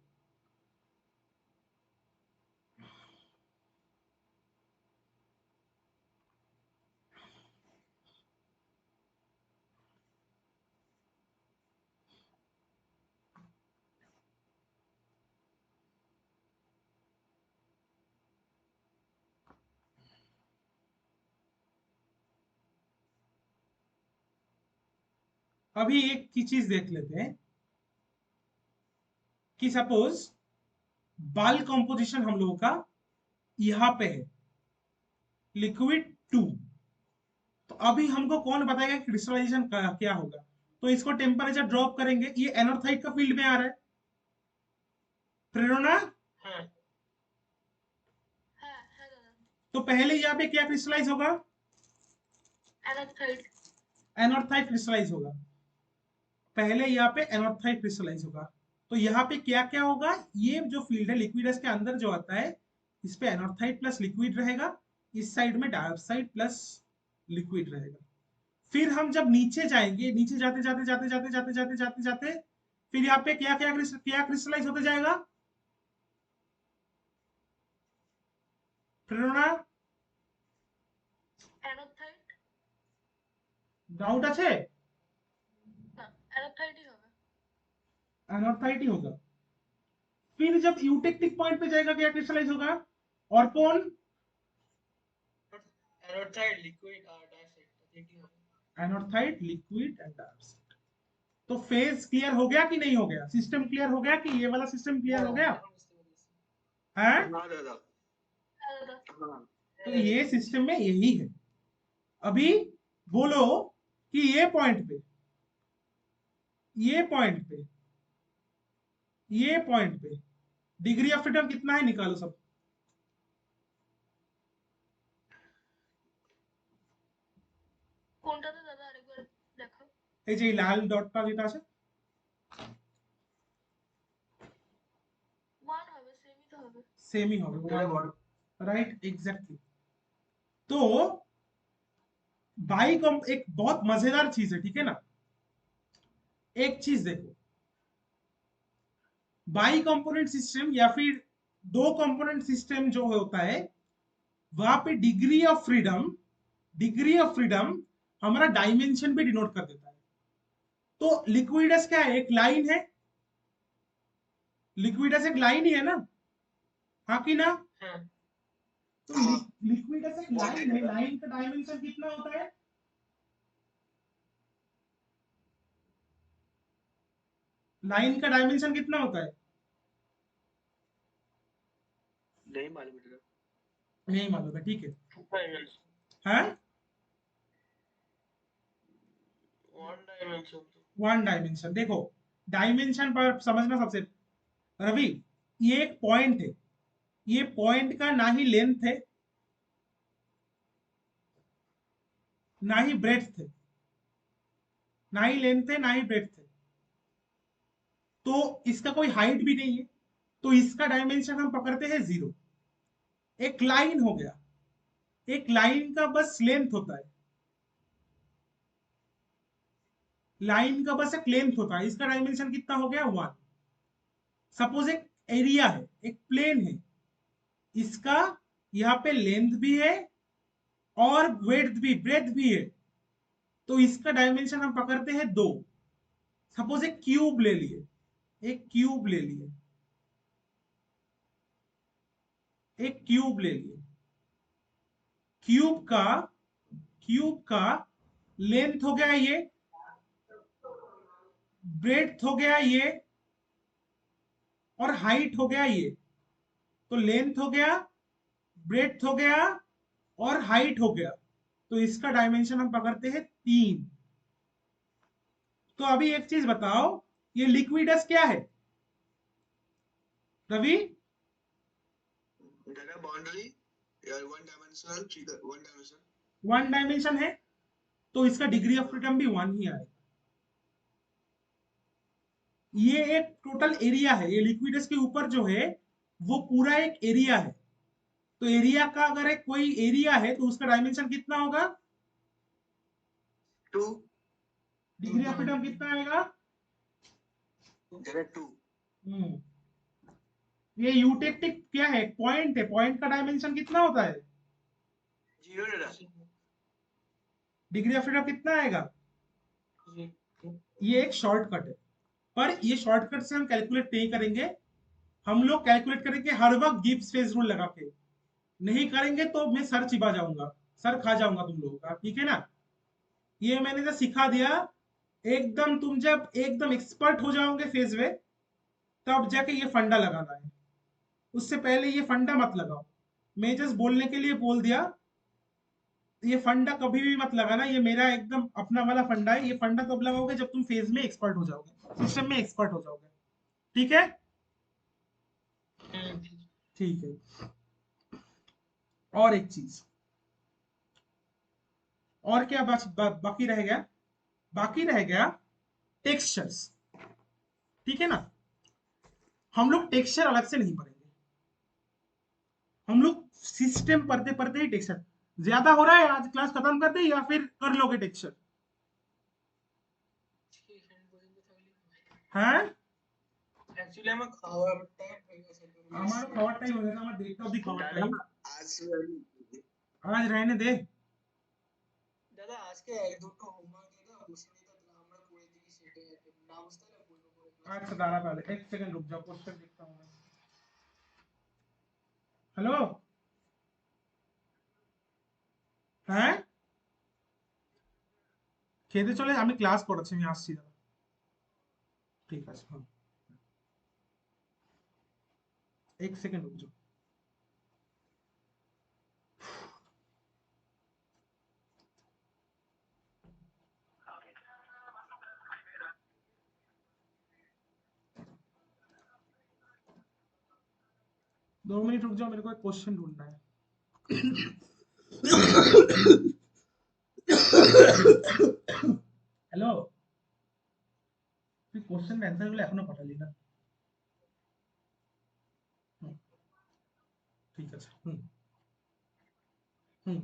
अभी एक की चीज देख लेते हैं कि सपोज बाल कंपोजिशन हम लोगों का यहां पे है, लिक्विड 2। तो अभी हमको कौन बताएगा क्रिस्टलाइजेशन क्या होगा? तो इसको टेम्परेचर ड्रॉप करेंगे, ये एनोथाइड का फील्ड में आ रहा है। प्रेरणा, হ্যাঁ হ্যাঁ দাদা। तो पहले यहाँ पे क्या क्रिस्टलाइज होगा? অ্যানাথাইড। एनोथाइड क्रिस्टलाइज होगा। पहले यहाँ पे एनोथाइड क्रिस्टलाइज होगा। तो यहाँ पे क्या क्या होगा? ये जो फील्ड है लिक्विडस के अंदर जो आता है, इस पे एनोथाइड प्लस लिक्विड रहेगा, इस साइड में डाइऑक्साइड प्लस लिक्विड रहेगा। फिर हम जब नीचे जाएंगे, नीचे जाते जाते जाते जाते जाते जाते जाते जाते फिर यहाँ पे क्या क्या क्या क्रिस्टलाइज होते जाएगा? प्रेरणा, অ্যানোথাইড। डाउट আছে? না, অ্যানোথাইডই হবে। एनोथाइड ही होगा। फिर जब यूटेक्टिक पॉइंट पे जाएगा क्या क्रिस्टलाइज होगा? और कौन? एनोथाइड लिक्विड और डाइऑक्साइड देखिए होगा। एनोथाइड लिक्विड एंड डाइऑक्साइड। तो फेज क्लियर हो गया कि नहीं हो गया? सिस्टम क्लियर हो गया कि ये वाला सिस्टम क्लियर हो गया है? हाँ दादा, হ্যাঁ দাদা। हाँ। तो ये सिस्टम में यही है। अभी बोलो कि ये पॉइंट पे, ये पॉइंट पे, ये पॉइंट पे डिग्री ऑफ फ्रीडम कितना है? निकालो सब। কোনটাতে দাদা আরেকবার দেখো। এই যে লাল ডটটা যেটা আছে 1 হবে, সেমই তো হবে। सेम ही होगा, राइट, एग्जैक्टली। तो एक बहुत मजेदार चीज है, ठीक है ना? एक चीज देखो, बाई कंपोनेंट सिस्टम या फिर दो कंपोनेंट सिस्टम जो होता है, वहां पे डिग्री ऑफ फ्रीडम हमारा डायमेंशन भी डिनोट कर देता है। तो लिक्विडस क्या है? एक लाइन है। लिक्विडस एक लाइन ही है ना, हाँ कि ना? हाँ तो हाँ। लिक्विडस एक लाइन है, लाइन का डायमेंशन कितना होता है? लाइन का डायमेंशन कितना होता है? नहीं मालूम है। नहीं मालूम है, ठीक है। डायमेंशन हैं? One dimension one dimension. देखो डायमेंशन पर समझना सबसे, रवि ये एक पॉइंट है, ये पॉइंट का ना ही लेंथ है ना ही ब्रेड्थ है, ना ही लेंथ है ना ही ब्रेड्थ है, तो इसका कोई हाइट भी नहीं है, तो इसका डायमेंशन हम पकड़ते हैं 0। एक लाइन हो गया, एक लाइन का बस लेंथ होता है, लाइन का बस एक लेंथ होता है, इसका डायमेंशन कितना हो गया? 1। सपोज एक एरिया है, एक प्लेन है, इसका यहाँ पे लेंथ भी है और वेड्थ भी, ब्रेथ भी है, तो इसका डायमेंशन हम पकड़ते हैं 2। सपोज एक क्यूब ले लिए, एक क्यूब ले लिए, एक क्यूब ले लिए, क्यूब का लेंथ हो गया ये, ब्रेड्थ हो गया ये, और हाइट हो गया ये। तो लेंथ हो गया, ब्रेड्थ हो गया और हाइट हो गया, तो इसका डायमेंशन हम पकड़ते हैं 3। तो अभी एक चीज बताओ, ये लिक्विडस क्या है रवि? बाउंड्री या one dimensional figure, one dimension है, तो इसका डिग्री ऑफ फ्रीडम भी 1 ही आएगा। ये एक टोटल एरिया है, ये लिक्विडस के ऊपर जो है वो पूरा एक एरिया है, तो एरिया का अगर एक कोई एरिया है तो उसका डायमेंशन कितना होगा? 2। डिग्री ऑफ फ्रीडम कितना आएगा? 2। ये यूटेक्टिक क्या है? पॉइंट है, पॉइंट का डायमेंशन कितना होता है? 0 दादा। डिग्री ऑफ फ्रीडम कितना आएगा? ये एक शॉर्टकट है, पर ये शॉर्टकट से हम कैलकुलेट नहीं करेंगे। हम लोग कैलकुलेट करेंगे हर वक्त गिब्स फेज रूल लगा के, नहीं करेंगे तो मैं सर चिपा जाऊंगा, सर खा जाऊंगा तुम लोगों का, ठीक है ना? ये मैंने जो सिखा दिया, एकदम तुम जब एकदम एक्सपर्ट हो जाओगे फेज में, तब जाके ये फंडा लगाना है, उससे पहले ये फंडा मत लगाओ। मैं जस्ट बोलने के लिए बोल दिया, ये फंडा कभी भी मत लगाना, ये मेरा एकदम अपना वाला फंडा है। ये फंडा कब लगाओगे? जब तुम फेज में एक्सपर्ट हो जाओगे, सिस्टम में एक्सपर्ट हो जाओगे, ठीक है? ठीक है। और एक चीज और क्या बाकी रह गया? बाकी रह गया टेक्सचर्स, ठीक है ना? हम लोग टेक्सचर अलग से नहीं पढ़ेंगे, हम लोग सिस्टम पढ़ते पढ़ते ही टेक्सचर ज्यादा हो रहा है। आज क्लास खत्म कर दे या फिर कर लोगे टेक्सचर? হ্যাঁ অ্যাকচুয়ালি আমার খাওয়ার টাইম হয়ে গেছে তো আমারও খাওয়ার টাইম হয়ে গেছে, আমার 1:30 অবধি খাওয়ার दादा টাইম। आज আজ रहने दे। দাদা আজকে এক দুটো হোমওয়ার্ক দিয়ে দাও, বুঝে নিতে আমরা করে দিই, সেটাই আর কি। না বুঝতে পারলে বলবো পরে ক্লাসে। अच्छा दारा पहले एक सेकंड रुक जाओ, क्वेश्चन देखता हूँ मैं। हेलो হ্যাঁ খেতে চলে আমি ক্লাস করাচ্ছি, আমি আসছি দাদা। ঠিক আছে हाँ एक सेकंड रुक जाओ। दो मिनट रुक जाओ, मेरे को एक क्वेश्चन ढूंढना है। হ্যালো তুই কোশ্চেন অ্যান্সার গুলো এখনো পাঠালি না? হুম, ঠিক আছে হুম হুম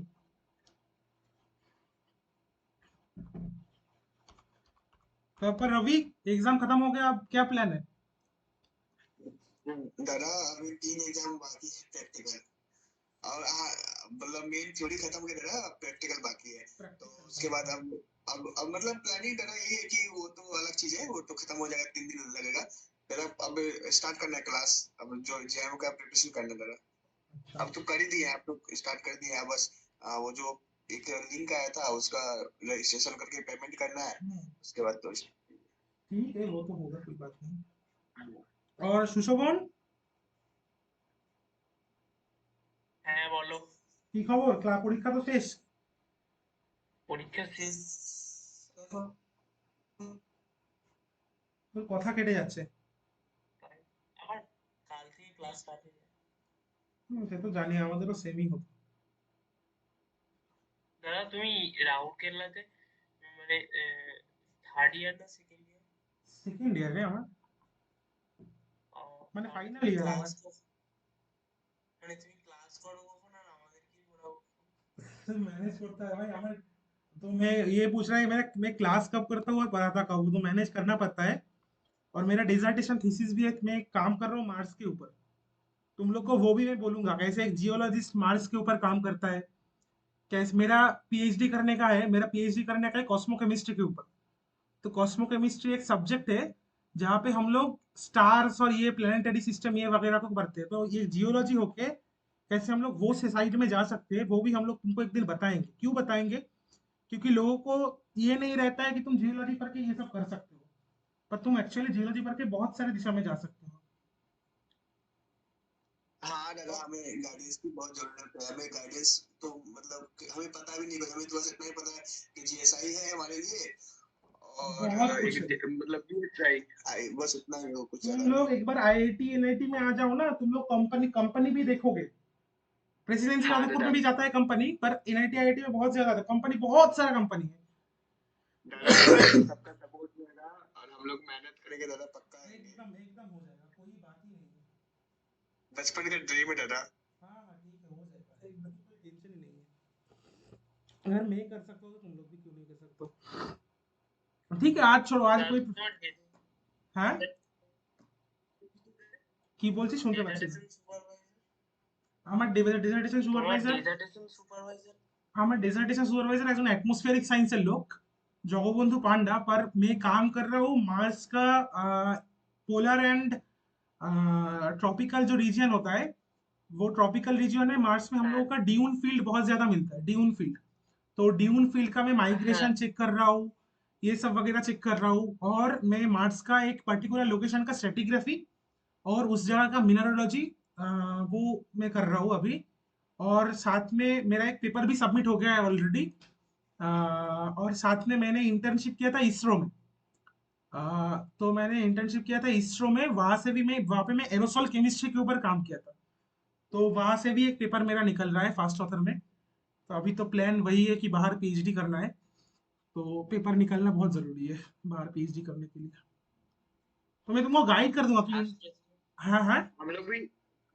तो पर रवि एग्जाम खत्म हो गया, अब क्या प्लान है? दादा अभी 3 एग्जाम बाकी है प्रैक्टिकल, और मतलब मेन थ्योरी खत्म हो गया दादा, प्रैक्टिकल बाकी है। तो उसके बाद अब मतलब प्लानिंग दादा ये है कि वो तो अलग चीज है, वो तो खत्म हो जाएगा, 3 दिन लगेगा दादा। अब स्टार्ट करना है क्लास, अब जो जेएम का प्रिपरेशन करना है दादा। अच्छा अब तो कर ही दिए हैं, आप तो स्टार्ट कर दिए हैं, बस वो जो एक लिंक आया था उसका रजिस्ट्रेशन करके पेमेंट करना है, उसके बाद तो ठीक है, वो तो होगा, कोई बात नहीं। और सुशोभन হ্যাঁ বলো। কি খবর? ক্লাস পরীক্ষা তো শেষ। পরীক্ষা শেষ। তোর কথা কেটে যাচ্ছে। আমার কাল থেকে ক্লাস স্টার্ট হয়ে যায়। সে তো জানি, আমাদেরও সেমই হতো। দাদা তুমি রাউরকেল্লাতে মানে থার্ড ইয়ার না সেকেন্ড ইয়ার? সেকেন্ড ইয়ারে আমার, মানে ফাইনাল ইয়ার আমার। মানে তুমি ক্লাস করো কখন আর আমাদেরকে পড়াও? मैनेज करता है भाई हमें। तो मैं ये पूछ रहा है मैं क्लास कब करता हूँ और पढ़ाता कब हूँ, तो मैनेज करना पड़ता है। और मेरा डिसर्टेशन थीसिस भी है, मैं एक काम कर रहा हूँ मार्स के ऊपर। तुम लोग को वो भी मैं बोलूंगा कैसे एक जियोलॉजिस्ट मार्स के ऊपर काम करता है। कैसे मेरा पीएचडी करने का है, मेरा पीएचडी करने का है कॉस्मो केमिस्ट्री के ऊपर। तो कॉस्मो केमिस्ट्री एक सब्जेक्ट है जहाँ पे हम लोग स्टार्स और ये प्लेनेटरी सिस्टम ये वगैरह को पढ़ते हैं। तो ये जियोलॉजी होके कैसे हम लोग वो सोसाइटी में जा सकते हैं, वो भी हम लोग तुमको एक दिन बताएंगे। क्यों बताएंगे? क्योंकि लोगों को ये नहीं रहता है कि तुम जियोलॉजी पढ़ के ये सब कर सकते हो, पर तुम एक्चुअली जियोलॉजी पढ़ के बहुत सारे दिशा में जा सकते हो। हाँ दादा, हमें गाइडेंस की बहुत जरूरत है। हमें गाइडेंस तो मतलब हमें पता भी नहीं, बस हमें तो बस इतना ही पता है कि जीएसआई है हमारे लिए, और बहुत कुछ है। मतलब बीएसआई, बस इतना ही हो, कुछ तुम ज्यादा लोग नहीं। एक बार आईआईटी एनआईटी में आ जाओ ना, तुम लोग कंपनी कंपनी भी देखोगे। प्रेसिडेंसी हाँ जादवपुर दादा, में भी जाता है कंपनी, पर एनआईटी आईआईटी में बहुत ज्यादा कंपनी, बहुत सारा कंपनी है। दादा हमें सबका सपोर्ट मिलेगा और हम लोग मेहनत करेंगे दादा, पक्का है। एकदम एकदम हो जाएगा, कोई बात ही नहीं है। बचपन का ड्रीम है दादा। हाँ हाँ ठीक है, हो जाएगा एकदम, कोई टेंशन ही नहीं है। अगर मैं कर सकता हूँ तो तुम लोग भी क्यों नहीं कर सकते हो? ठीक है आज छोड़ो, आज कोई হ্যাঁ কি বলছিস শুনতে পাচ্ছি না। আমার ডেজার্টেশন सुपरवाइजर একজন एटमॉस्फेरिक साइंसेর लोक जगबंधु पांडा, पर मैं काम कर रहा हूँ मार्स का पोलर एंड ट्रॉपिकल जो रीजन होता है, वो ट्रॉपिकल रीजन है मार्स में। हम लोगों का ड्यून फील्ड बहुत ज्यादा मिलता है, ड्यून फील्ड। तो ड्यून फील्ड का मैं माइग्रेशन चेक कर रहा हूँ, ये सब वगैरह चेक कर रहा हूँ। और मैं मार्स का एक पर्टिकुलर लोकेशन का स्ट्रेटिग्राफी और उस जगह का मिनरोलॉजी वो मैं कर रहा हूँ अभी। और साथ में मेरा एक पेपर भी सबमिट हो गया है ऑलरेडी। और साथ में मैंने इंटर्नशिप किया था इसरो में। तो मैंने इंटर्नशिप किया था इसरो में, वहां से भी मैं वहां पे मैं एरोसोल केमिस्ट्री के ऊपर काम किया था। तो वहां से भी एक पेपर मेरा निकल रहा है फास्ट ऑथर में। तो अभी तो प्लान वही है कि बाहर पीएचडी करना है, तो पेपर निकलना बहुत जरूरी है बाहर पीएचडी करने के लिए। तो मैं तुमको गाइड कर दूंगा कि हाँ हाँ हम लोग भी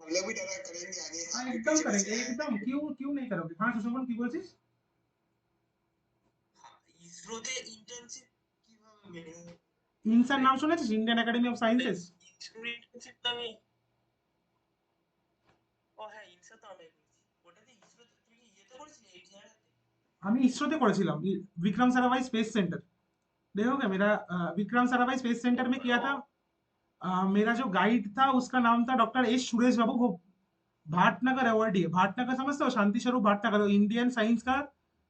हम लोग भी डरा करेंगे आगे हाँ आपके एकदम पीछे करेंगे, पीछे आए एकदम, क्यों क्यों नहीं करोगे। हाँ सुशोभन কি বলছিস? ইসরোতে ইন্টার্নশিপ কিভাবে মেনে ইনসার নাম শুনেছিস? Indian academy of sciences. ইসরোর ইন্টার্নশিপ তো আমি ও হ্যাঁ ইনসা তো আমি করেছি ওটাতে ইসরোতে তুই কি ইয়েতে করেছিলি এই জায়গাতে আমি ইসরোতে করেছিলাম, विक्रम साराभाई स्पेस सेंटर। देखोगे मेरा विक्रम साराभाई स्पेस सेंटर में किया था। मेरा जो गाइड था उसका नाम था डॉक्टर एस सुरेश बाबू। वो भाटनगर अवार्डी है। भाटनगर समझते हो? शांति स्वरूप भाटनगर, इंडियन साइंस का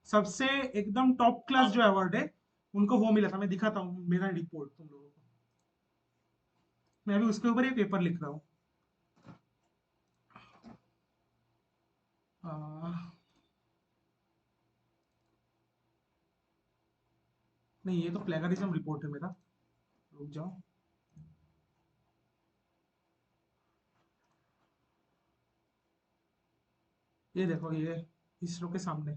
सबसे एकदम टॉप क्लास जो अवार्ड है, उनको वो मिला था। मैं दिखाता हूँ मेरा रिपोर्ट तुम लोगों को। मैं अभी उसके ऊपर ही पेपर लिख रहा हूँ। नहीं ये तो प्लेगरिज्म रिपोर्ट है मेरा, रुक जाओ। ये देखो, ये इसरो के सामने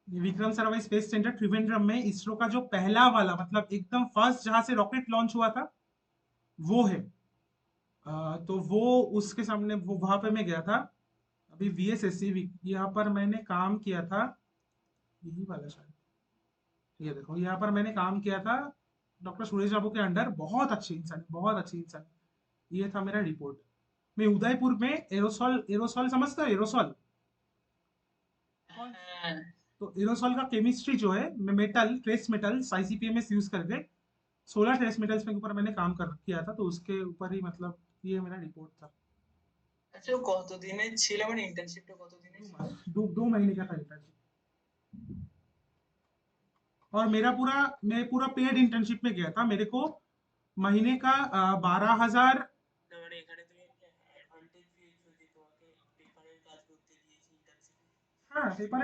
ये विक्रम साराभाई स्पेस सेंटर त्रिवेंद्रम में इसरो का जो पहला वाला, मतलब एकदम फर्स्ट जहां से रॉकेट लॉन्च हुआ था, वो है। तो वो उसके सामने, वो वहां पे मैं गया था अभी। VSSC यहाँ पर मैंने काम किया था, यही वाला शायद। ये देखो यहाँ पर मैंने काम किया था डॉक्टर सुरेश बाबू के अंडर। बहुत अच्छे इंसान है, बहुत अच्छे इंसान। ये था मेरा रिपोर्ट। मैं उदयपुर में एरोसॉल, एरोसॉल समझते हो? एरोसॉल, হ্যাঁ तो एरोसॉल का केमिस्ट्री जो है, metal, trace metals, ICP-MS use करके 16 ट्रेस मेटल्स के ऊपर मैंने काम कर किया था। तो उसके ऊपर ही मतलब ये मेरा रिपोर्ट था। আচ্ছা ও কত দিনের ছিল মানে ইন্টার্নশিপটা কত দিনের ছিল 2 महीने का था इंटर्नशिप। और मेरा पूरा, मैं पूरा पेड इंटर्नशिप में गया था। मेरे को महीने का 12,000। না মানে এখানে তুমি একটা অ্যাডভান্টেজ পেয়েছো যে তোমাকে পেপারের কাজ করতে দিয়েছি ইন্টার্নশিপে हाँ पेपर